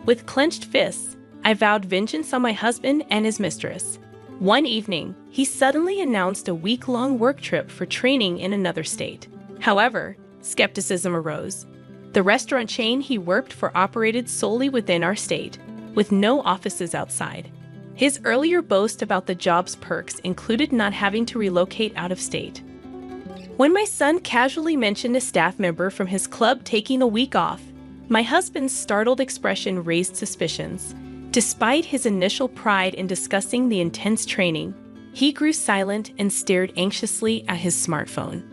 [SPEAKER 3] With clenched fists, I vowed vengeance on my husband and his mistress. One evening, he suddenly announced a week-long work trip for training in another state. However, skepticism arose. The restaurant chain he worked for operated solely within our state, with no offices outside. His earlier boast about the job's perks included not having to relocate out of state. When my son casually mentioned a staff member from his club taking a week off, my husband's startled expression raised suspicions. Despite his initial pride in discussing the intense training, he grew silent and stared anxiously at his smartphone.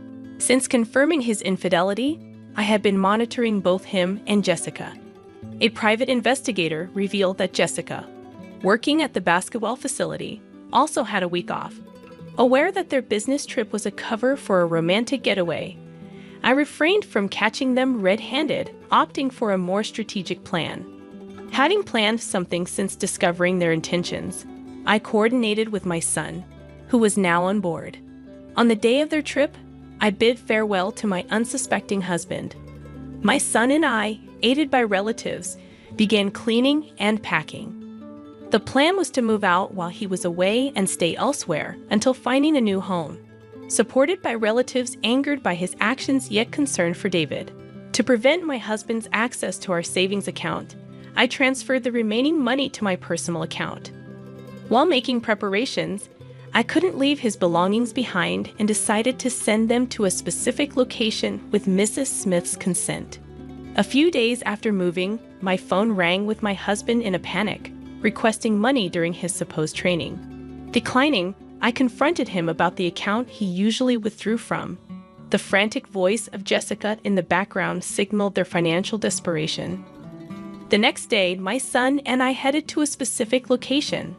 [SPEAKER 3] Since confirming his infidelity, I had been monitoring both him and Jessica. A private investigator revealed that Jessica, working at the basketball facility, also had a week off. Aware that their business trip was a cover for a romantic getaway, I refrained from catching them red-handed, opting for a more strategic plan. Having planned something since discovering their intentions, I coordinated with my son, who was now on board. On the day of their trip, I bid farewell to my unsuspecting husband. My son and I, aided by relatives, began cleaning and packing. The plan was to move out while he was away and stay elsewhere until finding a new home. supported by relatives angered by his actions yet concerned for David. To prevent my husband's access to our savings account, I transferred the remaining money to my personal account. While making preparations, I couldn't leave his belongings behind and decided to send them to a specific location with Mrs. Smith's consent. A few days after moving, my phone rang with my husband in a panic, requesting money during his supposed training. Declining, I confronted him about the account he usually withdrew from. The frantic voice of Jessica in the background signaled their financial desperation. The next day, my son and I headed to a specific location,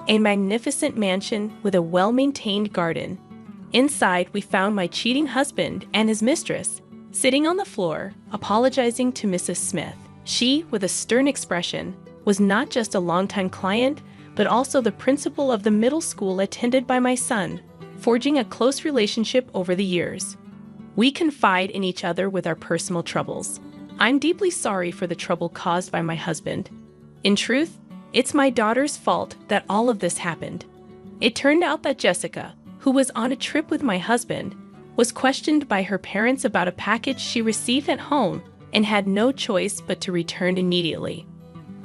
[SPEAKER 3] a magnificent mansion with a well-maintained garden. Inside, we found my cheating husband and his mistress, sitting on the floor, apologizing to Mrs. Smith. She, with a stern expression, was not just a longtime client, but also the principal of the middle school attended by my son, forging a close relationship over the years. We confide in each other with our personal troubles. I'm deeply sorry for the trouble caused by my husband. In truth, it's my daughter's fault that all of this happened. It turned out that Jessica, who was on a trip with my husband, was questioned by her parents about a package she received at home and had no choice but to return immediately.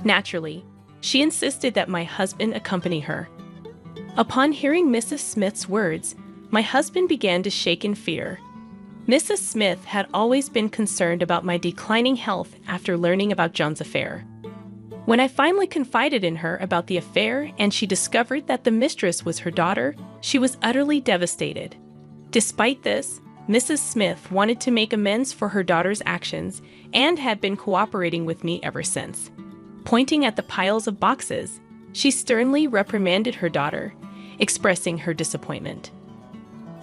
[SPEAKER 3] Naturally, she insisted that my husband accompany her. Upon hearing Mrs. Smith's words, my husband began to shake in fear. Mrs. Smith had always been concerned about my declining health after learning about John's affair. When I finally confided in her about the affair and she discovered that the mistress was her daughter, she was utterly devastated. Despite this, Mrs. Smith wanted to make amends for her daughter's actions and had been cooperating with me ever since. Pointing at the piles of boxes, she sternly reprimanded her daughter, expressing her disappointment.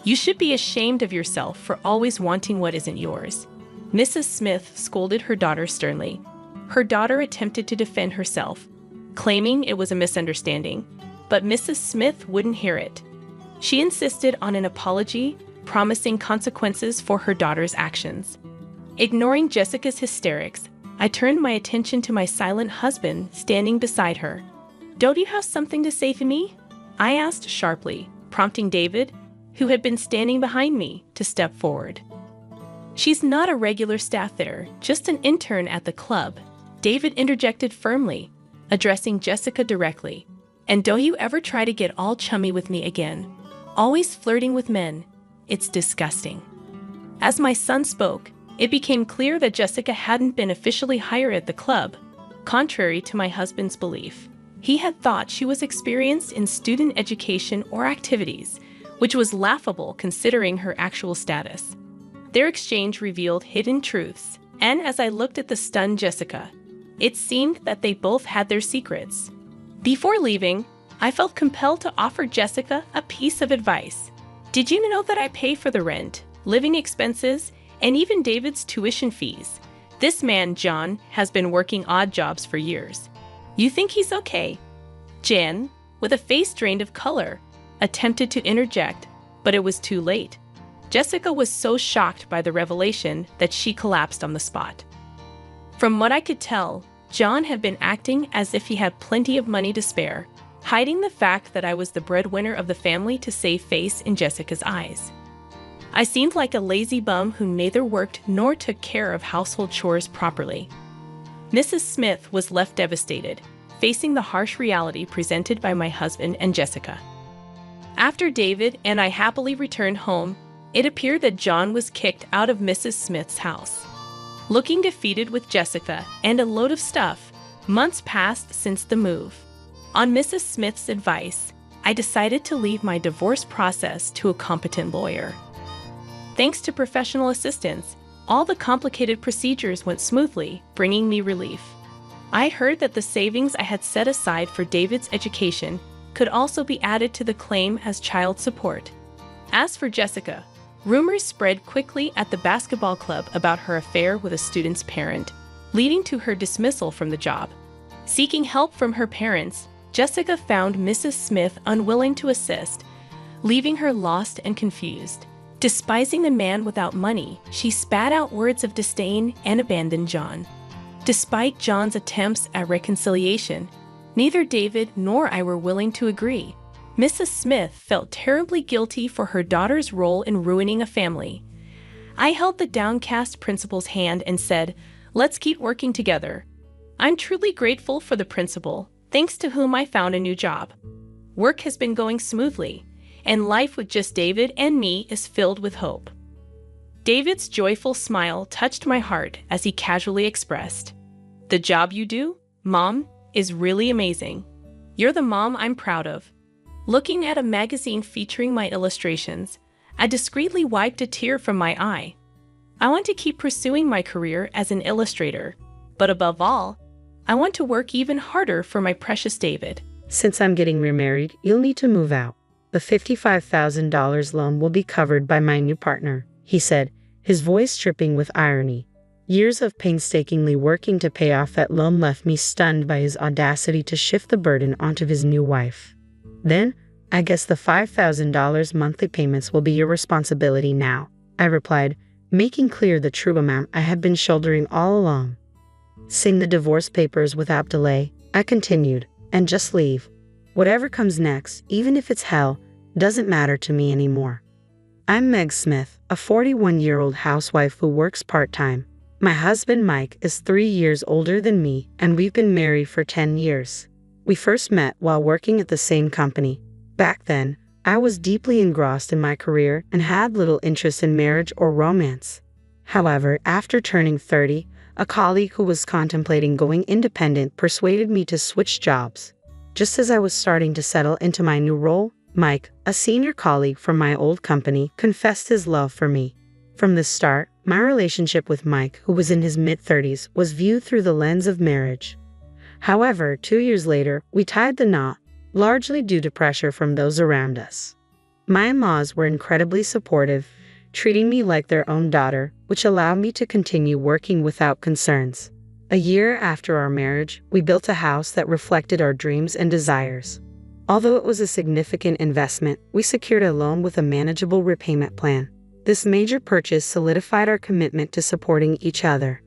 [SPEAKER 3] "You should be ashamed of yourself for always wanting what isn't yours," Mrs. Smith scolded her daughter sternly. Her daughter attempted to defend herself, claiming it was a misunderstanding, but Mrs. Smith wouldn't hear it. She insisted on an apology, promising consequences for her daughter's actions. Ignoring Jessica's hysterics, I turned my attention to my silent husband standing beside her. "Don't you have something to say to me?" I asked sharply, prompting David, who had been standing behind me, to step forward. "She's not a regular staff there, just an intern at the club," David interjected firmly, addressing Jessica directly. "And don't you ever try to get all chummy with me again. Always flirting with men. It's disgusting." As my son spoke, it became clear that Jessica hadn't been officially hired at the club, contrary to my husband's belief. He had thought she was experienced in student education or activities, which was laughable considering her actual status. Their exchange revealed hidden truths, and as I looked at the stunned Jessica, it seemed that they both had their secrets. Before leaving, I felt compelled to offer Jessica a piece of advice. "Did you know that I pay for the rent, living expenses, and even David's tuition fees? This man, John, has been working odd jobs for years. You think he's okay?" Jen, with a face drained of color, attempted to interject, but it was too late. Jessica was so shocked by the revelation that she collapsed on the spot. From what I could tell, John had been acting as if he had plenty of money to spare, hiding the fact that I was the breadwinner of the family to save face in Jessica's eyes. I seemed like a lazy bum who neither worked nor took care of household chores properly. Mrs. Smith was left devastated, facing the harsh reality presented by my husband and Jessica. After David and I happily returned home, it appeared that John was kicked out of Mrs. Smith's house. Looking defeated with Jessica and a load of stuff, months passed since the move. On Mrs. Smith's advice, I decided to leave my divorce process to a competent lawyer. Thanks to professional assistance, all the complicated procedures went smoothly, bringing me relief. I heard that the savings I had set aside for David's education could also be added to the claim as child support. As for Jessica, rumors spread quickly at the basketball club about her affair with a student's parent, leading to her dismissal from the job. Seeking help from her parents, Jessica found Mrs. Smith unwilling to assist, leaving her lost and confused. Despising the man without money, she spat out words of disdain and abandoned John. Despite John's attempts at reconciliation, neither David nor I were willing to agree. Mrs. Smith felt terribly guilty for her daughter's role in ruining a family. I held the downcast principal's hand and said, "Let's keep working together." I'm truly grateful for the principal, thanks to whom I found a new job. Work has been going smoothly, and life with just David and me is filled with hope. David's joyful smile touched my heart as he casually expressed, "The job you do, Mom, is really amazing. You're the mom I'm proud of." Looking at a magazine featuring my illustrations, I discreetly wiped a tear from my eye. I want to keep pursuing my career as an illustrator, but above all, I want to work even harder for my precious David.
[SPEAKER 2] Since I'm getting remarried, you'll need to move out. The $55,000 loan will be covered by my new partner, he said, his voice dripping with irony. Years of painstakingly working to pay off that loan left me stunned by his audacity to shift the burden onto his new wife. "Then, I guess the $5,000 monthly payments will be your responsibility now," I replied, making clear the true amount I had been shouldering all along. "Sign the divorce papers without delay," I continued, "and just leave. Whatever comes next, even if it's hell, doesn't matter to me anymore." I'm Meg Smith, a 41-year-old housewife who works part-time. My husband Mike is 3 years older than me, and we've been married for 10 years. We first met while working at the same company. Back then, I was deeply engrossed in my career and had little interest in marriage or romance. However, after turning 30, a colleague who was contemplating going independent persuaded me to switch jobs. Just as I was starting to settle into my new role, Mike, a senior colleague from my old company, confessed his love for me. From the start, my relationship with Mike, who was in his mid-30s, was viewed through the lens of marriage. However, 2 years later, we tied the knot, largely due to pressure from those around us. My in-laws were incredibly supportive, treating me like their own daughter, which allowed me to continue working without concerns. A year after our marriage, we built a house that reflected our dreams and desires. Although it was a significant investment, we secured a loan with a manageable repayment plan. This major purchase solidified our commitment to supporting each other.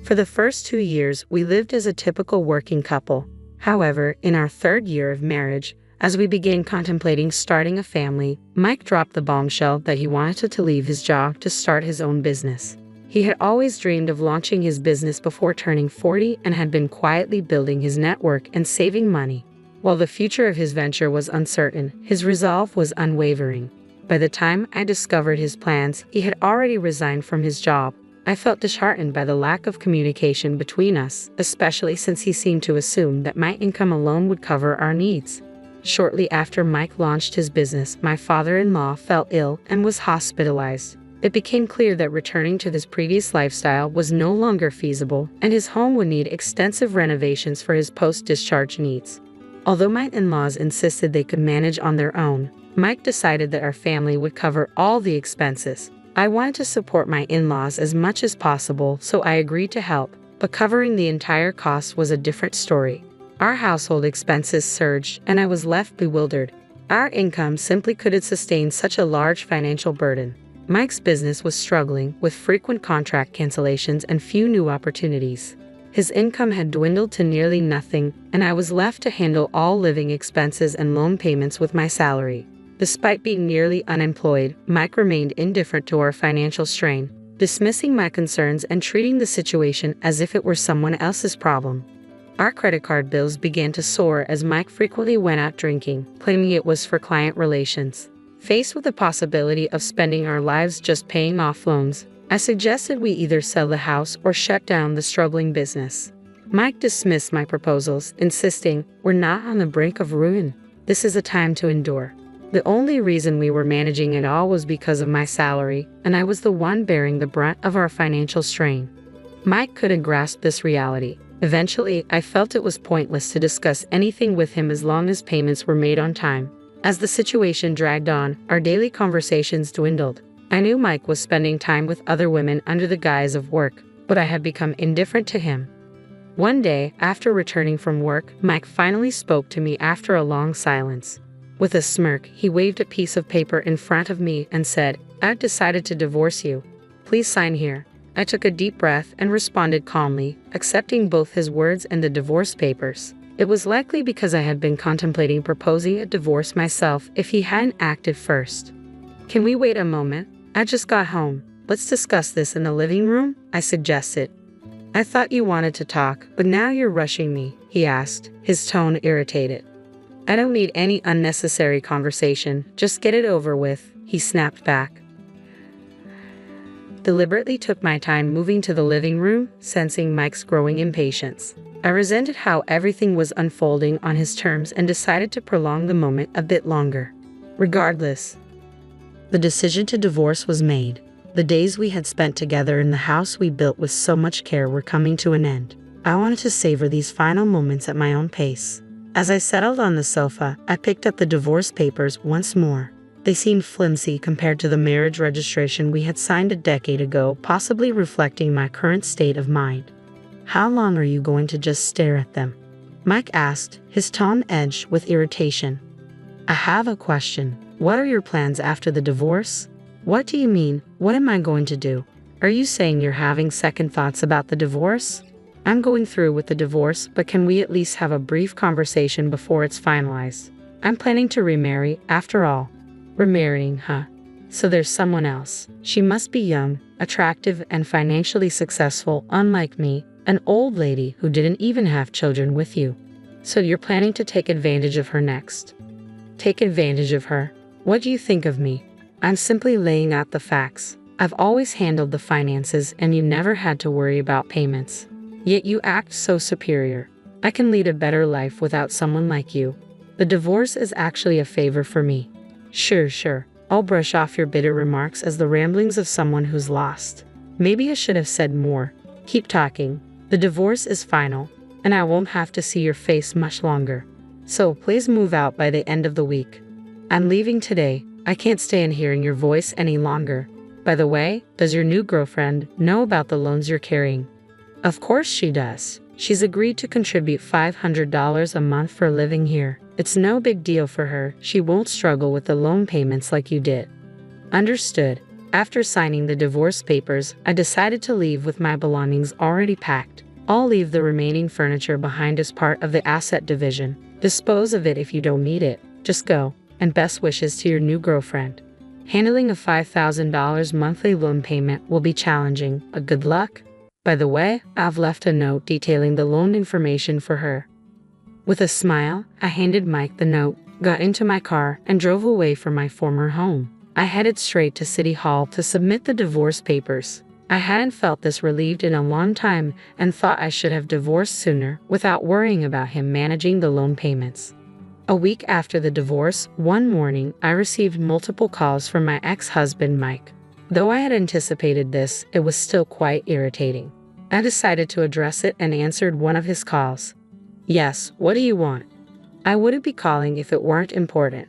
[SPEAKER 2] For the first 2 years, we lived as a typical working couple. However, in our 3rd year of marriage, as we began contemplating starting a family, Mike dropped the bombshell that he wanted to leave his job to start his own business. He had always dreamed of launching his business before turning 40 and had been quietly building his network and saving money. While the future of his venture was uncertain, his resolve was unwavering. By the time I discovered his plans, he had already resigned from his job. I felt disheartened by the lack of communication between us, especially since he seemed to assume that my income alone would cover our needs. Shortly after Mike launched his business, my father-in-law fell ill and was hospitalized. It became clear that returning to his previous lifestyle was no longer feasible, and his home would need extensive renovations for his post-discharge needs. Although my in-laws insisted they could manage on their own, Mike decided that our family would cover all the expenses. I wanted to support my in-laws as much as possible, so I agreed to help, but covering the entire cost was a different story. Our household expenses surged, and I was left bewildered. Our income simply couldn't sustain such a large financial burden. Mike's business was struggling, with frequent contract cancellations and few new opportunities. His income had dwindled to nearly nothing, and I was left to handle all living expenses and loan payments with my salary. Despite being nearly unemployed, Mike remained indifferent to our financial strain, dismissing my concerns and treating the situation as if it were someone else's problem. Our credit card bills began to soar as Mike frequently went out drinking, claiming it was for client relations. Faced with the possibility of spending our lives just paying off loans, I suggested we either sell the house or shut down the struggling business. Mike dismissed my proposals, insisting, "We're not on the brink of ruin. This is a time to endure." The only reason we were managing it all was because of my salary, and I was the one bearing the brunt of our financial strain. Mike couldn't grasp this reality. Eventually, I felt it was pointless to discuss anything with him as long as payments were made on time. As the situation dragged on, our daily conversations dwindled. I knew Mike was spending time with other women under the guise of work, but I had become indifferent to him. One day, after returning from work, Mike finally spoke to me after a long silence. With a smirk, he waved a piece of paper in front of me and said, "I've decided to divorce you. Please sign here." I took a deep breath and responded calmly, accepting both his words and the divorce papers. It was likely because I had been contemplating proposing a divorce myself if he hadn't acted first. "Can we wait a moment? I just got home. Let's discuss this in the living room," I suggested. "I thought you wanted to talk, but now you're rushing me," he asked, his tone irritated. "I don't need any unnecessary conversation. Just get it over with," he snapped back. Deliberately took my time moving to the living room, sensing Mike's growing impatience. I resented how everything was unfolding on his terms and decided to prolong the moment a bit longer. Regardless, the decision to divorce was made. The days we had spent together in the house we built with so much care were coming to an end. I wanted to savor these final moments at my own pace. As I settled on the sofa, I picked up the divorce papers once more. They seemed flimsy compared to the marriage registration we had signed a decade ago, possibly reflecting my current state of mind. "How long are you going to just stare at them?" Mike asked, his tone edged with irritation. "I have a question. What are your plans after the divorce?" "What do you mean? What am I going to do? Are you saying you're having second thoughts about the divorce?" "I'm going through with the divorce, but can we at least have a brief conversation before it's finalized? I'm planning to remarry, after all." "Remarrying, huh? So there's someone else. She must be young, attractive, and financially successful, unlike me, an old lady who didn't even have children with you. So you're planning to take advantage of her next." "Take advantage of her? What do you think of me?" "I'm simply laying out the facts. I've always handled the finances and you never had to worry about payments. Yet you act so superior. I can lead a better life without someone like you. The divorce is actually a favor for me." Sure. I'll brush off your bitter remarks as the ramblings of someone who's lost. Maybe I should have said more. "Keep talking. The divorce is final, and I won't have to see your face much longer. So please move out by the end of the week." "I'm leaving today. I can't stand hearing your voice any longer. By the way, does your new girlfriend know about the loans you're carrying?" "Of course she does. She's agreed to contribute $500 a month for living here. It's no big deal for her. She won't struggle with the loan payments like you did." "Understood." After signing the divorce papers, I decided to leave with my belongings already packed. I'll leave the remaining furniture behind as part of the asset division. Dispose of it if you don't need it. Just go. And best wishes to your new girlfriend. Handling a $5,000 monthly loan payment will be challenging, but good luck. By the way, I've left a note detailing the loan information for her. With a smile, I handed Mike the note, got into my car, and drove away from my former home. I headed straight to City Hall to submit the divorce papers. I hadn't felt this relieved in a long time and thought I should have divorced sooner without worrying about him managing the loan payments. A week after the divorce, one morning, I received multiple calls from my ex-husband, Mike. Though I had anticipated this, it was still quite irritating. I decided to address it and answered one of his calls. "Yes, what do you want?" "I wouldn't be calling if it weren't important."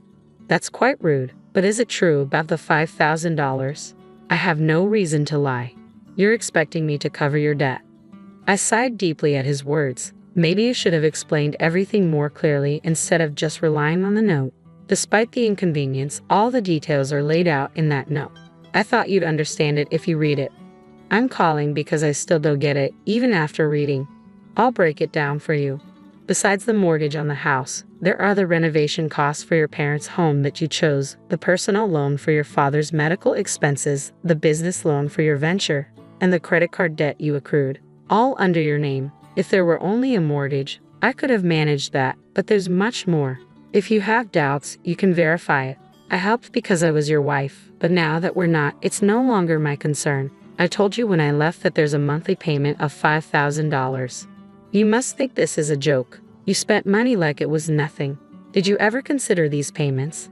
[SPEAKER 2] "That's quite rude, but is it true about the $5,000? I have no reason to lie. You're expecting me to cover your debt." I sighed deeply at his words. Maybe I should have explained everything more clearly instead of just relying on the note. Despite the inconvenience, all the details are laid out in that note. I thought you'd understand it if you read it. I'm calling because I still don't get it, even after reading. I'll break it down for you. Besides the mortgage on the house, there are the renovation costs for your parents' home that you chose, the personal loan for your father's medical expenses, the business loan for your venture, and the credit card debt you accrued, all under your name. If there were only a mortgage, I could have managed that, but there's much more. If you have doubts, you can verify it. I helped because I was your wife, but now that we're not, it's no longer my concern. I told you when I left that there's a monthly payment of $5,000. You must think this is a joke. You spent money like it was nothing. Did you ever consider these payments?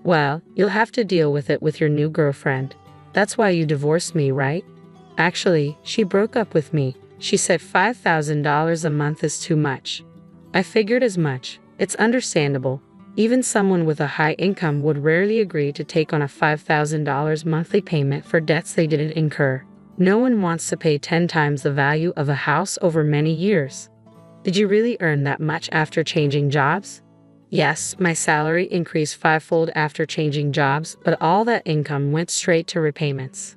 [SPEAKER 2] Well, you'll have to deal with it with your new girlfriend. That's why you divorced me, right? Actually, she broke up with me. She said $5,000 a month is too much. I figured as much. It's understandable. Even someone with a high income would rarely agree to take on a $5,000 monthly payment for debts they didn't incur. No one wants to pay 10 times the value of a house over many years. Did you really earn that much after changing jobs? Yes, my salary increased fivefold after changing jobs, but all that income went straight to repayments.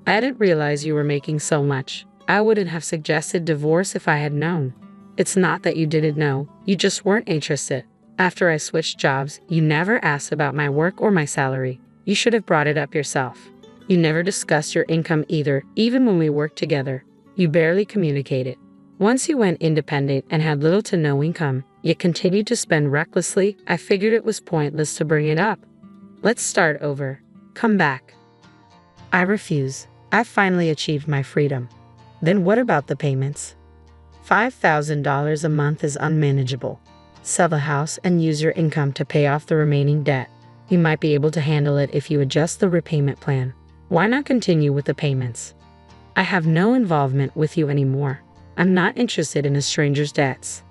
[SPEAKER 2] I didn't realize you were making so much. I wouldn't have suggested divorce if I had known. It's not that you didn't know, you just weren't interested. After I switched jobs, you never asked about my work or my salary. You should have brought it up yourself. You never discussed your income either, even when we worked together. You barely communicated. Once you went independent and had little to no income, yet continued to spend recklessly, I figured it was pointless to bring it up. Let's start over. Come back. I refuse. I finally achieved my freedom. Then what about the payments? $5,000 a month is unmanageable. Sell the house and use your income to pay off the remaining debt. You might be able to handle it if you adjust the repayment plan. Why not continue with the payments? I have no involvement with you anymore. I'm not interested in a stranger's debts.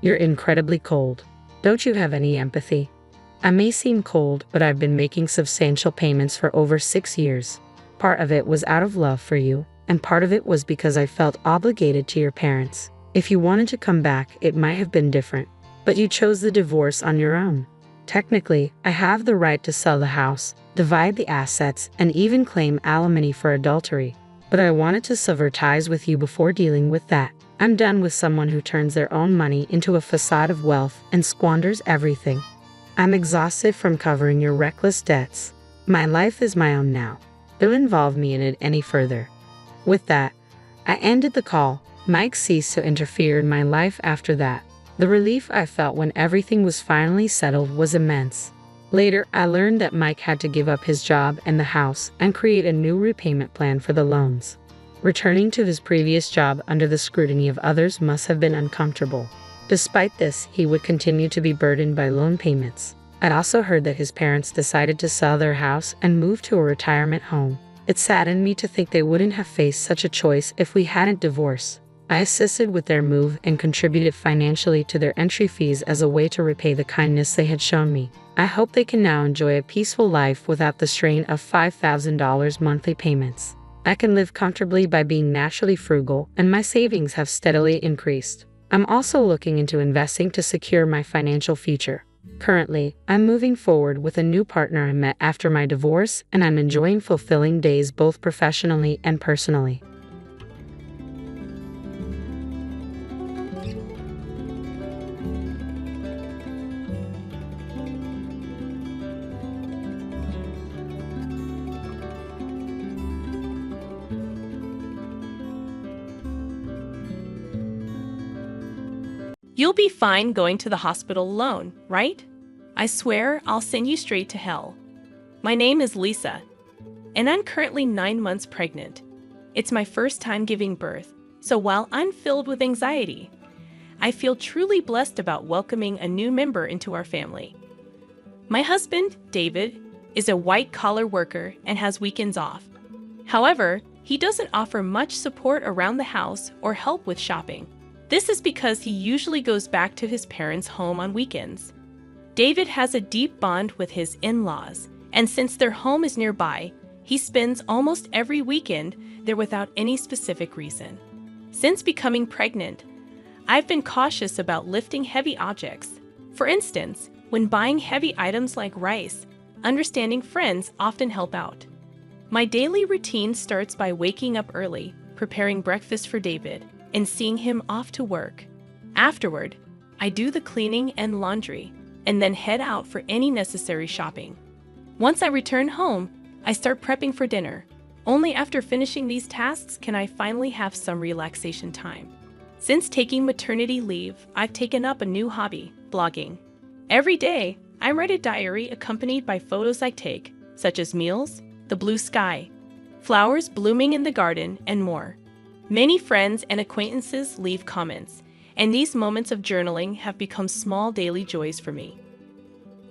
[SPEAKER 2] You're incredibly cold. Don't you have any empathy? I may seem cold, but I've been making substantial payments for over 6 years. Part of it was out of love for you, and part of it was because I felt obligated to your parents. If you wanted to come back, it might have been different. But you chose the divorce on your own. Technically, I have the right to sell the house, divide the assets, and even claim alimony for adultery. But I wanted to sever ties with you before dealing with that. I'm done with someone who turns their own money into a facade of wealth and squanders everything. I'm exhausted from covering your reckless debts. My life is my own now. Don't involve me in it any further. With that, I ended the call. Mike ceased to interfere in my life after that. The relief I felt when everything was finally settled was immense. Later, I learned that Mike had to give up his job and the house and create a new repayment plan for the loans. Returning to his previous job under the scrutiny of others must have been uncomfortable. Despite this, he would continue to be burdened by loan payments. I'd also heard that his parents decided to sell their house and move to a retirement home. It saddened me to think they wouldn't have faced such a choice if we hadn't divorced. I assisted with their move and contributed financially to their entry fees as a way to repay the kindness they had shown me. I hope they can now enjoy a peaceful life without the strain of $5,000 monthly payments. I can live comfortably by being naturally frugal, and my savings have steadily increased. I'm also looking into investing to secure my financial future. Currently, I'm moving forward with a new partner I met after my divorce, and I'm enjoying fulfilling days both professionally and personally.
[SPEAKER 3] You'll be fine going to the hospital alone, right? I swear I'll send you straight to hell. My name is Lisa, and I'm currently 9 months pregnant. It's my first time giving birth, so while I'm filled with anxiety, I feel truly blessed about welcoming a new member into our family. My husband, David, is a white-collar worker and has weekends off. However, he doesn't offer much support around the house or help with shopping. This is because he usually goes back to his parents' home on weekends. David has a deep bond with his in-laws, and since their home is nearby, he spends almost every weekend there without any specific reason. Since becoming pregnant, I've been cautious about lifting heavy objects. For instance, when buying heavy items like rice, understanding friends often help out. My daily routine starts by waking up early, preparing breakfast for David, and seeing him off to work. Afterward, I do the cleaning and laundry, and then head out for any necessary shopping. Once I return home, I start prepping for dinner. Only after finishing these tasks can I finally have some relaxation time. Since taking maternity leave, I've taken up a new hobby, blogging. Every day, I write a diary accompanied by photos I take, such as meals, the blue sky, flowers blooming in the garden, and more. Many friends and acquaintances leave comments, and these moments of journaling have become small daily joys for me.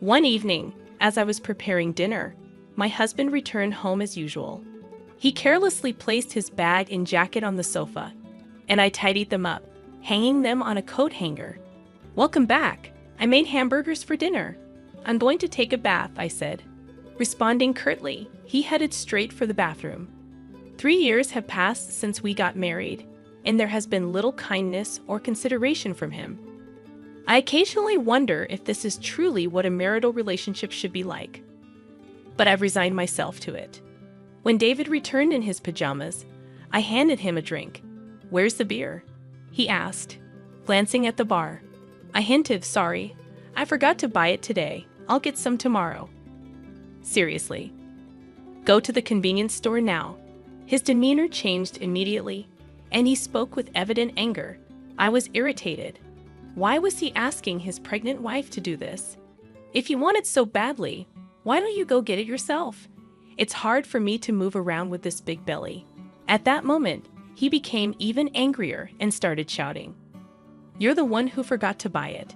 [SPEAKER 3] One evening, as I was preparing dinner, my husband returned home as usual. He carelessly placed his bag and jacket on the sofa, and I tidied them up, hanging them on a coat hanger. "Welcome back. I made hamburgers for dinner. I'm going to take a bath," I said. Responding curtly, he headed straight for the bathroom. 3 years have passed since we got married, and there has been little kindness or consideration from him. I occasionally wonder if this is truly what a marital relationship should be like. But I've resigned myself to it. When David returned in his pajamas, I handed him a drink. "Where's the beer?" he asked. glancing at the bar. I hinted, sorry, I forgot to buy it today. I'll get some tomorrow. Seriously. Go to the convenience store now. His demeanor changed immediately, and he spoke with evident anger. I was irritated. Why was he asking his pregnant wife to do this? If you want it so badly, why don't you go get it yourself? It's hard for me to move around with this big belly. At that moment, he became even angrier and started shouting. You're the one who forgot to buy it.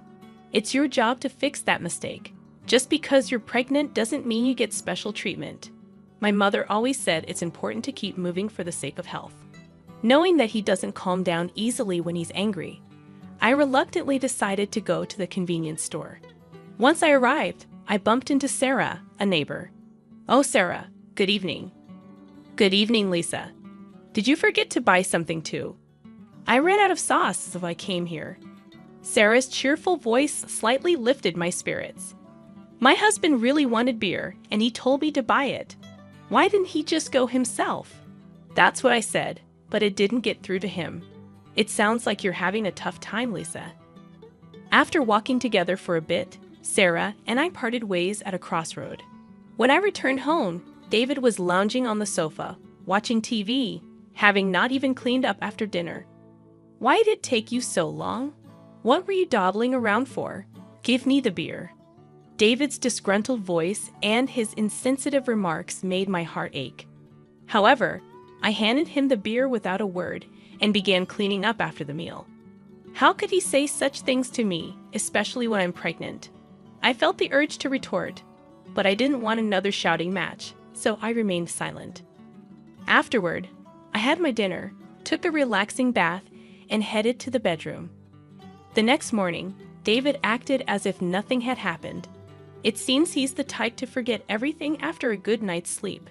[SPEAKER 3] It's your job to fix that mistake. Just because you're pregnant doesn't mean you get special treatment. My mother always said it's important to keep moving for the sake of health. Knowing that he doesn't calm down easily when he's angry, I reluctantly decided to go to the convenience store. Once I arrived, I bumped into Sarah, a neighbor. Oh, Sarah, good evening. Good evening, Lisa. Did you forget to buy something too? I ran out of sauce, so I came here. Sarah's cheerful voice slightly lifted my spirits. My husband really wanted beer, and he told me to buy it. Why didn't he just go himself? That's what I said, but it didn't get through to him. It sounds like you're having a tough time, Lisa. After walking together for a bit, Sarah and I parted ways at a crossroad. When I returned home, David was lounging on the sofa, watching TV, having not even cleaned up after dinner. Why did it take you so long? What were you dawdling around for? Give me the beer. David's disgruntled voice and his insensitive remarks made my heart ache. However, I handed him the beer without a word and began cleaning up after the meal. How could he say such things to me, especially when I'm pregnant? I felt the urge to retort, but I didn't want another shouting match, so I remained silent. Afterward, I had my dinner, took a relaxing bath, and headed to the bedroom. The next morning, David acted as if nothing had happened. It seems he's the type to forget everything after a good night's sleep.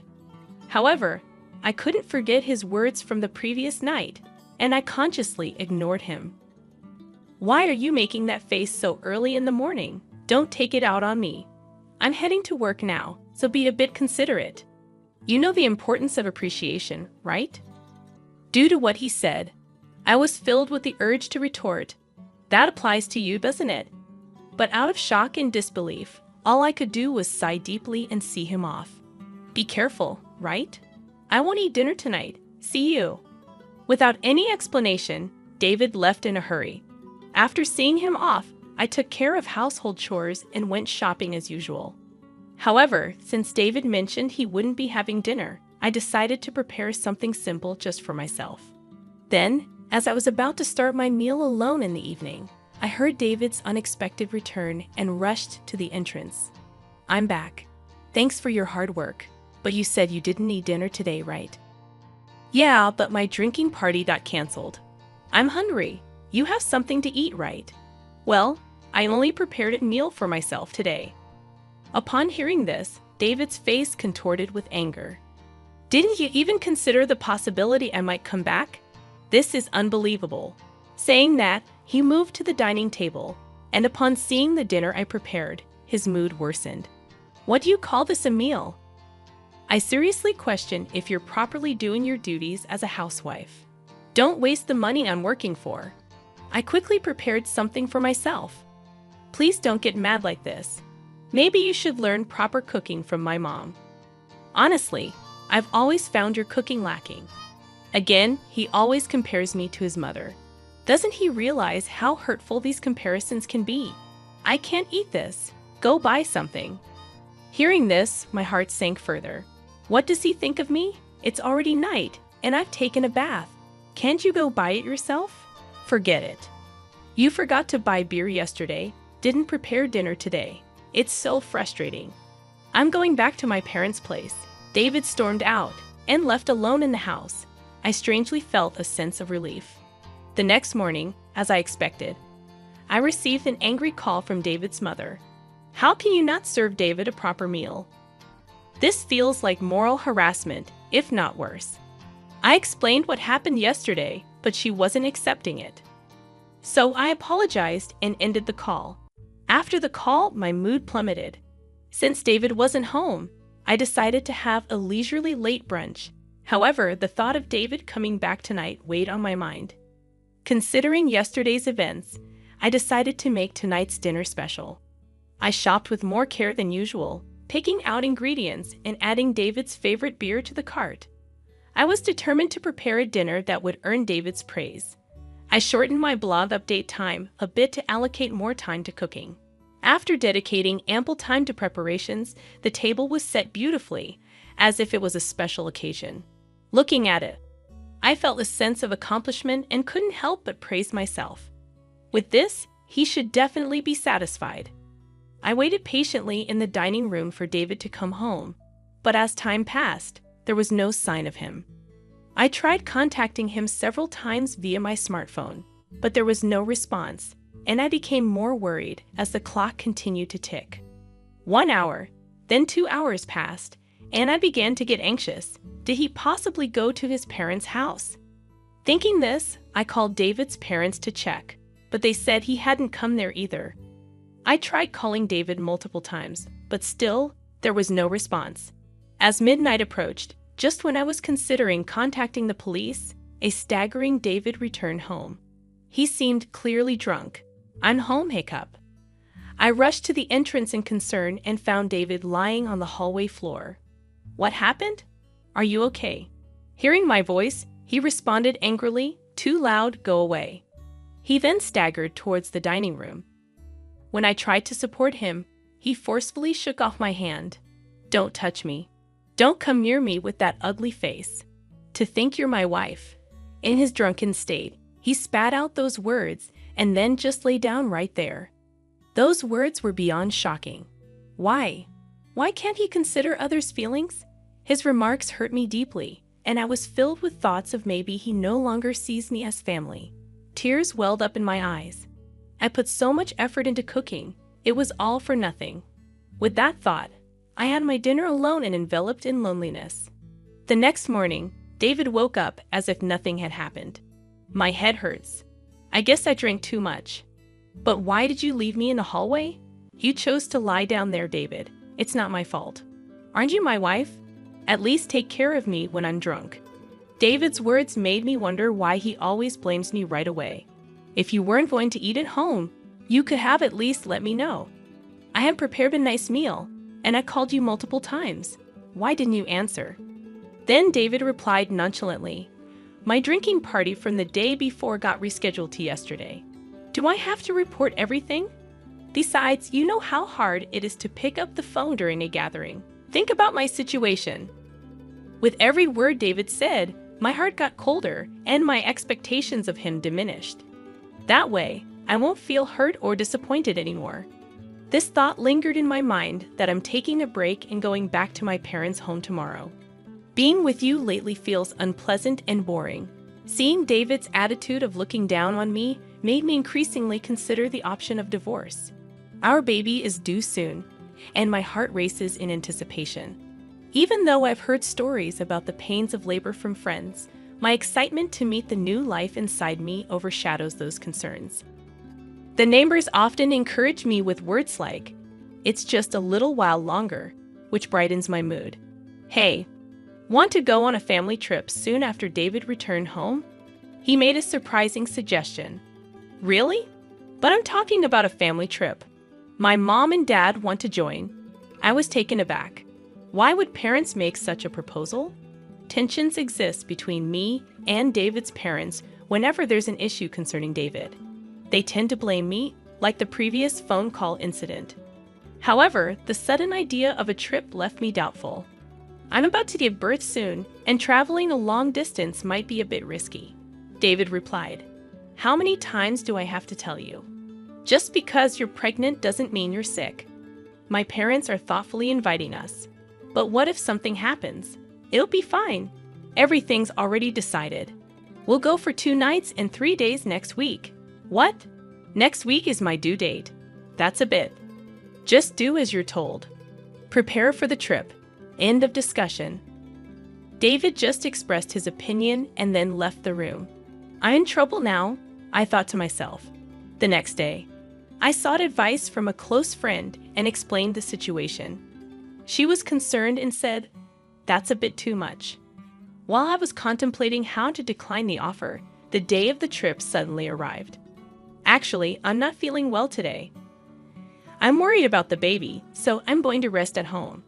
[SPEAKER 3] However, I couldn't forget his words from the previous night, and I consciously ignored him. Why are you making that face so early in the morning? Don't take it out on me. I'm heading to work now, so be a bit considerate. You know the importance of appreciation, right? Due to what he said, I was filled with the urge to retort, that applies to you, doesn't it? But out of shock and disbelief, all I could do was sigh deeply and see him off. Be careful, right? I won't eat dinner tonight. See you. Without any explanation, David left in a hurry. After seeing him off, I took care of household chores and went shopping as usual. However, since David mentioned he wouldn't be having dinner, I decided to prepare something simple just for myself. Then, as I was about to start my meal alone in the evening, I heard David's unexpected return and rushed to the entrance. I'm back. Thanks for your hard work, but you said you didn't eat dinner today, right? Yeah, but my drinking party got canceled. I'm hungry. You have something to eat, right? Well, I only prepared a meal for myself today. Upon hearing this, David's face contorted with anger. Didn't you even consider the possibility I might come back? This is unbelievable. Saying that, he moved to the dining table, and upon seeing the dinner I prepared, his mood worsened. What do you call this a meal? I seriously question if you're properly doing your duties as a housewife. Don't waste the money I'm working for. I quickly prepared something for myself. Please don't get mad like this. Maybe you should learn proper cooking from my mom. Honestly, I've always found your cooking lacking. Again, he always compares me to his mother. Doesn't he realize how hurtful these comparisons can be? I can't eat this. Go buy something. Hearing this, my heart sank further. What does he think of me? It's already night, and I've taken a bath. Can't you go buy it yourself? Forget it. You forgot to buy beer yesterday, didn't prepare dinner today. It's so frustrating. I'm going back to my parents' place. David stormed out and left alone in the house. I strangely felt a sense of relief. The next morning, as I expected, I received an angry call from David's mother. How can you not serve David a proper meal? This feels like moral harassment, if not worse. I explained what happened yesterday, but she wasn't accepting it. So I apologized and ended the call. After the call, my mood plummeted. Since David wasn't home, I decided to have a leisurely late brunch. However, the thought of David coming back tonight weighed on my mind. Considering yesterday's events, I decided to make tonight's dinner special. I shopped with more care than usual, picking out ingredients and adding David's favorite beer to the cart. I was determined to prepare a dinner that would earn David's praise. I shortened my blog update time a bit to allocate more time to cooking. After dedicating ample time to preparations, the table was set beautifully, as if it was a special occasion. Looking at it, I felt a sense of accomplishment and couldn't help but praise myself. With this, he should definitely be satisfied. I waited patiently in the dining room for David to come home, but as time passed, there was no sign of him. I tried contacting him several times via my smartphone, but there was no response, and I became more worried as the clock continued to tick. 1 hour, then 2 hours passed, and I began to get anxious. Did he possibly go to his parents' house? Thinking this, I called David's parents to check, but they said he hadn't come there either. I tried calling David multiple times, but still, there was no response. As midnight approached, just when I was considering contacting the police, a staggering David returned home. He seemed clearly drunk. "I'm home, hiccup." I rushed to the entrance in concern and found David lying on the hallway floor. "What happened? Are you okay?" Hearing my voice, he responded angrily, "Too loud, go away." He then staggered towards the dining room. When I tried to support him, he forcefully shook off my hand. "Don't touch me. Don't come near me with that ugly face. To think you're my wife." In his drunken state, he spat out those words and then just lay down right there. Those words were beyond shocking. Why? Why can't he consider others' feelings? His remarks hurt me deeply, and I was filled with thoughts of maybe he no longer sees me as family. Tears welled up in my eyes. I put so much effort into cooking, it was all for nothing. With that thought, I had my dinner alone and enveloped in loneliness. The next morning, David woke up as if nothing had happened. "My head hurts. I guess I drank too much." "But why did you leave me in the hallway?" "You chose to lie down there, David. It's not my fault." "Aren't you my wife? At least take care of me when I'm drunk." David's words made me wonder why he always blames me right away. If you weren't going to eat at home, you could have at least let me know. I had prepared a nice meal, and I called you multiple times. Why didn't you answer? Then David replied nonchalantly, "My drinking party from the day before got rescheduled to yesterday. Do I have to report everything? Besides, you know how hard it is to pick up the phone during a gathering. Think about my situation." With every word David said, my heart got colder and my expectations of him diminished. That way, I won't feel hurt or disappointed anymore. This thought lingered in my mind that I'm taking a break and going back to my parents' home tomorrow. Being with you lately feels unpleasant and boring. Seeing David's attitude of looking down on me made me increasingly consider the option of divorce. Our baby is due soon, and my heart races in anticipation. Even though I've heard stories about the pains of labor from friends, my excitement to meet the new life inside me overshadows those concerns. The neighbors often encourage me with words like, "It's just a little while longer," which brightens my mood. "Hey, want to go on a family trip soon after David returned home?" He made a surprising suggestion. "Really? But I'm talking about a family trip. My mom and dad want to join." I was taken aback. Why would parents make such a proposal? Tensions exist between me and David's parents whenever there's an issue concerning David. They tend to blame me, like the previous phone call incident. However, the sudden idea of a trip left me doubtful. I'm about to give birth soon, and traveling a long distance might be a bit risky. David replied, "How many times do I have to tell you? Just because you're pregnant doesn't mean you're sick. My parents are thoughtfully inviting us. But what if something happens? It'll be fine. Everything's already decided. We'll go for 2 nights and 3 days next week." "What? Next week is my due date." "That's a bit. Just do as you're told. Prepare for the trip." End of discussion. David just expressed his opinion and then left the room. I'm in trouble now, I thought to myself. The next day, I sought advice from a close friend and explained the situation. She was concerned and said, "That's a bit too much." While I was contemplating how to decline the offer, The day of the trip suddenly arrived. Actually, I'm not feeling well today. I'm worried about the baby, so I'm going to rest at home.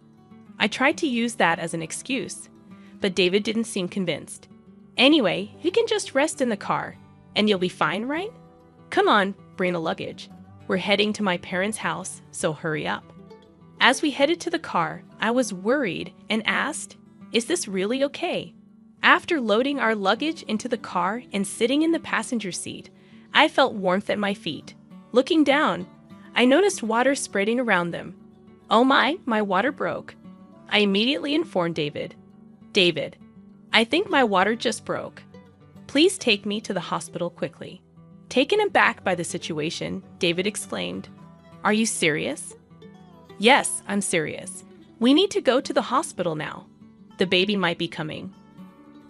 [SPEAKER 3] I tried to use that as an excuse, but David didn't seem convinced. Anyway, you can just rest in the car, and you'll be fine, right? Come on, bring the luggage. We're heading to my parents' house, so hurry up. As we headed to the car, I was worried and asked, "Is this really okay?" After loading our luggage into the car and sitting in the passenger seat, I felt warmth at my feet. Looking down, I noticed water spreading around them. Oh my water broke. I immediately informed David. "David, I think my water just broke. Please take me to the hospital quickly." Taken aback by the situation, David exclaimed, "Are you serious?" "Yes, I'm serious. We need to go to the hospital now. The baby might be coming."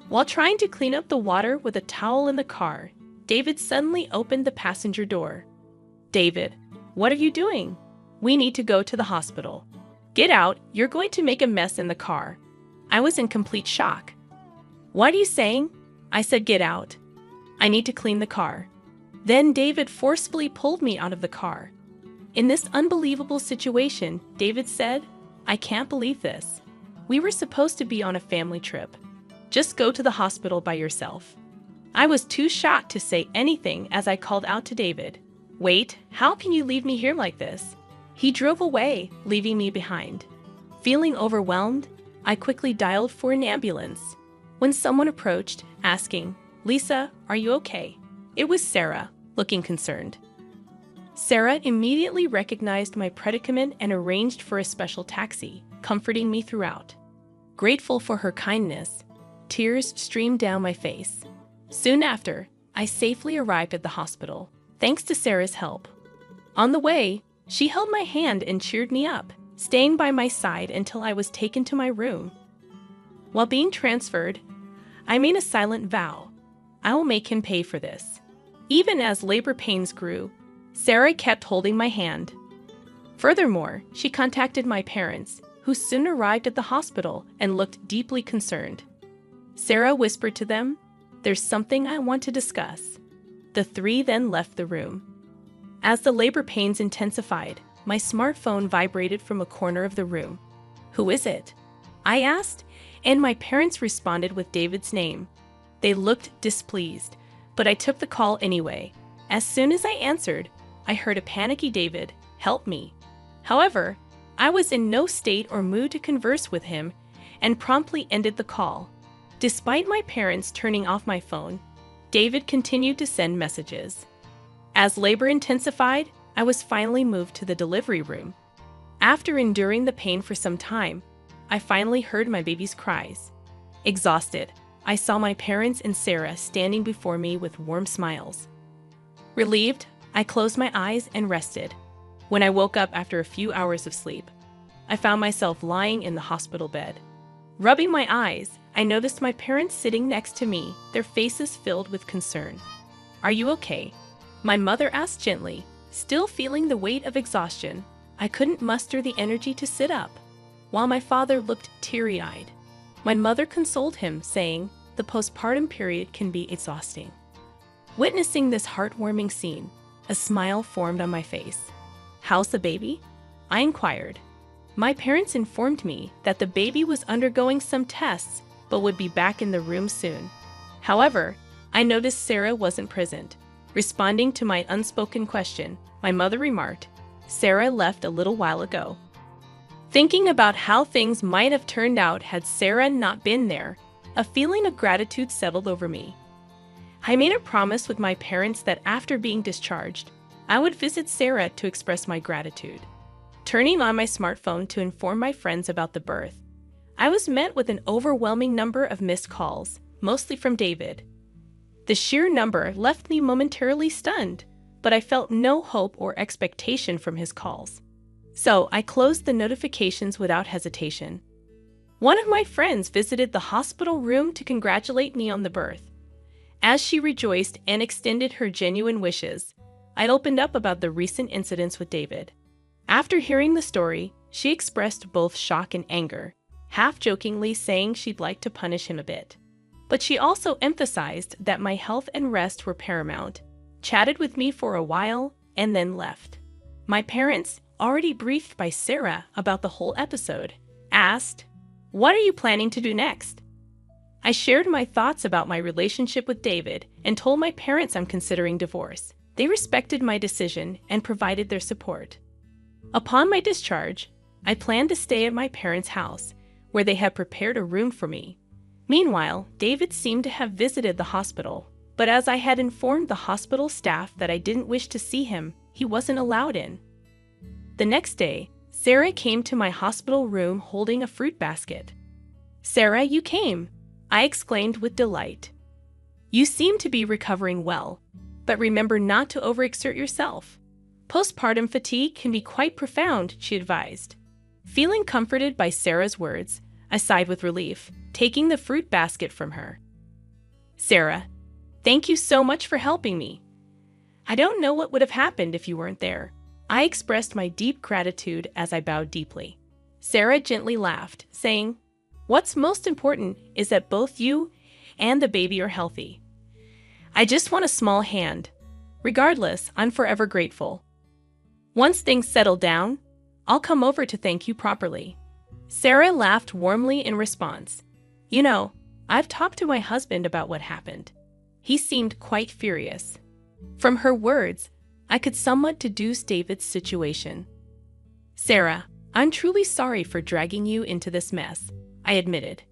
[SPEAKER 3] While trying to clean up the water with a towel in the car, David suddenly opened the passenger door. "David, what are you doing? We need to go to the hospital. Get out, you're going to make a mess in the car." I was in complete shock. "What are you saying?" I said, "Get out. I need to clean the car." Then David forcefully pulled me out of the car. In this unbelievable situation, David said, "I can't believe this. We were supposed to be on a family trip. Just go to the hospital by yourself." I was too shocked to say anything as I called out to David, "Wait, how can you leave me here like this?" He drove away, leaving me behind. Feeling overwhelmed, I quickly dialed for an ambulance. When someone approached, asking, "Lisa, are you okay?" It was Sarah, looking concerned. Sarah immediately recognized my predicament and arranged for a special taxi, comforting me throughout. Grateful for her kindness, tears streamed down my face. Soon after, I safely arrived at the hospital, thanks to Sarah's help. On the way, she held my hand and cheered me up, staying by my side until I was taken to my room. While being transferred, I made a silent vow. I will make him pay for this. Even as labor pains grew, Sarah kept holding my hand. Furthermore, she contacted my parents, who soon arrived at the hospital and looked deeply concerned. Sarah whispered to them, "There's something I want to discuss." The three then left the room. As the labor pains intensified, my smartphone vibrated from a corner of the room. "Who is it?" I asked, and my parents responded with David's name. They looked displeased, but I took the call anyway. As soon as I answered, I heard a panicky David, "Help me." However, I was in no state or mood to converse with him and promptly ended the call. Despite my parents turning off my phone, David continued to send messages. As labor intensified, I was finally moved to the delivery room. After enduring the pain for some time, I finally heard my baby's cries. Exhausted, I saw my parents and Sarah standing before me with warm smiles. Relieved, I closed my eyes and rested. When I woke up after a few hours of sleep, I found myself lying in the hospital bed. Rubbing my eyes, I noticed my parents sitting next to me, their faces filled with concern. "Are you okay?" My mother asked gently, still feeling the weight of exhaustion. I couldn't muster the energy to sit up, while my father looked teary-eyed. My mother consoled him, saying, "The postpartum period can be exhausting." Witnessing this heartwarming scene, a smile formed on my face. "How's the baby?" I inquired. My parents informed me that the baby was undergoing some tests but would be back in the room soon. However, I noticed Sarah wasn't present. Responding to my unspoken question, my mother remarked, "Sarah left a little while ago." Thinking about how things might have turned out had Sarah not been there, a feeling of gratitude settled over me. I made a promise with my parents that after being discharged, I would visit Sarah to express my gratitude. Turning on my smartphone to inform my friends about the birth, I was met with an overwhelming number of missed calls, mostly from David. The sheer number left me momentarily stunned, but I felt no hope or expectation from his calls. So I closed the notifications without hesitation. One of my friends visited the hospital room to congratulate me on the birth. As she rejoiced and extended her genuine wishes, I opened up about the recent incidents with David. After hearing the story, she expressed both shock and anger, half-jokingly saying she'd like to punish him a bit. But she also emphasized that my health and rest were paramount, chatted with me for a while, and then left. My parents, already briefed by Sarah about the whole episode, asked, "What are you planning to do next?" I shared my thoughts about my relationship with David and told my parents I'm considering divorce. They respected my decision and provided their support. Upon my discharge, I planned to stay at my parents' house, where they had prepared a room for me. Meanwhile, David seemed to have visited the hospital, but as I had informed the hospital staff that I didn't wish to see him, he wasn't allowed in. The next day, Sarah came to my hospital room holding a fruit basket. "Sarah, you came!" I exclaimed with delight. "You seem to be recovering well, but remember not to overexert yourself. Postpartum fatigue can be quite profound," she advised. Feeling comforted by Sarah's words, I sighed with relief, taking the fruit basket from her. "Sarah, thank you so much for helping me. I don't know what would have happened if you weren't there." I expressed my deep gratitude as I bowed deeply. Sarah gently laughed, saying, "What's most important is that both you and the baby are healthy. I just want a small hand. Regardless, I'm forever grateful. Once things settle down, I'll come over to thank you properly." Sarah laughed warmly in response. "You know, I've talked to my husband about what happened. He seemed quite furious." From her words, I could somewhat deduce David's situation. "Sarah, I'm truly sorry for dragging you into this mess," I admitted.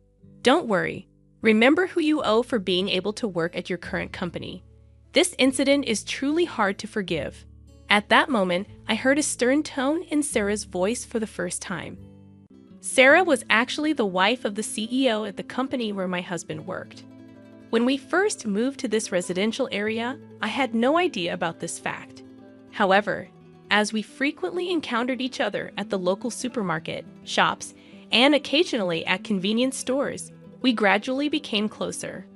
[SPEAKER 3] "Don't worry. Remember who you owe for being able to work at your current company. This incident is truly hard to forgive." At that moment, I heard a stern tone in Sarah's voice for the first time. Sarah was actually the wife of the CEO at the company where my husband worked. When we first moved to this residential area, I had no idea about this fact. However, as we frequently encountered each other at the local supermarket, shops, and occasionally at convenience stores, we gradually became closer.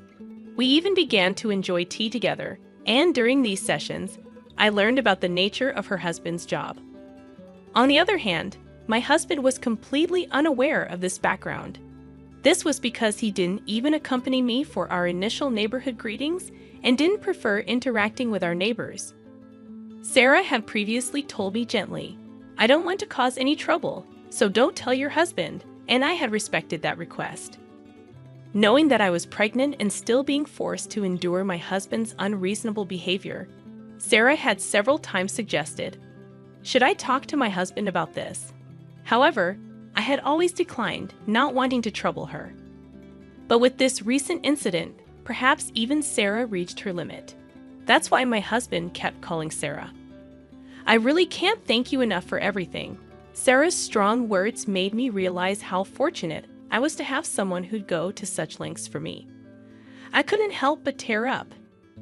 [SPEAKER 3] We even began to enjoy tea together, and during these sessions, I learned about the nature of her husband's job. On the other hand, my husband was completely unaware of this background. This was because he didn't even accompany me for our initial neighborhood greetings and didn't prefer interacting with our neighbors. Sarah had previously told me gently, "I don't want to cause any trouble, so don't tell your husband," and I had respected that request. Knowing that I was pregnant and still being forced to endure my husband's unreasonable behavior, Sarah had several times suggested, "Should I talk to my husband about this?" However, I had always declined, not wanting to trouble her. But with this recent incident, perhaps even Sarah reached her limit. That's why my husband kept calling Sarah. "I really can't thank you enough for everything." Sarah's strong words made me realize how fortunate I was to have someone who'd go to such lengths for me. I couldn't help but tear up.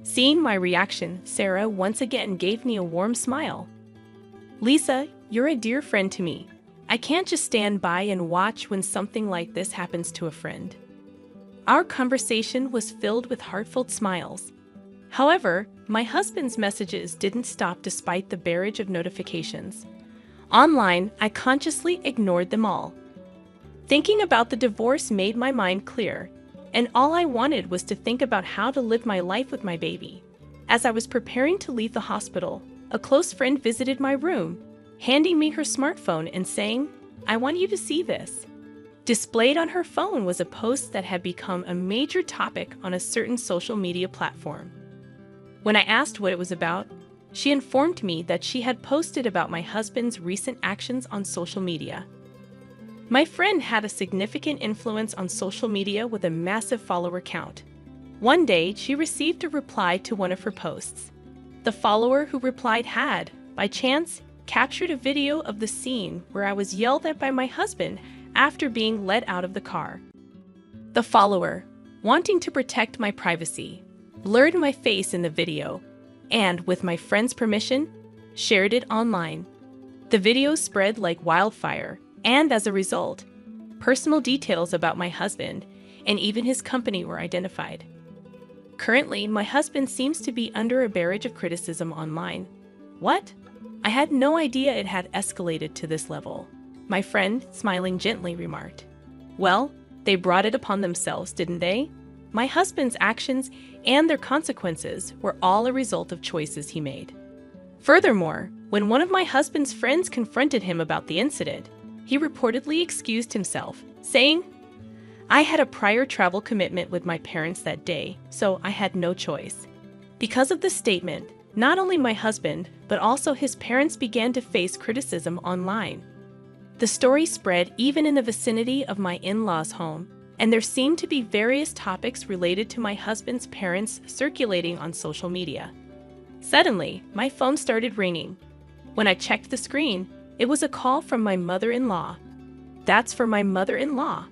[SPEAKER 3] Seeing my reaction, Sarah once again gave me a warm smile. "Lisa, you're a dear friend to me. I can't just stand by and watch when something like this happens to a friend." Our conversation was filled with heartfelt smiles. However, my husband's messages didn't stop despite the barrage of notifications. Online, I consciously ignored them all. Thinking about the divorce made my mind clear, and all I wanted was to think about how to live my life with my baby. As I was preparing to leave the hospital, a close friend visited my room, handing me her smartphone and saying, "I want you to see this." Displayed on her phone was a post that had become a major topic on a certain social media platform. When I asked what it was about, she informed me that she had posted about my husband's recent actions on social media. My friend had a significant influence on social media with a massive follower count. One day, she received a reply to one of her posts. The follower who replied had, by chance, captured a video of the scene where I was yelled at by my husband after being let out of the car. The follower, wanting to protect my privacy, blurred my face in the video and, with my friend's permission, shared it online. The video spread like wildfire, and as a result, personal details about my husband and even his company were identified. Currently, my husband seems to be under a barrage of criticism online. What? I had no idea it had escalated to this level. My friend, smiling gently, remarked. "Well, they brought it upon themselves, didn't they?" my husband's actions and their consequences were all a result of choices he made. Furthermore, when one of my husband's friends confronted him about the incident, he reportedly excused himself, saying, "I had a prior travel commitment with my parents that day, so I had no choice." Because of this statement, not only my husband, but also his parents began to face criticism online. The story spread even in the vicinity of my in-laws' home, and there seemed to be various topics related to my husband's parents circulating on social media. Suddenly, my phone started ringing. When I checked the screen, it was a call from my mother-in-law. "That's for my mother-in-law."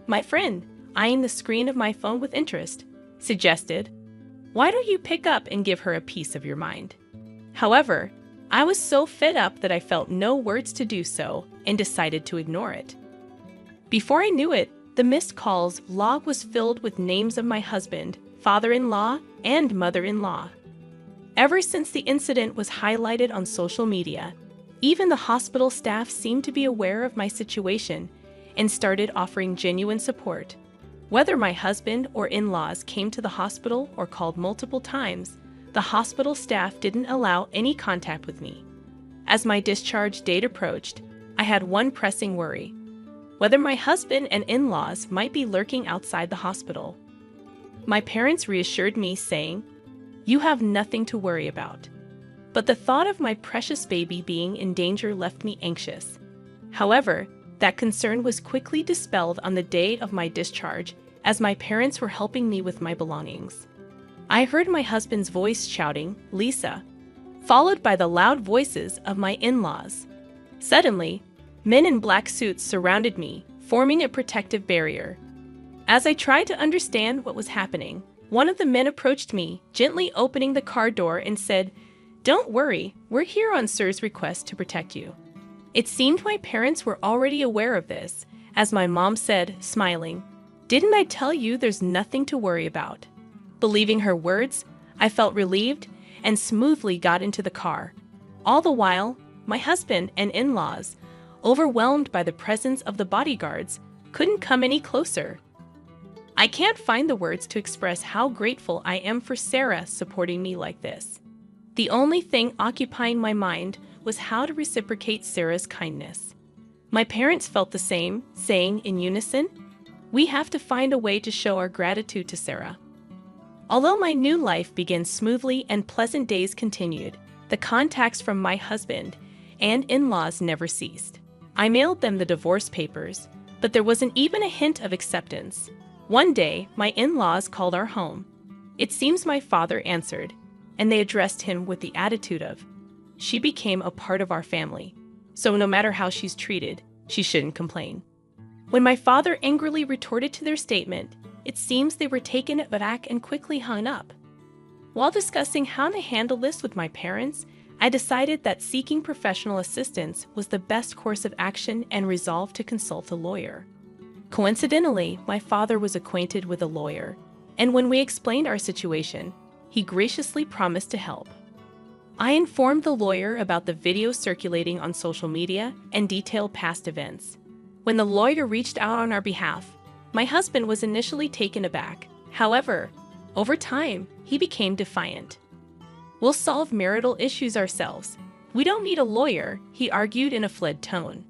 [SPEAKER 3] My friend, eyeing the screen of my phone with interest, suggested, "Why don't you pick up and give her a piece of your mind?" However, I was so fed up that I felt no words to do so and decided to ignore it. Before I knew it, the missed calls log was filled with names of my husband, father-in-law, and mother-in-law. Ever since the incident was highlighted on social media, even the hospital staff seemed to be aware of my situation and started offering genuine support. Whether my husband or in-laws came to the hospital or called multiple times, the hospital staff didn't allow any contact with me. As my discharge date approached, I had one pressing worry: whether my husband and in-laws might be lurking outside the hospital. My parents reassured me, saying, "You have nothing to worry about." But the thought of my precious baby being in danger left me anxious. However, that concern was quickly dispelled on the day of my discharge, as my parents were helping me with my belongings. I heard my husband's voice shouting, "Lisa," followed by the loud voices of my in-laws. Suddenly, men in black suits surrounded me, forming a protective barrier. As I tried to understand what was happening, one of the men approached me, gently opening the car door and said, "Don't worry, we're here on Sir's request to protect you." It seemed my parents were already aware of this, as my mom said, smiling, "Didn't I tell you there's nothing to worry about?" Believing her words, I felt relieved and smoothly got into the car. All the while, my husband and in-laws, overwhelmed by the presence of the bodyguards, couldn't come any closer. I can't find the words to express how grateful I am for Sarah supporting me like this. The only thing occupying my mind was how to reciprocate Sarah's kindness. My parents felt the same, saying in unison, "We have to find a way to show our gratitude to Sarah." Although my new life began smoothly and pleasant days continued, the contacts from my husband and in-laws never ceased. I mailed them the divorce papers, but there wasn't even a hint of acceptance. One day, my in-laws called our home. It seems my father answered, and they addressed him with the attitude of, "She became a part of our family, so no matter how she's treated, she shouldn't complain." When my father angrily retorted to their statement, it seems they were taken aback and quickly hung up. While discussing how to handle this with my parents, I decided that seeking professional assistance was the best course of action and resolved to consult a lawyer. Coincidentally, my father was acquainted with a lawyer, and when we explained our situation, he graciously promised to help. I informed the lawyer about the video circulating on social media and detailed past events. When the lawyer reached out on our behalf, my husband was initially taken aback. However, over time, he became defiant. "We'll solve marital issues ourselves. We don't need a lawyer," he argued in a fled tone.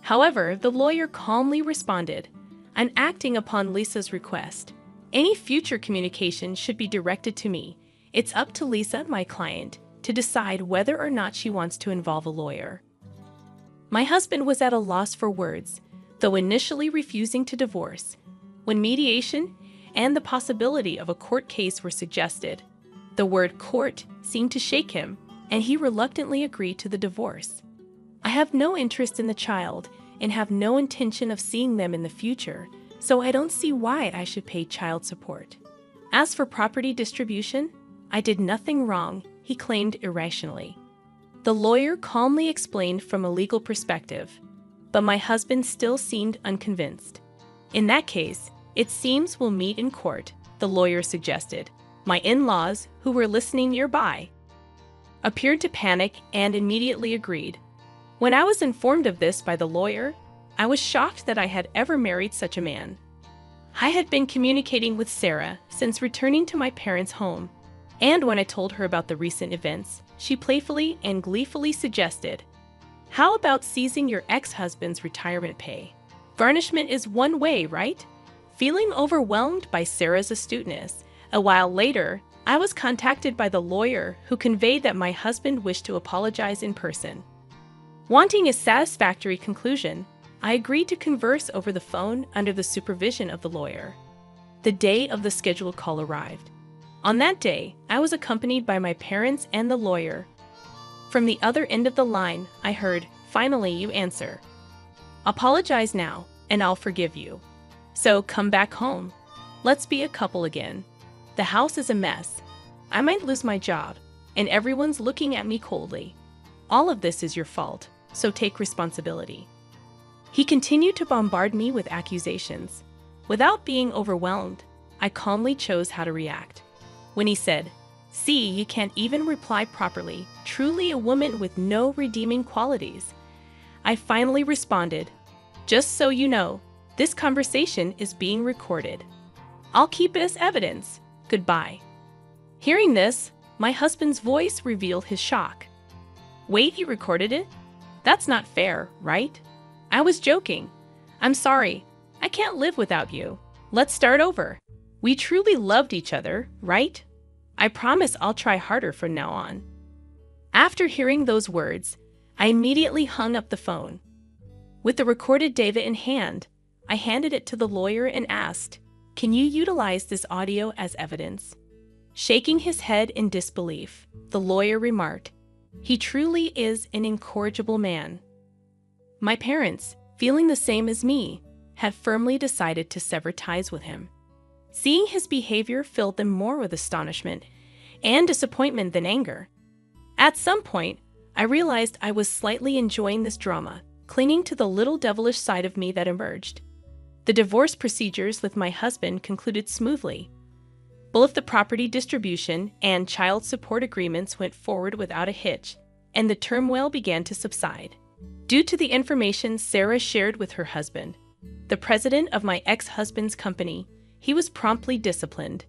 [SPEAKER 3] However, the lawyer calmly responded, "I'm acting upon Lisa's request. Any future communication should be directed to me. It's up to Lisa, my client, to decide whether or not she wants to involve a lawyer." My husband was at a loss for words, though initially refusing to divorce. When mediation and the possibility of a court case were suggested, the word court seemed to shake him, and he reluctantly agreed to the divorce. I have no interest in the child and have no intention of seeing them in the future, so I don't see why I should pay child support. As for property distribution, I did nothing wrong, he claimed irrationally. The lawyer calmly explained from a legal perspective, but my husband still seemed unconvinced. "In that case, it seems we'll meet in court," the lawyer suggested. My in-laws, who were listening nearby, appeared to panic and immediately agreed. When I was informed of this by the lawyer, I was shocked that I had ever married such a man. I had been communicating with Sarah since returning to my parents' home, and when I told her about the recent events, she playfully and gleefully suggested, "How about seizing your ex-husband's retirement pay? Garnishment is one way, right?" Feeling overwhelmed by Sarah's astuteness, a while later, I was contacted by the lawyer who conveyed that my husband wished to apologize in person. Wanting a satisfactory conclusion, I agreed to converse over the phone under the supervision of the lawyer. The day of the scheduled call arrived. On that day, I was accompanied by my parents and the lawyer. From the other end of the line, I heard, "Finally, you answer. Apologize now, and I'll forgive you. So come back home. Let's be a couple again. The house is a mess. I might lose my job, and everyone's looking at me coldly. All of this is your fault, so take responsibility." He continued to bombard me with accusations. Without being overwhelmed, I calmly chose how to react. When he said, "See, you can't even reply properly, truly a woman with no redeeming qualities," I finally responded, "Just so you know, this conversation is being recorded. I'll keep it as evidence. Goodbye." Hearing this, my husband's voice revealed his shock. "Wait, you recorded it? That's not fair, right?" I was joking. "I'm sorry. I can't live without you. Let's start over. We truly loved each other, right? I promise I'll try harder from now on." After hearing those words, I immediately hung up the phone. With the recorded data in hand, I handed it to the lawyer and asked, "Can you utilize this audio as evidence?" Shaking his head in disbelief, the lawyer remarked, "He truly is an incorrigible man." My parents, feeling the same as me, had firmly decided to sever ties with him. Seeing his behavior filled them more with astonishment and disappointment than anger. At some point, I realized I was slightly enjoying this drama, clinging to the little devilish side of me that emerged. The divorce procedures with my husband concluded smoothly. Both the property distribution and child support agreements went forward without a hitch, and the turmoil began to subside. Due to the information Sarah shared with her husband, the president of my ex-husband's company, he was promptly disciplined.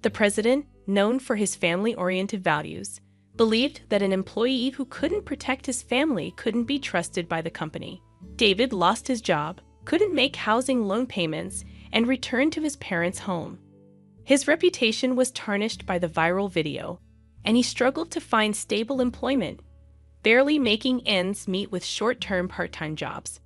[SPEAKER 3] The president, known for his family-oriented values, believed that an employee who couldn't protect his family couldn't be trusted by the company. David lost his job, couldn't make housing loan payments, and returned to his parents' home. His reputation was tarnished by the viral video, and he struggled to find stable employment, barely making ends meet with short-term part-time jobs.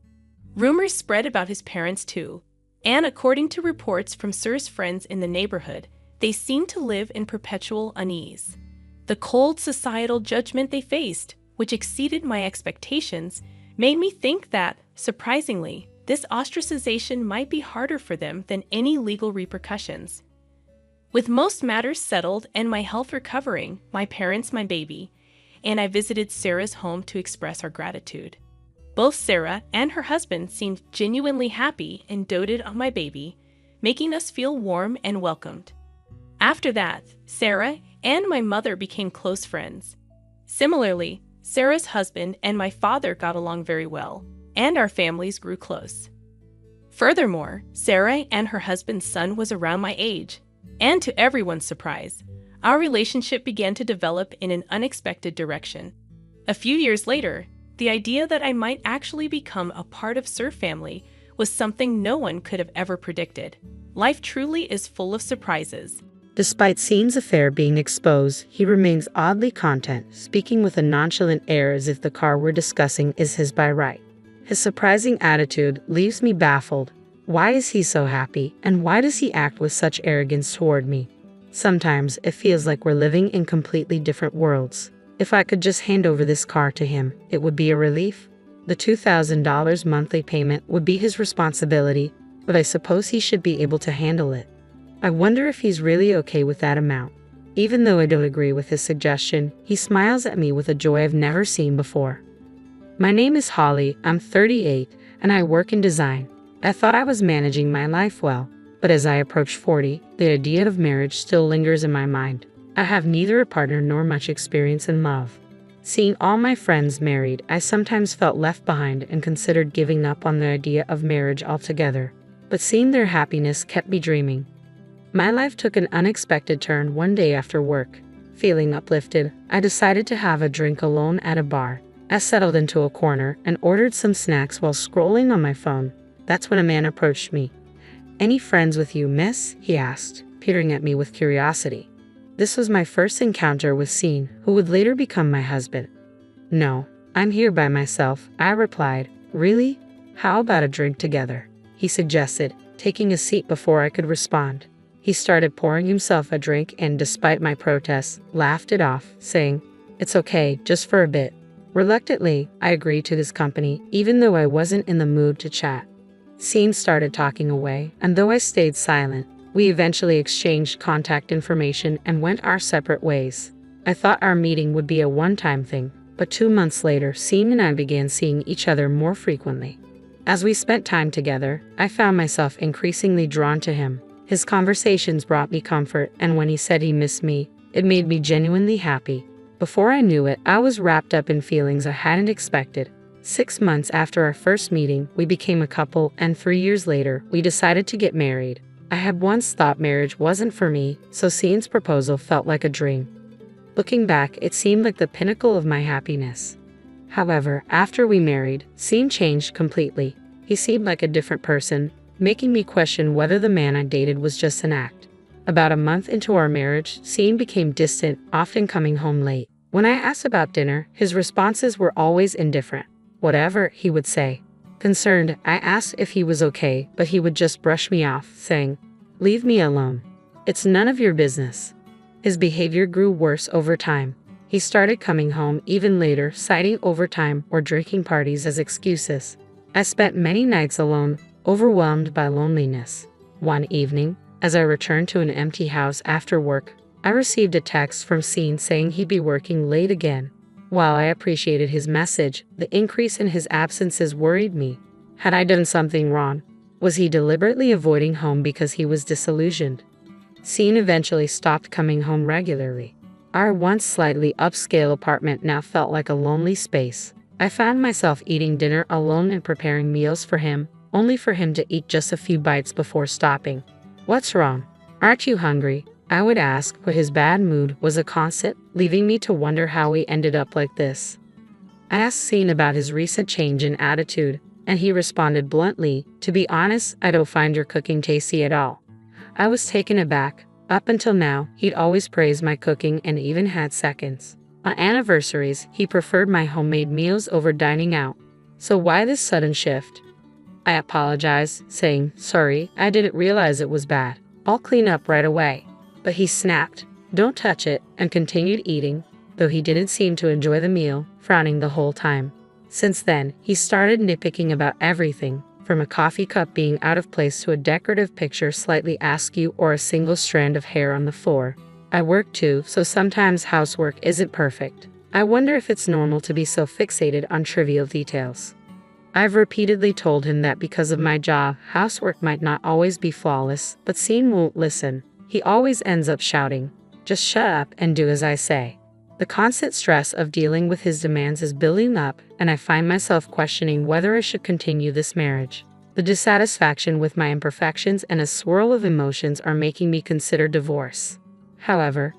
[SPEAKER 3] Rumors spread about his parents too, and according to reports from Sir's friends in the neighborhood, they seemed to live in perpetual unease. The cold societal judgment they faced, which exceeded my expectations, made me think that, surprisingly, this ostracization might be harder for them than any legal repercussions. With most matters settled and my health recovering, my parents, my baby, and I visited Sarah's home to express our gratitude. Both Sarah and her husband seemed genuinely happy and doted on my baby, making us feel warm and welcomed. After that, Sarah and my mother became close friends. Similarly, Sarah's husband and my father got along very well, and our families grew close. Furthermore, Sarah and her husband's son was around my age, and to everyone's surprise, our relationship began to develop in an unexpected direction. A few years later, the idea that I might actually become a part of Sir family was something no one could have ever predicted. Life truly is full of surprises.
[SPEAKER 2] Despite Scene's affair being exposed, he remains oddly content, speaking with a nonchalant air as if the car we're discussing is his by right. His surprising attitude leaves me baffled. Why is he so happy, and why does he act with such arrogance toward me? Sometimes it feels like we're living in completely different worlds. If I could just hand over this car to him, it would be a relief. The $2,000 monthly payment would be his responsibility, but I suppose he should be able to handle it. I wonder if he's really okay with that amount. Even though I don't agree with his suggestion, he smiles at me with a joy I've never seen before. My name is Holly, I'm 38, and I work in design. I thought I was managing my life well, but as I approach 40, the idea of marriage still lingers in my mind. I have neither a partner nor much experience in love. Seeing all my friends married, I sometimes felt left behind and considered giving up on the idea of marriage altogether. but seeing their happiness kept me dreaming. My life took an unexpected turn one day after work. Feeling uplifted, I decided to have a drink alone at a bar. I settled into a corner and ordered some snacks while scrolling on my phone. That's when a man approached me. "Any friends with you, miss?" he asked, peering at me with curiosity. This was my first encounter with Scene, who would later become my husband. "No, I'm here by myself," I replied. "Really? How about a drink together?" he suggested, taking a seat before I could respond. He started pouring himself a drink and, despite my protests, laughed it off, saying, "It's okay, just for a bit." Reluctantly, I agreed to this company, even though I wasn't in the mood to chat. Scene started talking away, and though I stayed silent, we eventually exchanged contact information and went our separate ways. I thought our meeting would be a one-time thing, but 2 months later, Scene and I began seeing each other more frequently. As we spent time together, I found myself increasingly drawn to him. His conversations brought me comfort, and when he said he missed me, it made me genuinely happy. Before I knew it, I was wrapped up in feelings I hadn't expected. 6 months after our first meeting, we became a couple, and 3 years later, we decided to get married. I had once thought marriage wasn't for me, so Scene's proposal felt like a dream. Looking back, it seemed like the pinnacle of my happiness. However, after we married, Scene changed completely. He seemed like a different person, making me question whether the man I dated was just an act. About a month into our marriage, Scene became distant, often coming home late. When I asked about dinner, his responses were always indifferent. "Whatever," he would say. Concerned, I asked if he was okay, but he would just brush me off, saying, "Leave me alone. It's none of your business." His behavior grew worse over time. He started coming home even later, citing overtime or drinking parties as excuses. I spent many nights alone, overwhelmed by loneliness. One evening, as I returned to an empty house after work, I received a text from Scene saying he'd be working late again. While I appreciated his message, the increase in his absences worried me. Had I done something wrong? Was he deliberately avoiding home because he was disillusioned? Scene eventually stopped coming home regularly. Our once slightly upscale apartment now felt like a lonely space. I found myself eating dinner alone and preparing meals for him, only for him to eat just a few bites before stopping. "What's wrong? Aren't you hungry?" I would ask, but his bad mood was a constant, leaving me to wonder how he ended up like this. I asked Scene about his recent change in attitude, and he responded bluntly, "To be honest, I don't find your cooking tasty at all." I was taken aback. Up until now, he'd always praised my cooking and even had seconds. On anniversaries, he preferred my homemade meals over dining out. So why this sudden shift? I apologized, saying, "Sorry, I didn't realize it was bad. I'll clean up right away." But he snapped, "Don't touch it," and continued eating, though he didn't seem to enjoy the meal, frowning the whole time. Since then, he started nitpicking about everything, from a coffee cup being out of place to a decorative picture slightly askew or a single strand of hair on the floor. I work too, so sometimes housework isn't perfect. I wonder if it's normal to be so fixated on trivial details. I've repeatedly told him that because of my job, housework might not always be flawless, but Scene won't listen. He always ends up shouting, "Just shut up and do as I say." The constant stress of dealing with his demands is building up, and I find myself questioning whether I should continue this marriage. The dissatisfaction with my imperfections and a swirl of emotions are making me consider divorce. However,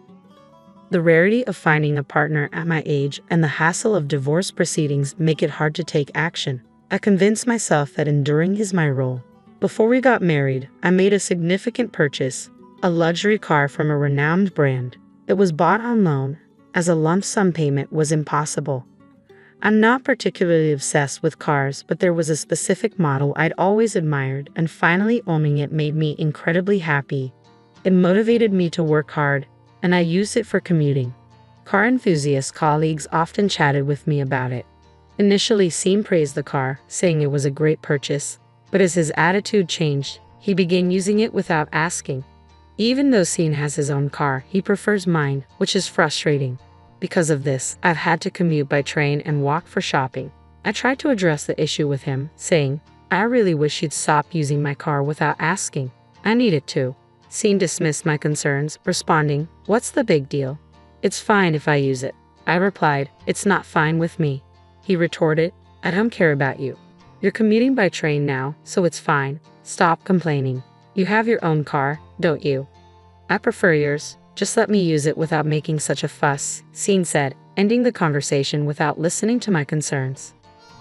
[SPEAKER 2] the rarity of finding a partner at my age and the hassle of divorce proceedings make it hard to take action. I convinced myself that enduring is my role. Before we got married, I made a significant purchase, a luxury car from a renowned brand. It was bought on loan, as a lump sum payment was impossible. I'm not particularly obsessed with cars, but there was a specific model I'd always admired, and finally owning it made me incredibly happy. It motivated me to work hard, and I used it for commuting. Car enthusiast colleagues often chatted with me about it. Initially, Scene praised the car, saying it was a great purchase, but as his attitude changed, he began using it without asking. Even though Scene has his own car, he prefers mine, which is frustrating. Because of this, I've had to commute by train and walk for shopping. I tried to address the issue with him, saying, "I really wish you'd stop using my car without asking. I need it too." Scene dismissed my concerns, responding, "What's the big deal? It's fine if I use it." I replied, "It's not fine with me." He retorted, "I don't care about you. You're commuting by train now, so it's fine. Stop complaining. You have your own car, don't you? I prefer yours. Just let me use it without making such a fuss, Scene said, ending the conversation without listening to my concerns.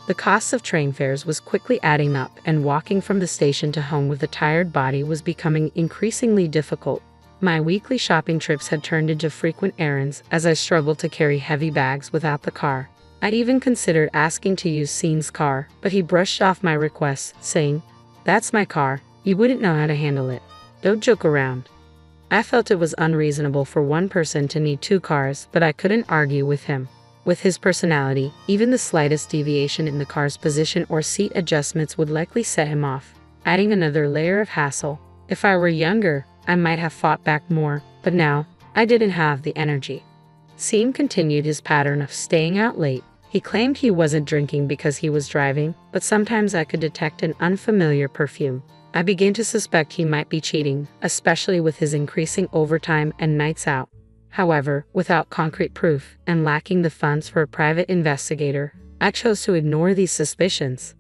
[SPEAKER 2] The cost of train fares was quickly adding up, and walking from the station to home with a tired body was becoming increasingly difficult. My weekly shopping trips had turned into frequent errands as I struggled to carry heavy bags without the car. I'd even considered asking to use Scene's car, but he brushed off my request, saying, "That's my car. You wouldn't know how to handle it. Don't joke around." I felt it was unreasonable for one person to need two cars, but I couldn't argue with him. With his personality, even the slightest deviation in the car's position or seat adjustments would likely set him off, adding another layer of hassle. If I were younger, I might have fought back more, but now, I didn't have the energy. Scene continued his pattern of staying out late. He claimed he wasn't drinking because he was driving, but sometimes I could detect an unfamiliar perfume. I began to suspect he might be cheating, especially with his increasing overtime and nights out. However, without concrete proof and lacking the funds for a private investigator, I chose to ignore these suspicions.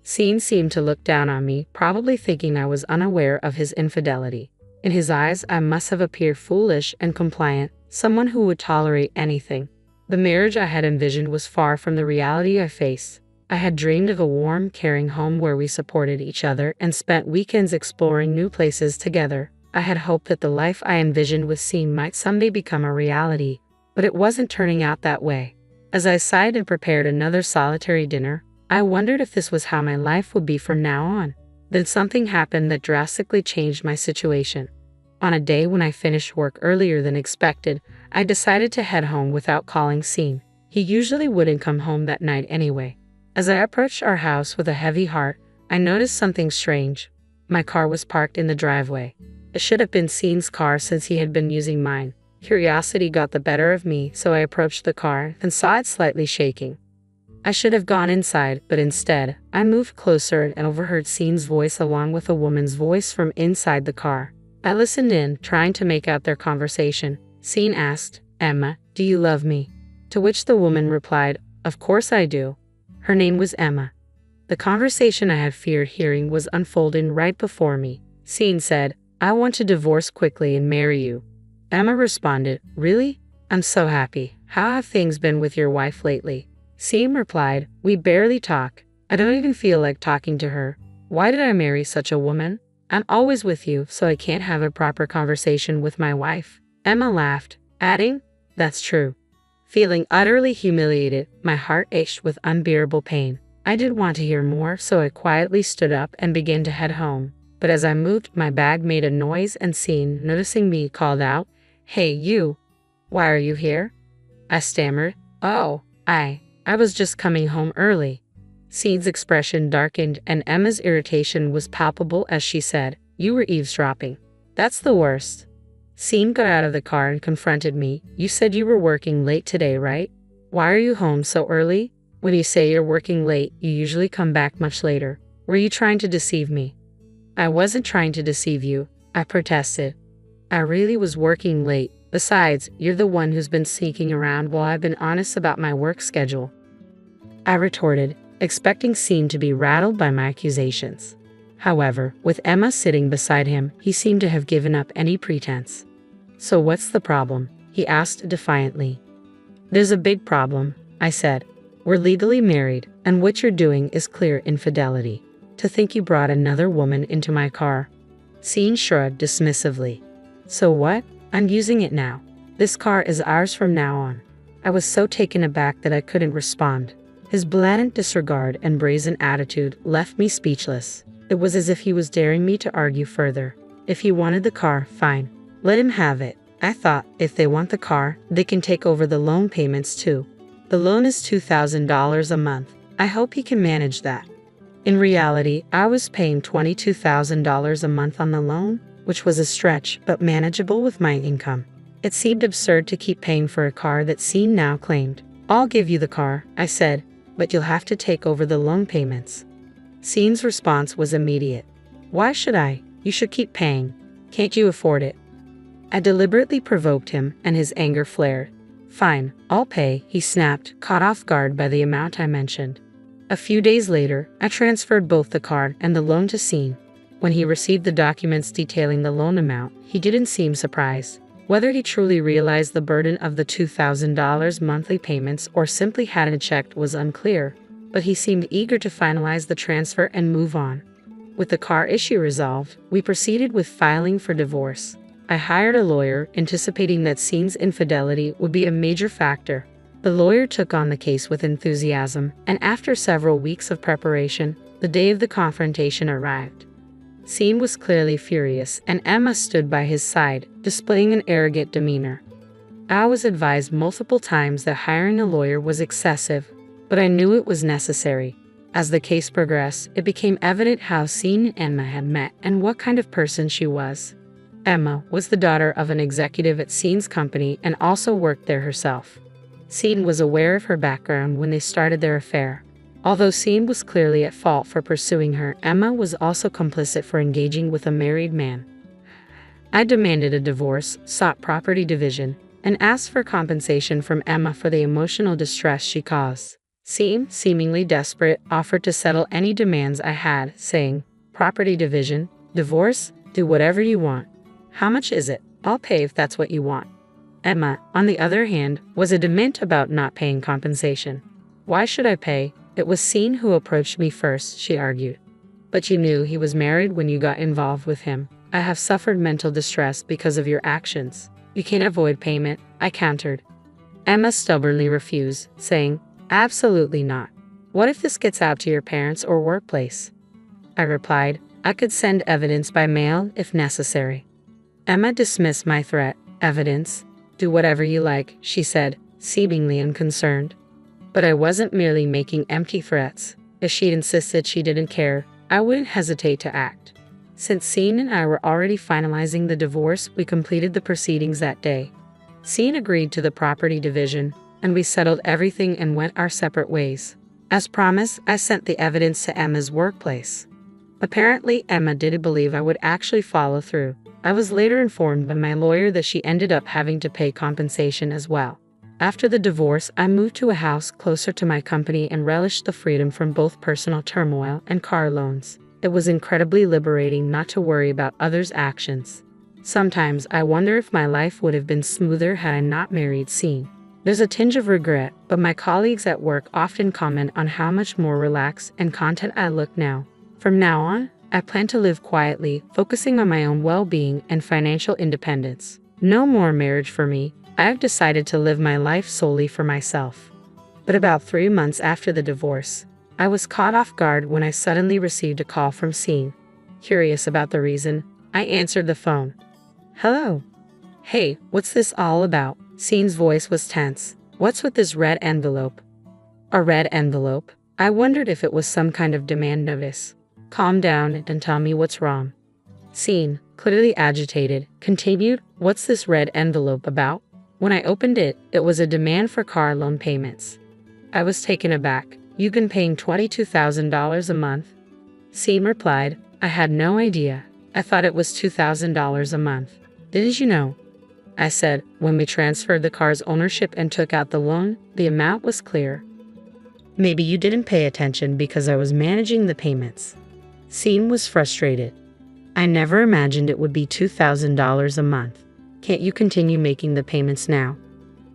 [SPEAKER 2] Scene seemed to look down on me, probably thinking I was unaware of his infidelity. In his eyes, I must have appeared foolish and compliant, someone who would tolerate anything. The marriage I had envisioned was far from the reality I faced. I had dreamed of a warm, caring home where we supported each other and spent weekends exploring new places together. I had hoped that the life I envisioned with Scene might someday become a reality, but it wasn't turning out that way. As I sighed and prepared another solitary dinner, I wondered if this was how my life would be from now on. Then something happened that drastically changed my situation. On a day when I finished work earlier than expected, I decided to head home without calling Scene. He usually wouldn't come home that night anyway. As I approached our house with a heavy heart, I noticed something strange. My car was parked in the driveway. It should have been Scene's car since he had been using mine. Curiosity got the better of me, so I approached the car and saw it slightly shaking. I should have gone inside, but instead, I moved closer and overheard Scene's voice along with a woman's voice from inside the car. I listened in, trying to make out their conversation. Scene asked, "Emma, do you love me?" To which the woman replied, "Of course I do." Her name was Emma. The conversation I had feared hearing was unfolding right before me. Scene said, "I want to divorce quickly and marry you." Emma responded, "Really? I'm so happy. How have things been with your wife lately?" Scene replied, "We barely talk. I don't even feel like talking to her. Why did I marry such a woman? I'm always with you, so I can't have a proper conversation with my wife." Emma laughed, adding, "That's true." Feeling utterly humiliated, my heart ached with unbearable pain. I didn't want to hear more, so I quietly stood up and began to head home. But as I moved, my bag made a noise and Scene, noticing me, called out, "Hey, you! Why are you here?" I stammered, "Oh, I was just coming home early." Scene's expression darkened and Emma's irritation was palpable as she said, "You were eavesdropping. That's the worst." Scene got out of the car and confronted me. "You said you were working late today, right? Why are you home so early? When you say you're working late, you usually come back much later. Were you trying to deceive me?" "I wasn't trying to deceive you," I protested. "I really was working late. Besides, you're the one who's been sneaking around while I've been honest about my work schedule," I retorted, expecting Scene to be rattled by my accusations. However, with Emma sitting beside him, he seemed to have given up any pretense. "So what's the problem?" he asked defiantly. "There's a big problem," I said. "We're legally married, and what you're doing is clear infidelity. To think you brought another woman into my car." Scene shrugged dismissively. "So what? I'm using it now. This car is ours from now on." I was so taken aback that I couldn't respond. His blatant disregard and brazen attitude left me speechless. It was as if he was daring me to argue further. If he wanted the car, fine. Let him have it. I thought, if they want the car, they can take over the loan payments too. The loan is $2,000 a month. I hope he can manage that. In reality, I was paying $22,000 a month on the loan, which was a stretch but manageable with my income. It seemed absurd to keep paying for a car that Scene now claimed. "I'll give you the car," I said, "but you'll have to take over the loan payments." Scene's response was immediate. "Why should I? You should keep paying. Can't you afford it?" I deliberately provoked him, and his anger flared. "Fine, I'll pay," he snapped, caught off guard by the amount I mentioned. A few days later, I transferred both the card and the loan to Scene. When he received the documents detailing the loan amount, he didn't seem surprised. Whether he truly realized the burden of the $2,000 monthly payments or simply hadn't checked was unclear, but he seemed eager to finalize the transfer and move on. With the car issue resolved, we proceeded with filing for divorce. I hired a lawyer, anticipating that Scene's infidelity would be a major factor. The lawyer took on the case with enthusiasm, and after several weeks of preparation, the day of the confrontation arrived. Scene was clearly furious, and Emma stood by his side, displaying an arrogant demeanor. I was advised multiple times that hiring a lawyer was excessive, but I knew it was necessary. As the case progressed, it became evident how Scene and Emma had met and what kind of person she was. Emma was the daughter of an executive at Scene's company and also worked there herself. Scene was aware of her background when they started their affair. Although Scene was clearly at fault for pursuing her, Emma was also complicit for engaging with a married man. I demanded a divorce, sought property division, and asked for compensation from Emma for the emotional distress she caused. Scene, seemingly desperate, offered to settle any demands I had, saying, "Property division, divorce, do whatever you want. How much is it? I'll pay if that's what you want." Emma, on the other hand, was adamant about not paying compensation. "Why should I pay? It was Scene who approached me first," she argued. "But you knew he was married when you got involved with him. I have suffered mental distress because of your actions. You can't avoid payment," I countered. Emma stubbornly refused, saying, "Absolutely not. What if this gets out to your parents or workplace?" I replied, "I could send evidence by mail if necessary." Emma dismissed my threat. "Evidence? Do whatever you like," she said, seemingly unconcerned. But I wasn't merely making empty threats. If she'd insisted she didn't care, I wouldn't hesitate to act. Since Scene and I were already finalizing the divorce, we completed the proceedings that day. Scene agreed to the property division, and we settled everything and went our separate ways. As promised, I sent the evidence to Emma's workplace. Apparently, Emma didn't believe I would actually follow through. I was later informed by my lawyer that she ended up having to pay compensation as well. After the divorce, I moved to a house closer to my company and relished the freedom from both personal turmoil and car loans. It was incredibly liberating not to worry about others' actions. Sometimes I wonder if my life would have been smoother had I not married Scene. There's a tinge of regret, but my colleagues at work often comment on how much more relaxed and content I look now. From now on, I plan to live quietly, focusing on my own well-being and financial independence. No more marriage for me. I have decided to live my life solely for myself. But about 3 months after the divorce, I was caught off guard when I suddenly received a call from Scene. Curious about the reason, I answered the phone. "Hello." "Hey, what's this all about?" Scene's voice was tense. "What's with this red envelope?" "A red envelope?" I wondered if it was some kind of demand notice. "Calm down and tell me what's wrong." Scene, clearly agitated, continued, "What's this red envelope about?" When I opened it, it was a demand for car loan payments. I was taken aback. "You've been paying $22,000 a month?" Scene replied, "I had no idea. I thought it was $2,000 a month. Didn't you know?" I said, "When we transferred the car's ownership and took out the loan, the amount was clear." "Maybe you didn't pay attention because I was managing the payments." Scene was frustrated. "I never imagined it would be $2,000 a month. Can't you continue making the payments now?"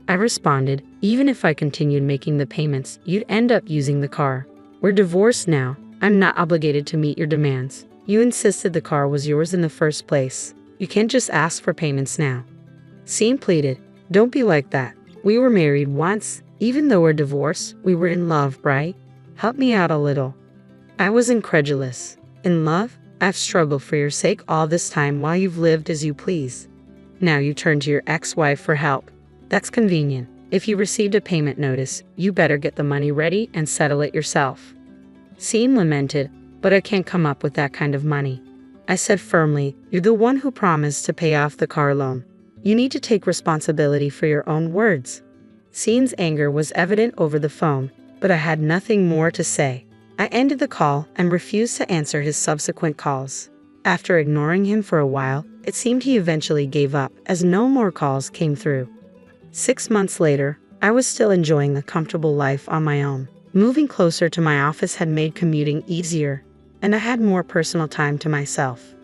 [SPEAKER 2] I responded, "Even if I continued making the payments, you'd end up using the car. We're divorced now. I'm not obligated to meet your demands. You insisted the car was yours in the first place. You can't just ask for payments now." Scene pleaded, "Don't be like that. We were married once. Even though we're divorced, we were in love, right? Help me out a little." I was incredulous. "In love? I've struggled for your sake all this time while you've lived as you please. Now you turn to your ex-wife for help. That's convenient. If you received a payment notice, you better get the money ready and settle it yourself." Scene lamented, "But I can't come up with that kind of money." I said firmly, "You're the one who promised to pay off the car loan. You need to take responsibility for your own words." Scene's anger was evident over the phone, but I had nothing more to say. I ended the call and refused to answer his subsequent calls. After ignoring him for a while, it seemed he eventually gave up as no more calls came through. 6 months later, I was still enjoying a comfortable life on my own. Moving closer to my office had made commuting easier, and I had more personal time to myself.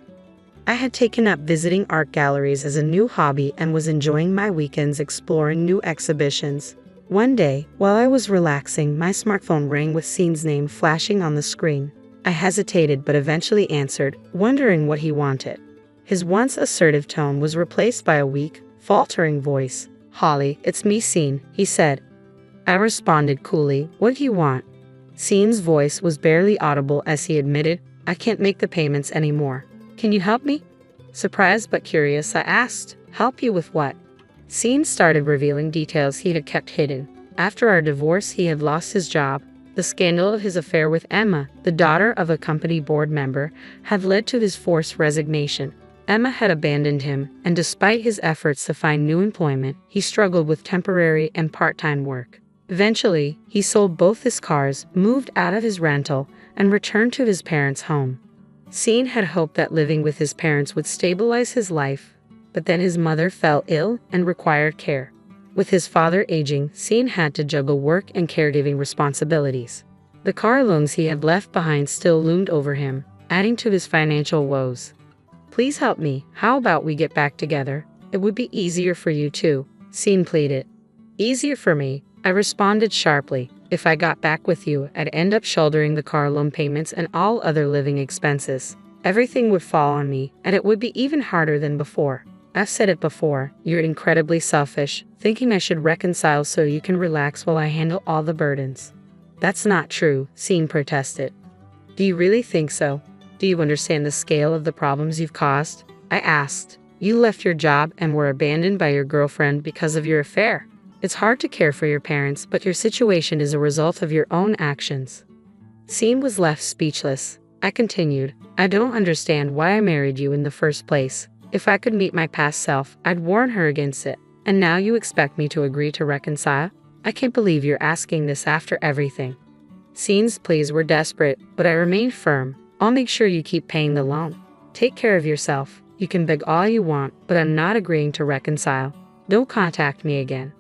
[SPEAKER 2] I had taken up visiting art galleries as a new hobby and was enjoying my weekends exploring new exhibitions. One day, while I was relaxing, my smartphone rang with Scene's name flashing on the screen. I hesitated but eventually answered, wondering what he wanted. His once assertive tone was replaced by a weak, faltering voice. "Holly, it's me, Scene," he said. I responded coolly, "What do you want?" Scene's voice was barely audible as he admitted, "I can't make the payments anymore. Can you help me?" Surprised but curious, I asked, "Help you with what?" Scene started revealing details he had kept hidden. After our divorce, he had lost his job. The scandal of his affair with Emma, the daughter of a company board member, had led to his forced resignation. Emma had abandoned him, and despite his efforts to find new employment, he struggled with temporary and part-time work. Eventually, he sold both his cars, moved out of his rental, and returned to his parents' home. Scene had hoped that living with his parents would stabilize his life, but then his mother fell ill and required care. With his father aging, Scene had to juggle work and caregiving responsibilities. The car loans he had left behind still loomed over him, adding to his financial woes. "Please help me. How about we get back together? It would be easier for you too," Scene pleaded. "Easier for me?" I responded sharply. "If I got back with you, I'd end up shouldering the car loan payments and all other living expenses. Everything would fall on me, and it would be even harder than before. I've said it before, you're incredibly selfish, thinking I should reconcile so you can relax while I handle all the burdens." "That's not true," Scene protested. "Do you really think so? Do you understand the scale of the problems you've caused?" I asked. "You left your job and were abandoned by your girlfriend because of your affair. It's hard to care for your parents, but your situation is a result of your own actions." Scene was left speechless. I continued, "I don't understand why I married you in the first place. If I could meet my past self, I'd warn her against it. And now you expect me to agree to reconcile? I can't believe you're asking this after everything." Scene's pleas were desperate, but I remained firm. "I'll make sure you keep paying the loan. Take care of yourself. You can beg all you want, but I'm not agreeing to reconcile. Don't contact me again."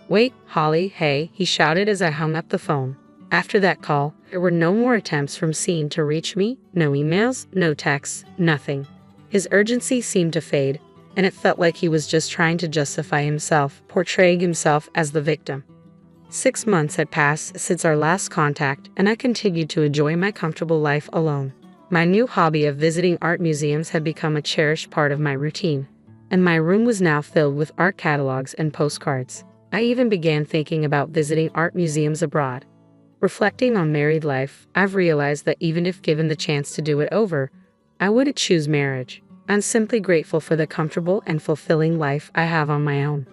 [SPEAKER 2] "Wait, Holly, hey," he shouted as I hung up the phone. After that call, there were no more attempts from Scene to reach me, no emails, no texts, nothing. His urgency seemed to fade, and it felt like he was just trying to justify himself, portraying himself as the victim. 6 months had passed since our last contact, and I continued to enjoy my comfortable life alone. My new hobby of visiting art museums had become a cherished part of my routine, and my room was now filled with art catalogs and postcards. I even began thinking about visiting art museums abroad. Reflecting on married life, I've realized that even if given the chance to do it over, I wouldn't choose marriage. I'm simply grateful for the comfortable and fulfilling life I have on my own.